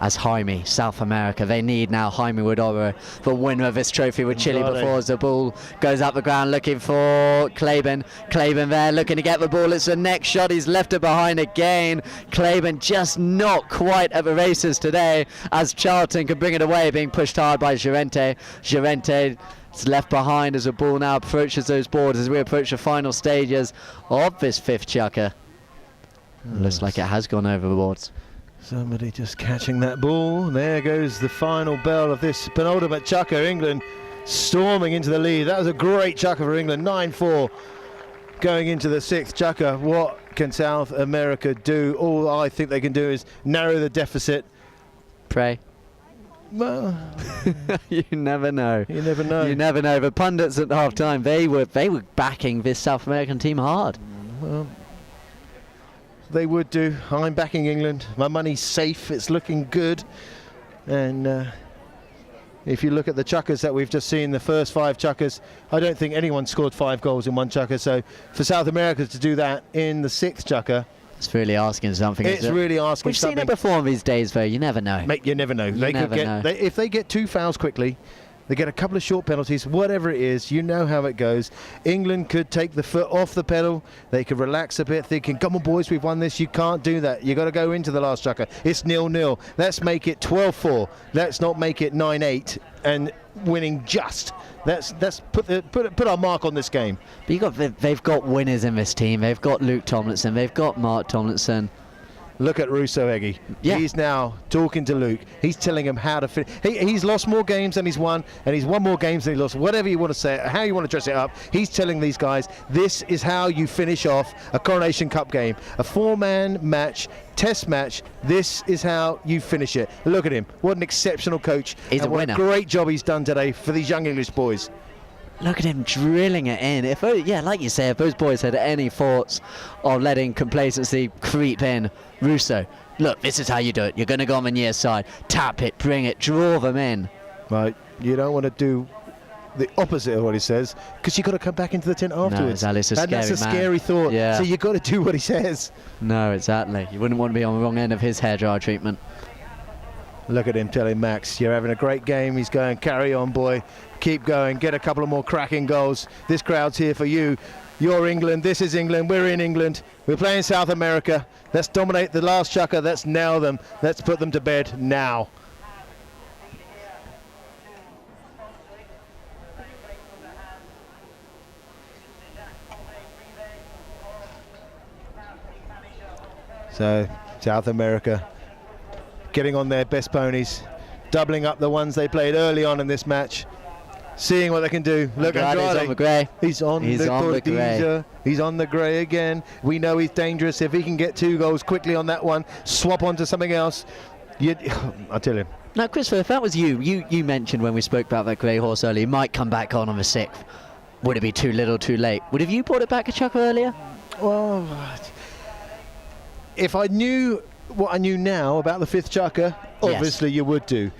As Jaime, South America, they need now Jaime Wadobro, the winner of this trophy with Chile before, as the ball goes up the ground looking for Claiborne. Claiborne there looking to get the ball. It's the next shot. He's left it behind again. Claiborne just not quite at the races today, as Charlton can bring it away, being pushed hard by Llorente. Llorente is left behind as the ball now approaches those boards as we approach the final stages of this 5th chukker. Looks like it has gone over the boards. Somebody just catching that ball. There goes the final bell of this penultimate chukker. England storming into the lead. That was a great chukker for England. 9-4 going into the 6th chukker. What can South America do? All I think they can do is narrow the deficit. Pray. Well, you never know. You never know. You never know. The pundits at half time, they were backing this South American team hard. Well, they would do. I'm backing England. My money's safe. It's looking good. And if you look at the chukkers that we've just seen, the first 5 chukkers, I don't think anyone scored 5 goals in one chukker. So for South America to do that in the 6th chukker, it's really asking something. It's really asking something. We've seen it before these days, though. You never know. Mate, you never know. If they get 2 fouls quickly, they get a couple of short penalties, whatever it is, you know how it goes. England could take the foot off the pedal. They could relax a bit, thinking, come on, boys, we've won this. You can't do that. You've got to go into the last chukker. It's 0-0. Let's make it 12-4. Let's not make it 9-8 and winning just. Let's put our mark on this game. But they've got winners in this team. They've got Luke Tomlinson. They've got Mark Tomlinson. Look at Russo, Eggy. Yeah. He's now talking to Luke. He's telling him how to finish. He's lost more games than he's won, and he's won more games than he lost. Whatever you want to say, how you want to dress it up, he's telling these guys, this is how you finish off a Coronation Cup game. A 4-man match, test match, this is how you finish it. Look at him. What an exceptional coach. He's a winner. What a great job he's done today for these young English boys. Look at him drilling it in. Like you say, if those boys had any thoughts of letting complacency creep in, Russo, look, this is how you do it. You're going to go on the near side. Tap it, bring it, draw them in. Right, you don't want to do the opposite of what he says, because you've got to come back into the tent afterwards. No, exactly. And that's a scary thought. Yeah. So you've got to do what he says. No, exactly. You wouldn't want to be on the wrong end of his hairdryer treatment. Look at him telling Max, you're having a great game. He's going, carry on, boy. Keep going. Get a couple of more cracking goals. This crowd's here for you. You're England. This is England. We're in England. We're playing South America. Let's dominate the last chukker. Let's nail them. Let's put them to bed now. So South America getting on their best ponies, doubling up the ones they played early on in this match, seeing what they can do. Look, Andrade, he's on the grey. He's on the grey again. We know he's dangerous. If he can get 2 goals quickly on that one, swap onto something else, I'll tell him. Now, Christopher, if that was you mentioned when we spoke about that grey horse earlier, he might come back on the 6th. Would it be too little, too late? Would have you brought it back a chucker earlier? Well, if I knew what I knew now about the 5th chukker, obviously you would do.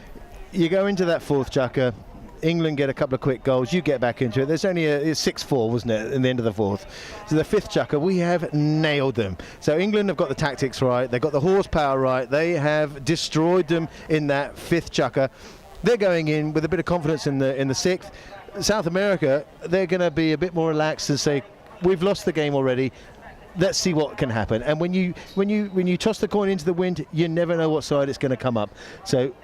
You go into that 4th chukker, England get a couple of quick goals, you get back into it. There's only a 6-4, wasn't it, in the end of the 4th. So the 5th chukker, we have nailed them. So England have got the tactics right, they've got the horsepower right, they have destroyed them in that 5th chukker. They're going in with a bit of confidence in the 6th. South America, they're going to be a bit more relaxed and say, we've lost the game already. Let's see what can happen. And when you toss the coin into the wind, you never know what side it's going to come up. So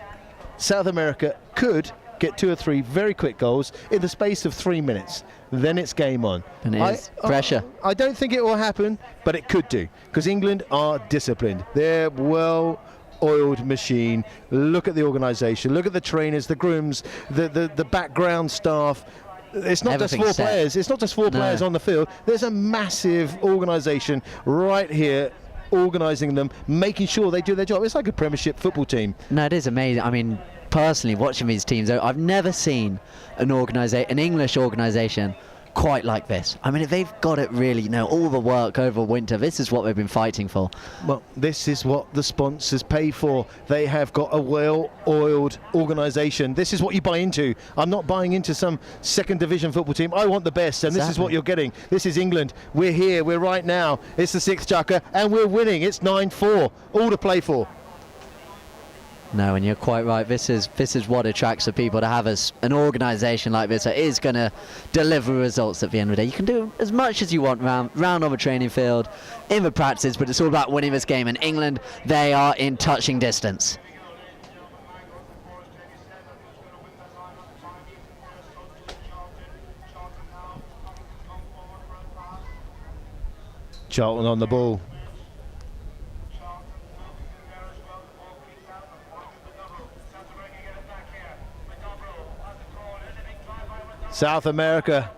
South America could get 2 or 3 very quick goals in the space of 3 minutes. Then it's game on. And it's pressure. I don't think it will happen, but it could do, because England are disciplined. They're well-oiled machine. Look at the organisation. Look at the trainers, the grooms, the background staff. It's not just 4 players. It's not just 4 players on the field. There's a massive organisation right here, organising them, making sure they do their job. It's like a Premiership football team. No, it is amazing. I mean, personally, watching these teams, I've never seen an English organisation quite like this. I mean, they've got it really, all the work over winter. This is what they've been fighting for. Well, this is what the sponsors pay for. They have got a well-oiled organisation. This is what you buy into. I'm not buying into some 2nd division football team. I want the best, and This is what you're getting. This is England. We're here. We're right now. It's the 6th chukker, and we're winning. It's 9-4. All to play for. No, and you're quite right. This is what attracts the people, to have an organisation like this that is going to deliver results at the end of the day. You can do as much as you want round on the training field, in the practice, but it's all about winning this game. And England, they are in touching distance. Charlton on the ball. South America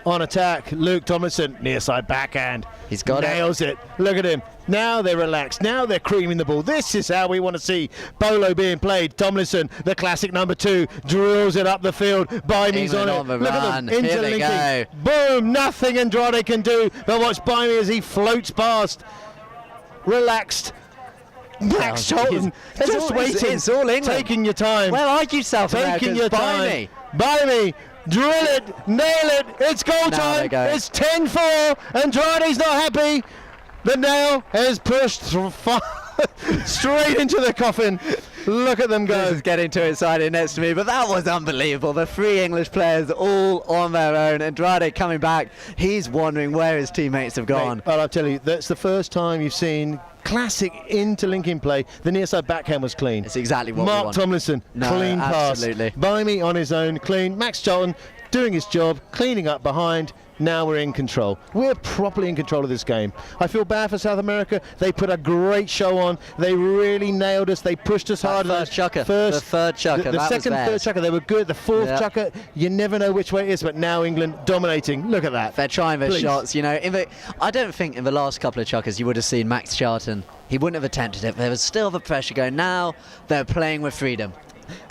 on attack. Luke Tomlinson, near side backhand. He's got Nails it. Look at him. Now they're relaxed. Now they're creaming the ball. This is how we want to see Polo being played. Tomlinson, the classic number 2, drills it up the field. Bymy's on it. Look at them. Interlinking. Boom. Nothing Andrade can do. But watch Bymy as he floats past. Relaxed. Max Charlton just waiting. It's all England. Taking your time. Well argued, South America. Taking your time. Bymy. Drill it, nail it, it's goal time, it's 10-4, Andrade's not happy, the nail has pushed straight into the coffin. Look at them go. This is getting too excited next to me, but that was unbelievable. The 3 English players all on their own. Andrade coming back, he's wondering where his teammates have gone. Well, I'll tell you, that's the first time you've seen classic interlinking play. The near side backhand was clean. It's exactly what we want. Mark Tomlinson, clean pass. Bymy on his own, clean. Max Charlton doing his job, cleaning up behind. Now we're in control. We're properly in control of this game. I feel bad for South America. They put a great show on. They really nailed us. They pushed us hard. The third chukker. The second, third chukker, they were good. The 4th chukker, you never know which way it is, but now England dominating. Look at that. They're trying their shots. I don't think in the last couple of chukkers you would have seen Max Charlton. He wouldn't have attempted it. There was still the pressure going. Now they're playing with freedom.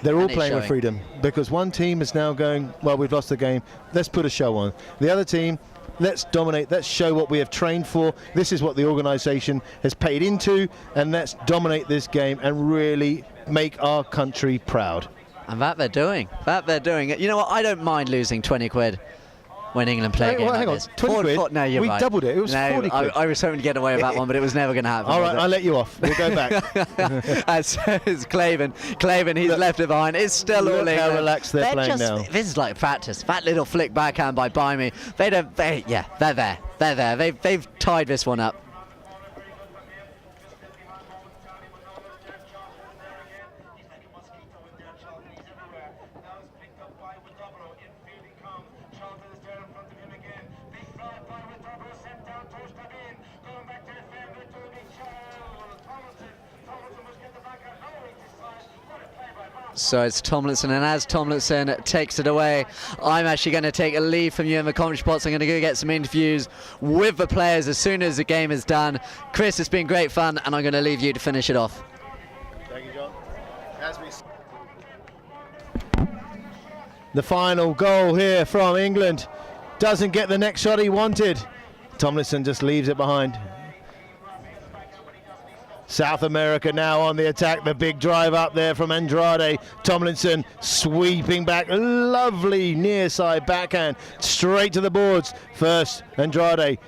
They're all playing with freedom, because one team is now going, well, we've lost the game, let's put a show on. The other team, let's dominate, let's show what we have trained for. This is what the organisation has paid into, and let's dominate this game and really make our country proud. And that they're doing. That they're doing. You know what? I don't mind losing 20 quid when England play a game like this. 20 quid? No, you're we right. doubled it. It was 40 quid. I was hoping to get away with that one, but it was never going to happen. All right, I'll let you off. We'll go back. As is Claven. Claven, he's left it behind. It's still all England. Look how relaxed they're playing now. This is like practice. That little flick backhand by Bimey. They're there. They're there. They've tied this one up. So it's Tomlinson, and as Tomlinson takes it away, I'm actually going to take a leave from you in the commentary spots. I'm going to go get some interviews with the players as soon as the game is done. Chris, it's been great fun, and I'm going to leave you to finish it off. Thank you, John. The final goal here from England. Doesn't get the next shot he wanted. Tomlinson just leaves it behind. South America now on the attack. The big drive up there from Andrade. Tomlinson sweeping back. Lovely near side backhand. Straight to the boards. First, Andrade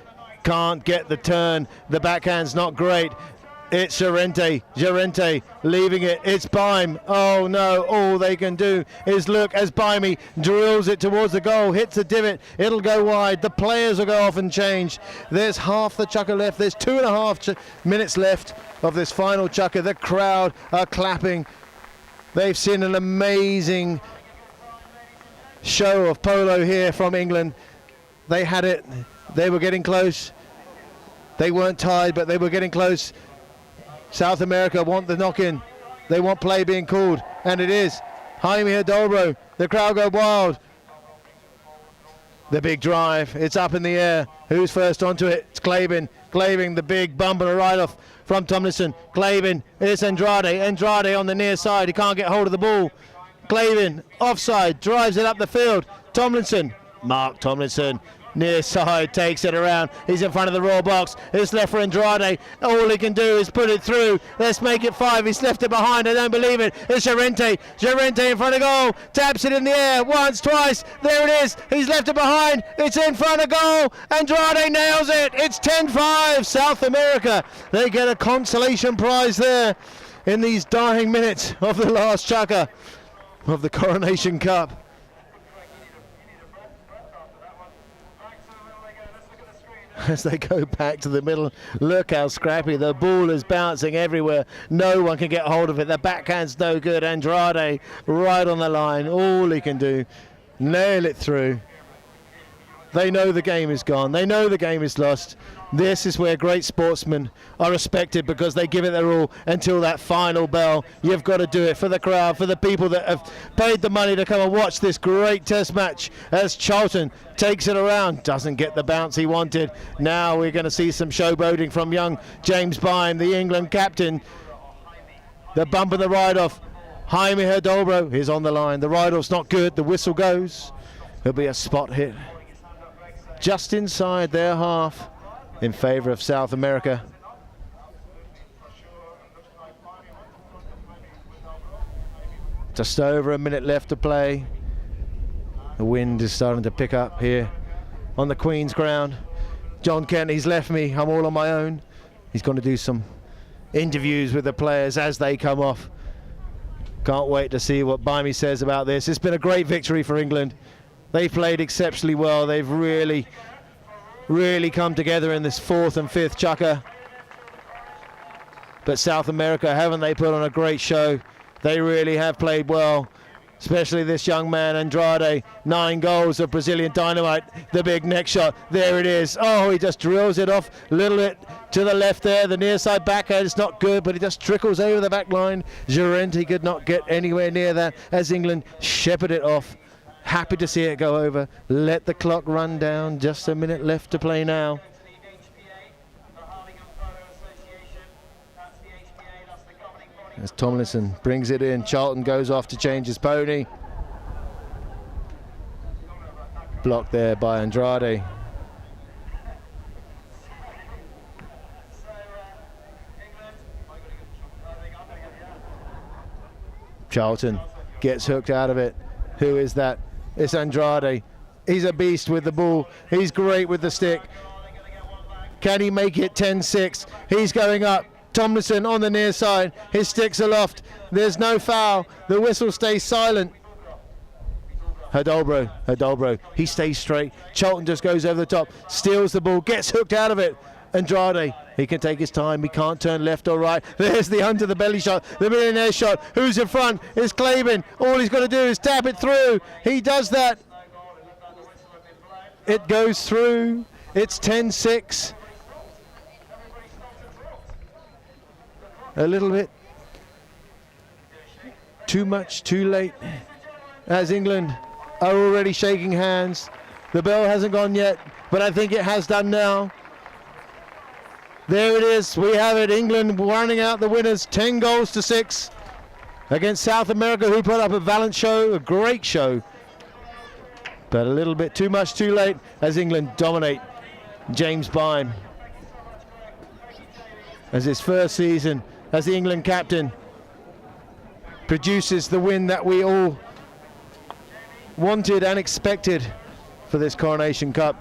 can't get the turn. The backhand's not great. It's Llorente. Llorente leaving it. It's Bime. Oh no, all they can do is look as Bimey drills it towards the goal, hits the divot. It'll go wide. The players will go off and change. There's half the chukker left. There's 2.5 minutes left of this final chukker. The crowd are clapping. They've seen an amazing show of polo here from England. They had it. They were getting close. They weren't tied, but they were getting close. South America want the knock-in. They want play being called, and it is. Jaime Hidalgo, the crowd go wild. The big drive, it's up in the air. Who's first onto it? It's Claven. Claven, the big bump and a ride-off from Tomlinson. Claven, it's Andrade. Andrade on the near side, he can't get hold of the ball. Claven, offside, drives it up the field. Tomlinson, Mark Tomlinson, near side, takes it around. He's in front of the raw box. It's left for Andrade. All he can do is put it through. Let's make it 5. He's left it behind. I don't believe it. It's Llorente. Llorente in front of goal. Taps it in the air. Once, twice. There it is. He's left it behind. It's in front of goal. Andrade nails it. It's 10-5. South America. They get a consolation prize there in these dying minutes of the last chukker of the Coronation Cup. As they go back to the middle, look how scrappy. The ball is bouncing everywhere. No one can get hold of it. The backhand's no good. Andrade right on the line. All he can do, nail it through. They know the game is gone. They know the game is lost. This is where great sportsmen are respected, because they give it their all until that final bell. You've got to do it for the crowd, for the people that have paid the money to come and watch this great test match as Charlton takes it around. Doesn't get the bounce he wanted. Now we're going to see some showboating from young James Bime, the England captain. The bump and the ride-off. Jaime Hidalgo is on the line. The ride-off's not good. The whistle goes. It'll be a spot hit just inside their half in favour of South America. Just over a minute left to play. The wind is starting to pick up here on the Queen's ground. John Kent, he's left me. I'm all on my own. He's going to do some interviews with the players as they come off. Can't wait to see what Bimey says about this. It's been a great victory for England. They played exceptionally well. They've really come together in this 4th and 5th chukker. But South America, haven't they put on a great show? They really have played well, especially this young man, Andrade. 9 goals of Brazilian dynamite. The big neck shot, there it is. Oh, he just drills it off a little bit to the left there. The near side backhand is not good, but it just trickles over the back line. Llorente could not get anywhere near that as England shepherd it off. Happy to see it go over. Let the clock run down. Just a minute left to play now. As Tomlinson brings it in, Charlton goes off to change his pony. Blocked there by Andrade. Charlton Gets hooked out of it. Who is that? It's Andrade. He's a beast with the ball. He's great with the stick. Can he make it 10-6? He's going up. Tomlinson on the near side. His stick's aloft. There's no foul. The whistle stays silent. Hidalgo. He stays straight. Charlton just goes over the top. Steals the ball. Gets hooked out of it. Andrade. He can take his time. He can't turn left or right. There's the under the belly shot. The millionaire shot. Who's in front? It's Clavin. All he's got to do is tap it through. He does that. It goes through. It's 10-6. A little bit too much, too late, as England are already shaking hands. The bell hasn't gone yet, but I think it has done now. There it is. We have it. England running out the winners, 10-6 against South America, who put up a valiant show, a great show, but a little bit too much, too late, as England dominate. James Byam, as his first season as the England captain, produces the win that we all wanted and expected for this Coronation Cup.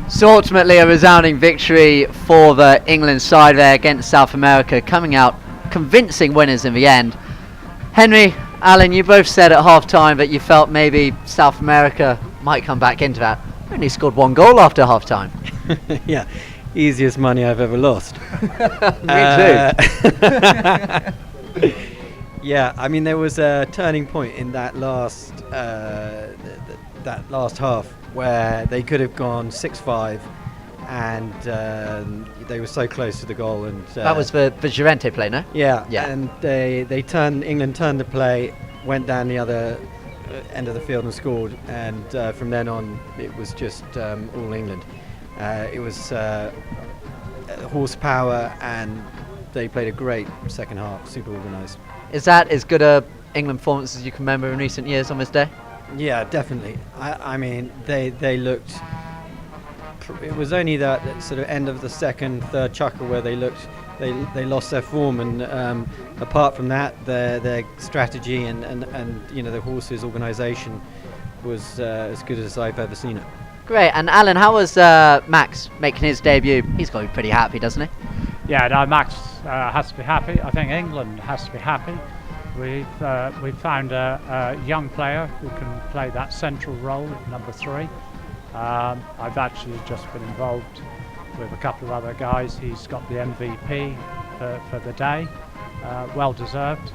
So ultimately a resounding victory for the England side there against South America, coming out convincing winners in the end. Henry, Alan, you both said at half-time that you felt maybe South America might come back into that. They only scored 1 goal after half-time. Yeah, easiest money I've ever lost. Me too. Yeah, I mean there was a turning point in that last that last half where they could have gone 6-5, and they were so close to the goal. And that was the Llorente play, no? Yeah, Yeah. and England turned the play, went down the other end of the field and scored, and from then on it was just all England. It was horsepower, and they played a great second half, super organised. Is that as good a England performance as you can remember in recent years on this day? Yeah, definitely. I mean, they looked. It was only that sort of end of the second, third chukker where they lost their form, and apart from that, their strategy and the horses' organisation was as good as I've ever seen it. Great. And Alan, how was Max making his debut? He's got to be pretty happy, doesn't he? Yeah, no, Max has to be happy. I think England has to be happy. We've found a young player who can play that central role, number 3. I've actually just been involved with a couple of other guys. He's got the MVP for the day, well deserved.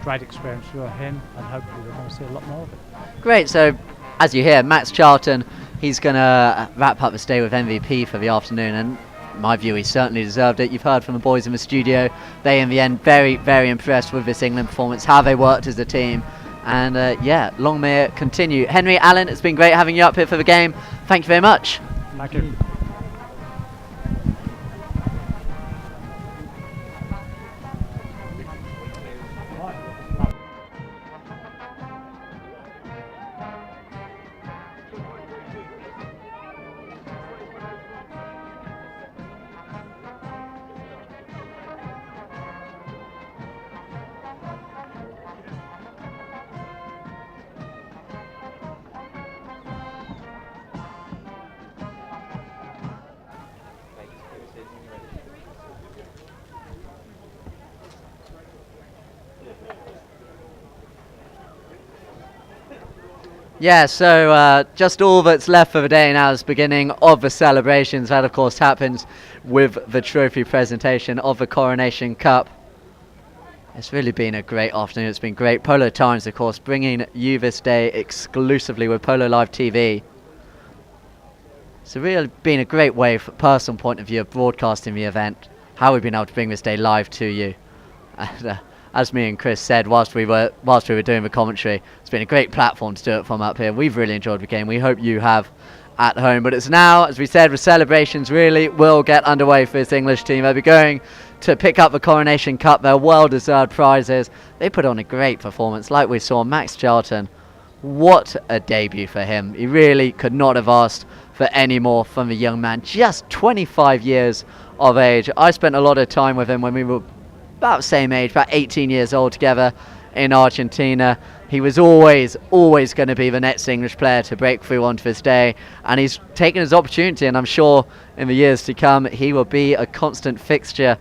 Great experience for him, and hopefully we're going to see a lot more of it. Great. So, as you hear, Max Charlton, he's going to wrap up this day with MVP for the afternoon, and in my view, he certainly deserved it. You've heard from the boys in the studio. They, in the end, very, very impressed with this England performance, how they worked as a team. And yeah, long may it continue. Henry, Alan, it's been great having you up here for the game. Thank you very much. Thank you. Yeah, so just all that's left for the day now is the beginning of the celebrations. That, of course, happens with the trophy presentation of the Coronation Cup. It's really been a great afternoon. It's been great. Polo Times, of course, bringing you this day exclusively with POLOLIVE TV. It's really been a great way, from a personal point of view, of broadcasting the event, how we've been able to bring this day live to you. And, as me and Chris said whilst we were doing the commentary, it's been a great platform to do it from up here. We've really enjoyed the game. We hope you have at home. But it's now, as we said, the celebrations really will get underway for this English team. They'll be going to pick up the Coronation Cup, their well-deserved prizes. They put on a great performance, like we saw Max Charlton. What a debut for him. He really could not have asked for any more from the young man. Just 25 years of age. I spent a lot of time with him when we were about the same age, about 18 years old together in Argentina. He was always going to be the next English player to break through onto this day, and he's taken his opportunity, and I'm sure in the years to come he will be a constant fixture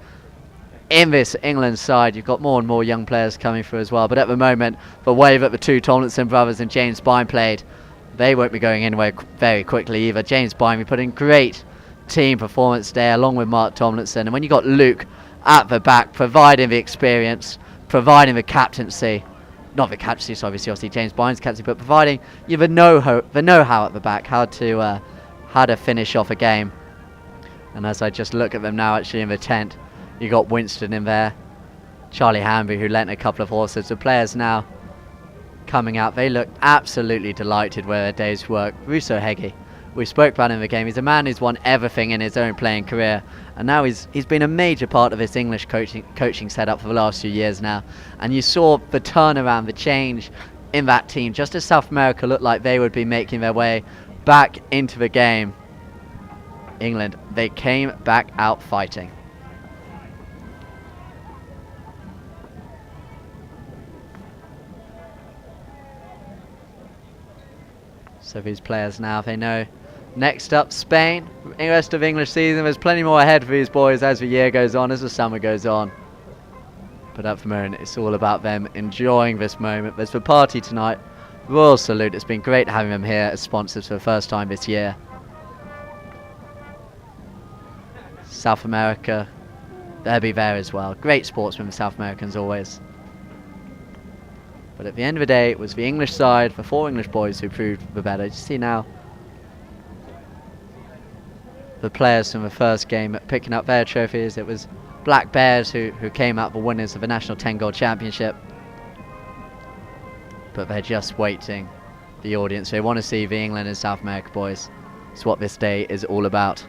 in this England side. You've got more and more young players coming through as well, but at the moment, the way that the two Tomlinson brothers and James Byne played, they won't be going anywhere very quickly either. James Byne, we put in great team performance there along with Mark Tomlinson, and when you got Luke at the back, providing the experience, providing the captaincy, not the captaincy, so obviously James Byne's captaincy, but providing you the know-how at the back, how to finish off a game. And as I just look at them now, actually in the tent, you got Winston in there, Charlie Hamby, who lent a couple of horses. The players now coming out, they look absolutely delighted with their day's work. Russo Heggie, we spoke about him in the game. He's a man who's won everything in his own playing career, and now he's been a major part of this English coaching setup for the last few years now. And you saw the turnaround, the change in that team, just as South America looked like they would be making their way back into the game. England, they came back out fighting. So these players now, they know. Next up, Spain. The rest of English season, there's plenty more ahead for these boys as the year goes on, as the summer goes on. But at the moment, it's all about them enjoying this moment. There's the party tonight. Royal Salute. It's been great having them here as sponsors for the first time this year. South America, they'll be there as well. Great sportsmen, the South Americans always. But at the end of the day, it was the English side, the 4 English boys who proved the better. You see now the players from the first game picking up their trophies. It was Black Bears who came out the winners of the National 10 Gold Championship. But they're just waiting, the audience. They want to see the England and South America boys. It's what this day is all about.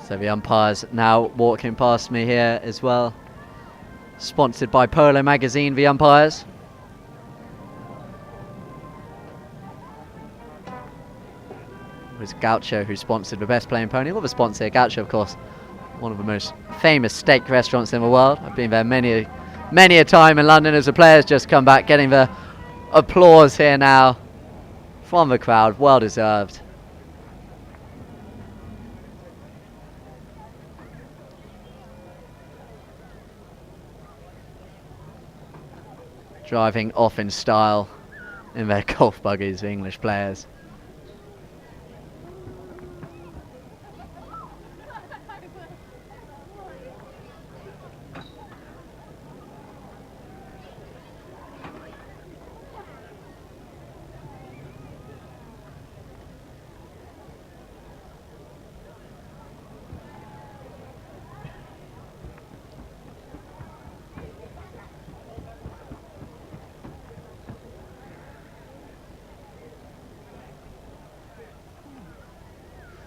So the umpires now walking past me here as well. Sponsored by Polo magazine, the umpires. It was Gaucho who sponsored the best playing pony. Well, the sponsor, Gaucho, of course, one of the most famous steak restaurants in the world. I've been there many a time in London as the players just come back, getting the applause here now from the crowd. Well deserved. Driving off in style in their golf buggies, the English players.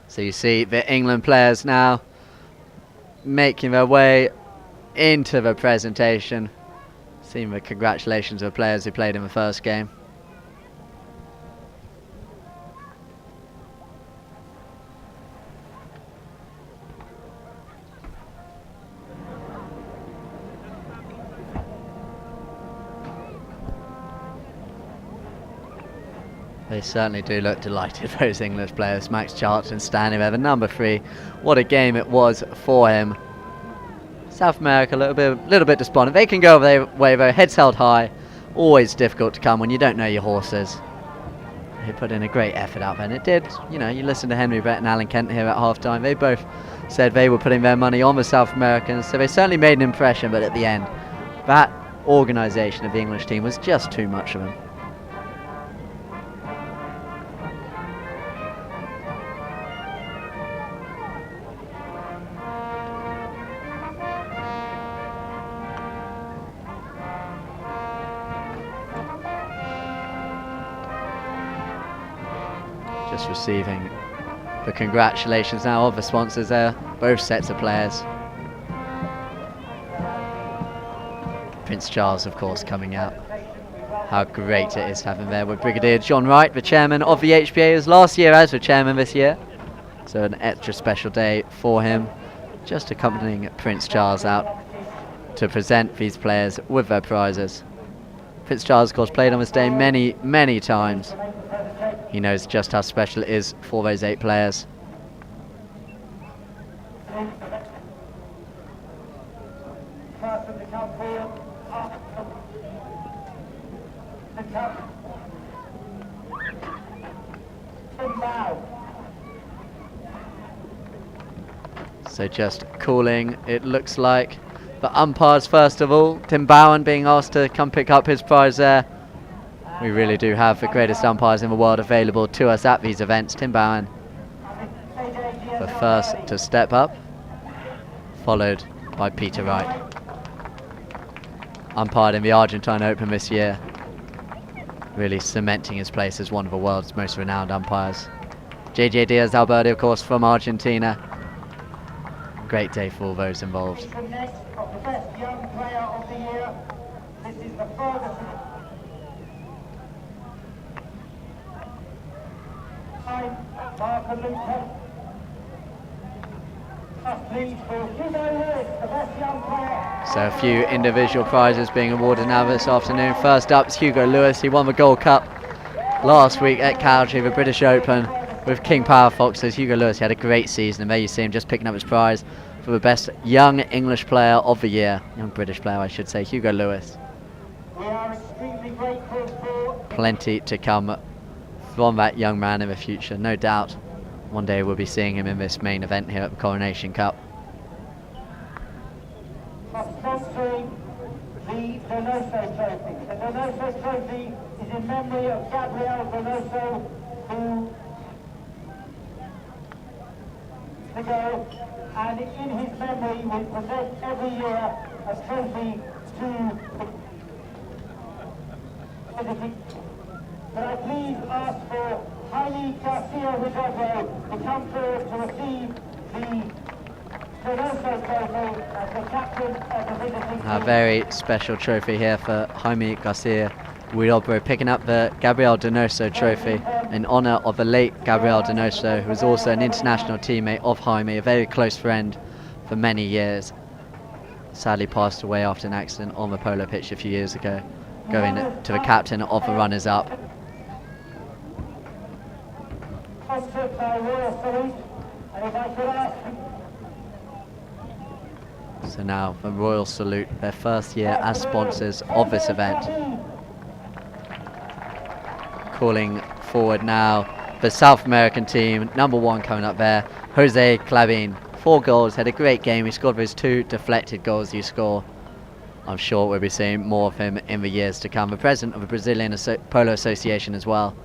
So you see the England players now making their way into the presentation. Seeing the congratulations of the players who played in the first game. They certainly do look delighted, those English players. Max Charlton standing there, the number 3. What a game it was for him. South America a little bit despondent. They can go their way though, heads held high. Always difficult to come when you don't know your horses. They put in a great effort out there, and it did. You know, you listen to Henry Brett and Alan Kent here at half-time. They both said they were putting their money on the South Americans, so they certainly made an impression, but at the end, that organisation of the English team was just too much of them. Just receiving the congratulations now of the sponsors there, both sets of players. Prince Charles, of course, coming out. How great it is to have him there with Brigadier John Wright, the chairman of the HPA, as last year as the chairman this year. So an extra special day for him, just accompanying Prince Charles out to present these players with their prizes. Prince Charles, of course, played on this day many times. He knows just how special it is for those 8 players. So just calling, it looks like, the umpires first of all. Tim Bowen being asked to come pick up his prize there. We really do have the greatest umpires in the world available to us at these events. Tim Bowen, the first to step up, followed by Peter Wright. Umpired in the Argentine Open this year, really cementing his place as one of the world's most renowned umpires. JJ Diaz Alberti, of course, from Argentina. great day for all those involved. Next of the best young player of the year. This is the Ferguson. Mark and Luke. Please for Hugo Lewis, the best young player. So a few individual prizes being awarded now this afternoon. First up is Hugo Lewis. He won the Gold Cup last week at Calgary, the British Open, with King Power Foxes. Hugo Lewis had a great season, and there you see him just picking up his prize for the best young English player of the year. Young British player, I should say, Hugo Lewis. We are extremely grateful for... Plenty to come from that young man in the future, no doubt. One day we'll be seeing him in this main event here at the Coronation Cup. Sponsoring the Donoso Trophy. The Donoso Trophy is in memory of Gabriel Donoso, who ago, and in his memory we present every year a trophy to the... But I please ask for Jaime Garcia Hidalgo to come forward to receive the Donoso Trophy as the captain of the visiting team. A very special trophy here for Jaime Garcia Hidalgo, picking up the Gabriel Donoso Trophy in honour of the late Gabriel Donoso, who was also an international teammate of Jaime, a very close friend for many years. Sadly passed away after an accident on the polo pitch a few years ago, going to the captain of the runners-up. Sponsored by Royal Salute, and if I could ask... So now the Royal Salute, their first year as sponsors of this event. Calling forward now the South American team, number 1 coming up there, Jose Clavin. 4 goals, had a great game. He scored those 2 deflected goals you score. I'm sure we'll be seeing more of him in the years to come. The president of the Brazilian Polo Association as well.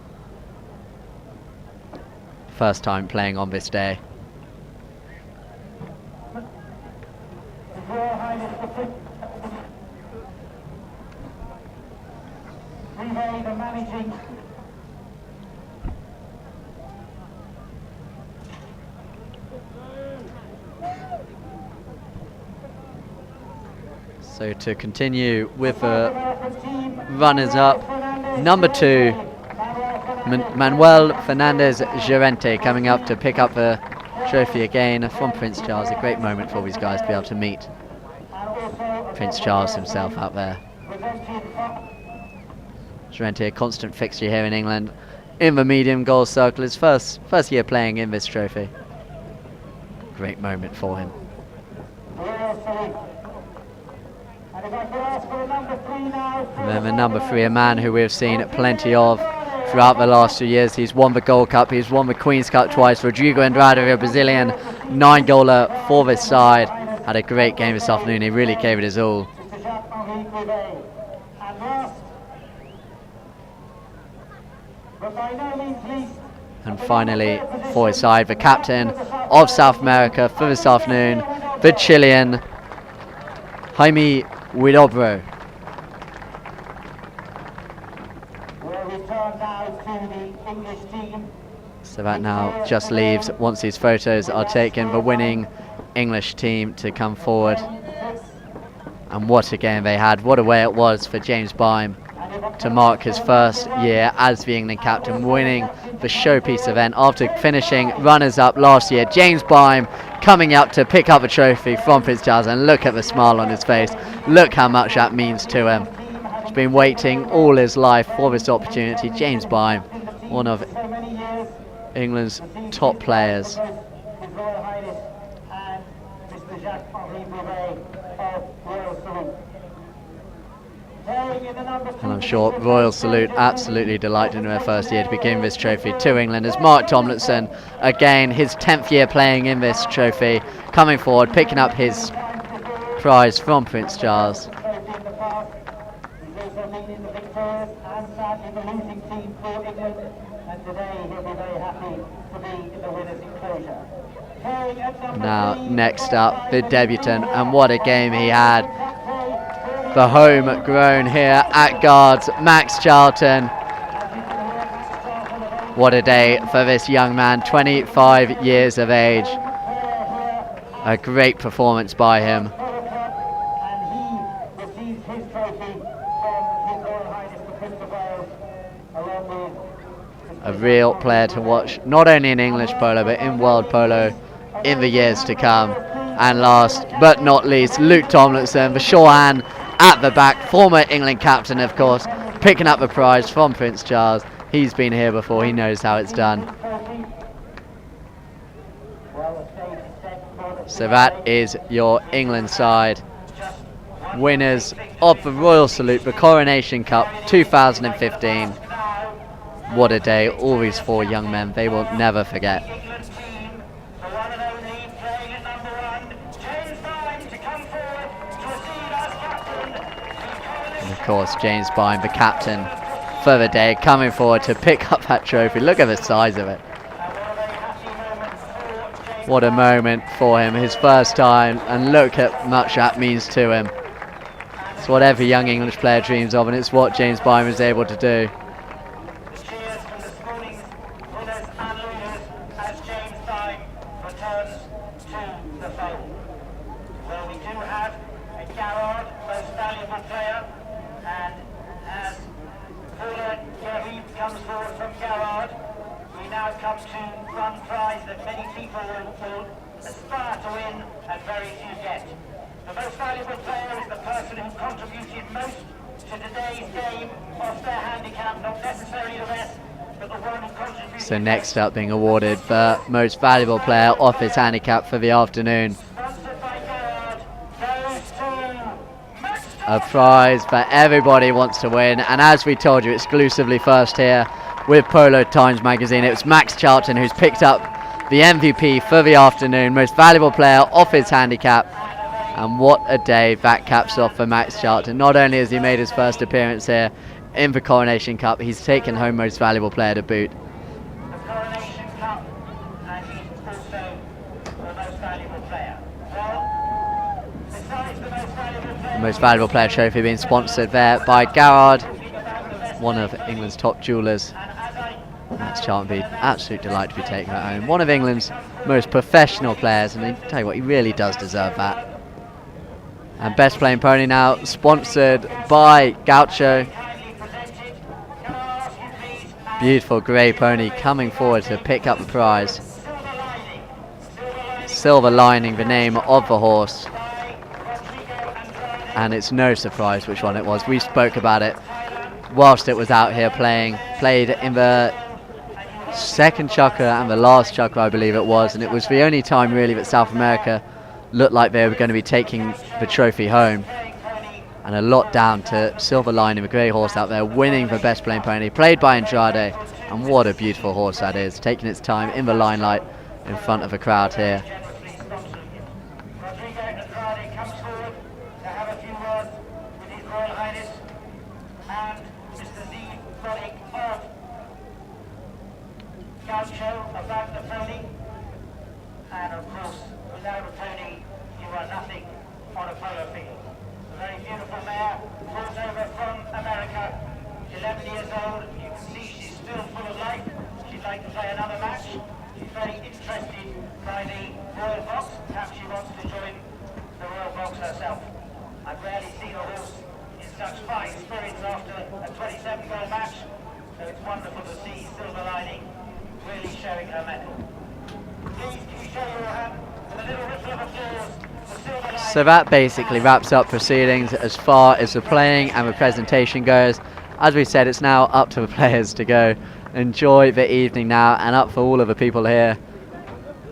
First time playing on this day. Royal Highness the managing. So to continue with the runners-up, number 2, Manuel Fernandez Gerente, coming up to pick up the trophy again from Prince Charles. A great moment for these guys to be able to meet Prince Charles himself out there. Gerente, a constant fixture here in England, in the medium goal circle. His first year playing in this trophy. Great moment for him. And then the number 3, a man who we've seen plenty of throughout the last few years. He's won the Gold Cup, he's won the Queen's Cup twice. Rodrigo Andrade, a Brazilian 9-goaler for this side. Had a great game this afternoon, he really gave it his all. And finally, for his side, the captain of South America for this afternoon, the Chilean, Jaime Huidobro. So that now just leaves, once these photos are taken, the winning English team to come forward. And what a game they had, what a way it was for James Byam to mark his first year as the England captain, winning the showpiece event after finishing runners-up last year. James Byam coming up to pick up a trophy from Prince Charles, and look at the smile on his face. Look how much that means to him. He's been waiting all his life for this opportunity. James Byam, one of England's top players. And I'm sure Royal Salute absolutely delighted in their first year to begin this trophy to England, as Mark Tomlinson, again his 10th year playing in this trophy, coming forward, picking up his prize from Prince Charles. Now next up, the debutant, and what a game he had. The homegrown here at guards, Max Charlton. What a day for this young man, 25 years of age. A great performance by him. A real player to watch, not only in English polo, but in world polo in the years to come. And last but not least, Luke Tomlinson, the shorthand at the back, former England captain, of course, picking up the prize from Prince Charles. He's been here before, he knows how it's done. So that is your England side, winners of the Royal Salute, the Coronation Cup 2015. What a day, all these 4 young men, they will never forget. And of course, James Byne, the captain for the day, coming forward to pick up that trophy. Look at the size of it. What a moment for him, his first time, and look at much that means to him. It's what every young English player dreams of, and it's what James Byne was able to do. So next up, being awarded the most valuable player off his handicap for the afternoon. A prize that everybody wants to win, and as we told you, exclusively first here with Polo Times magazine, it was Max Charlton who's picked up the MVP for the afternoon, most valuable player off his handicap. And what a day that caps off for Max Charlton. Not only has he made his first appearance here in the Coronation Cup, he's taken home most valuable player to boot. The most valuable player trophy being sponsored there by Garrard, one of England's top jewellers. Max Charlton would be an absolute delight to be taking that home. One of England's most professional players, and I tell you what, he really does deserve that. And best playing pony now, sponsored by Gaucho. Beautiful grey pony coming forward to pick up the prize. Silver Lining, the name of the horse. And it's no surprise which one it was. We spoke about it whilst it was out here playing. Played in the second chukka and the last chukka, I believe it was. And it was the only time really that South America looked like they were going to be taking the trophy home. And a lot down to Silver Lining, the grey horse out there, winning the best playing pony, played by Andrade. And what a beautiful horse that is, taking its time in the limelight in front of the crowd here. And of course, without a pony, you are nothing on a polo field. A very beautiful mare, brought over from America, 11 years old. You can see she's still full of life. She'd like to play another match. She's very interested by the Royal Box. Perhaps she wants to join the Royal Box herself. I've rarely seen a horse in such fine spirits after a 27-goal match. So it's wonderful to see Silver Lining really showing her mettle. So that basically wraps up proceedings as far as the playing and the presentation goes. As we said, it's now up to the players to go enjoy the evening now, and up for all of the people here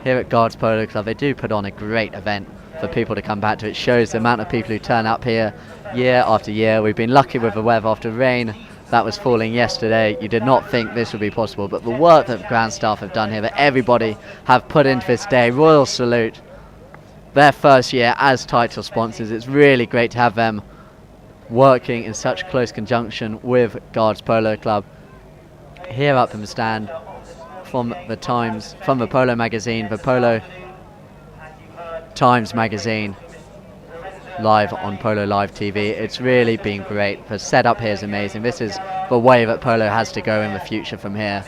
at Guards Polo Club. They do put on a great event for people to come back to. It shows the amount of people who turn up here year after year. We've been lucky with the weather after rain that was falling yesterday. You did not think this would be possible, but the work that the ground staff have done here, that everybody have put into this day, Royal Salute, their first year as title sponsors, it's really great to have them working in such close conjunction with Guards Polo Club. Here up in the stand from the Times, from the Polo magazine, the Polo Times magazine, live on Polo Live TV. It's really been great. The setup here is amazing. This is the way that polo has to go in the future from here.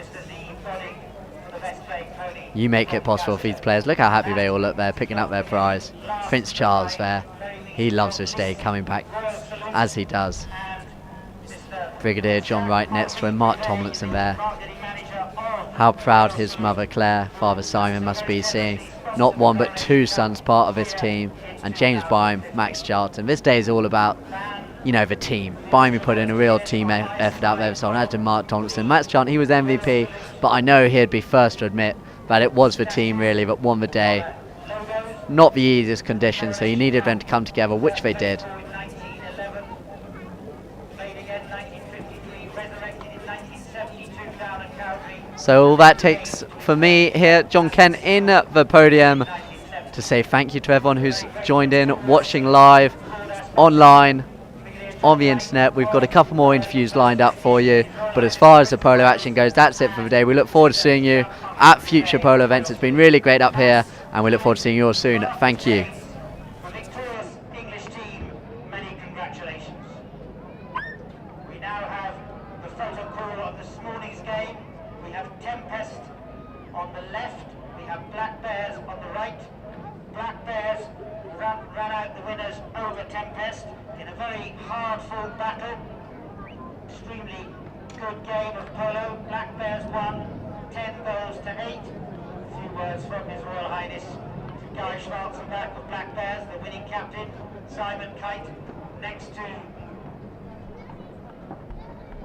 The best playing pony You make it possible for these players. Look how happy they all look there, picking up their prize. Prince Charles there. He loves this day, coming back as he does. Brigadier John Wright next to him, Mark Tomlinson there. How proud his mother Claire, father Simon must be seeing not one but two sons part of his team, and James Byam, Max Charlton. This day is all about, you know, the team. Byam put in a real team effort out there, so as did Mark Tomlinson. Max Charlton, he was MVP, but I know he'd be first to admit that it was the team really that won the day. Not the easiest conditions, so you needed them to come together, which they did. So all that takes for me here, John Kent in the podium, to say thank you to everyone who's joined in, watching live, online, on the internet. We've got a couple more interviews lined up for you, but as far as the polo action goes, that's it for the day. We look forward to seeing you at future polo events. It's been really great up here, and we look forward to seeing you all soon. Thank you. For the victorious English team, many congratulations. We now have the photo call of this morning's game. We have Tempest on the left, we have Black Bears on the right. Black Bears ran out the winners over Tempest in a very hard-fought battle. Extremely good game of polo. Black Bears won 10 goals to 8. A few words from His Royal Highness Guy Schwarzenbach of Black Bears, the winning captain. Simon Kite next to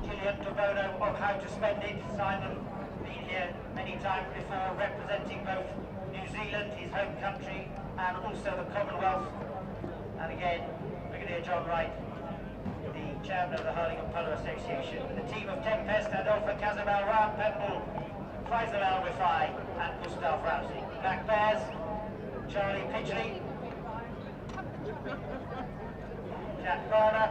Gillian Devono of How to Spend It. Simon been here many times before, representing both New Zealand, his home country, and also the Commonwealth. And again, Brigadier John Wright, the chairman of the Hurling and Polo Association. The team of Tempest, Adolfo Casabal, Ram Pemble, Faisal Al Rifai, and Gustav Rousey. Black Bears, Charlie Pitchley, Jack Garner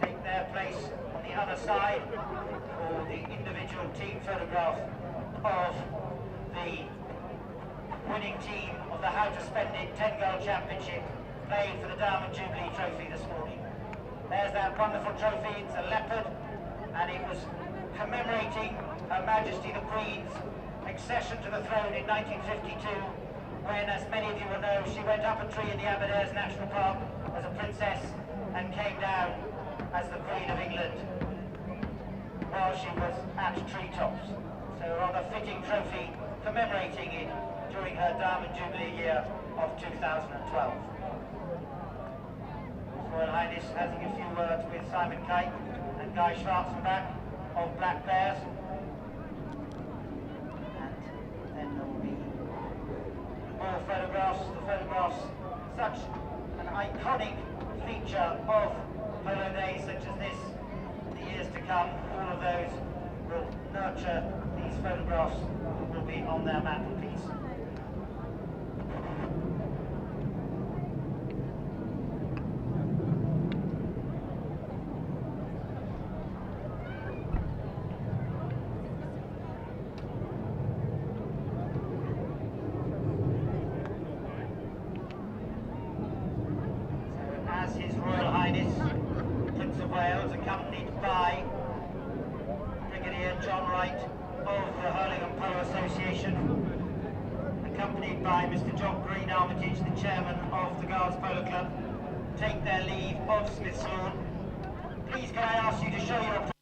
take their place on the other side for the individual team photograph of the winning team of the How to Spend It 10-goal championship playing for the Diamond Jubilee Trophy this morning. There's that wonderful trophy. It's a leopard, and it was commemorating Her Majesty the Queen's accession to the throne in 1952, when, as many of you will know, she went up a tree in the Aberdares National Park as a princess and came down as the Queen of England while she was at treetops. So a rather fitting trophy commemorating it during her Diamond Jubilee year of 2012. His Royal Highness having a few words with Simon Kite and Guy Schwarzenbach of Black Bears. And then there will be more photographs, the photographs, such an iconic feature of polo days such as this in the years to come. All of those will nurture these photographs that will be on their mantelpiece. His Royal Highness, Prince of Wales, accompanied by Brigadier John Wright of the Hurling and Polo Association, accompanied by Mr. John Green Armitage, the chairman of the Guards Polo Club, take their leave of Smith's Lawn. Please can I ask you to show your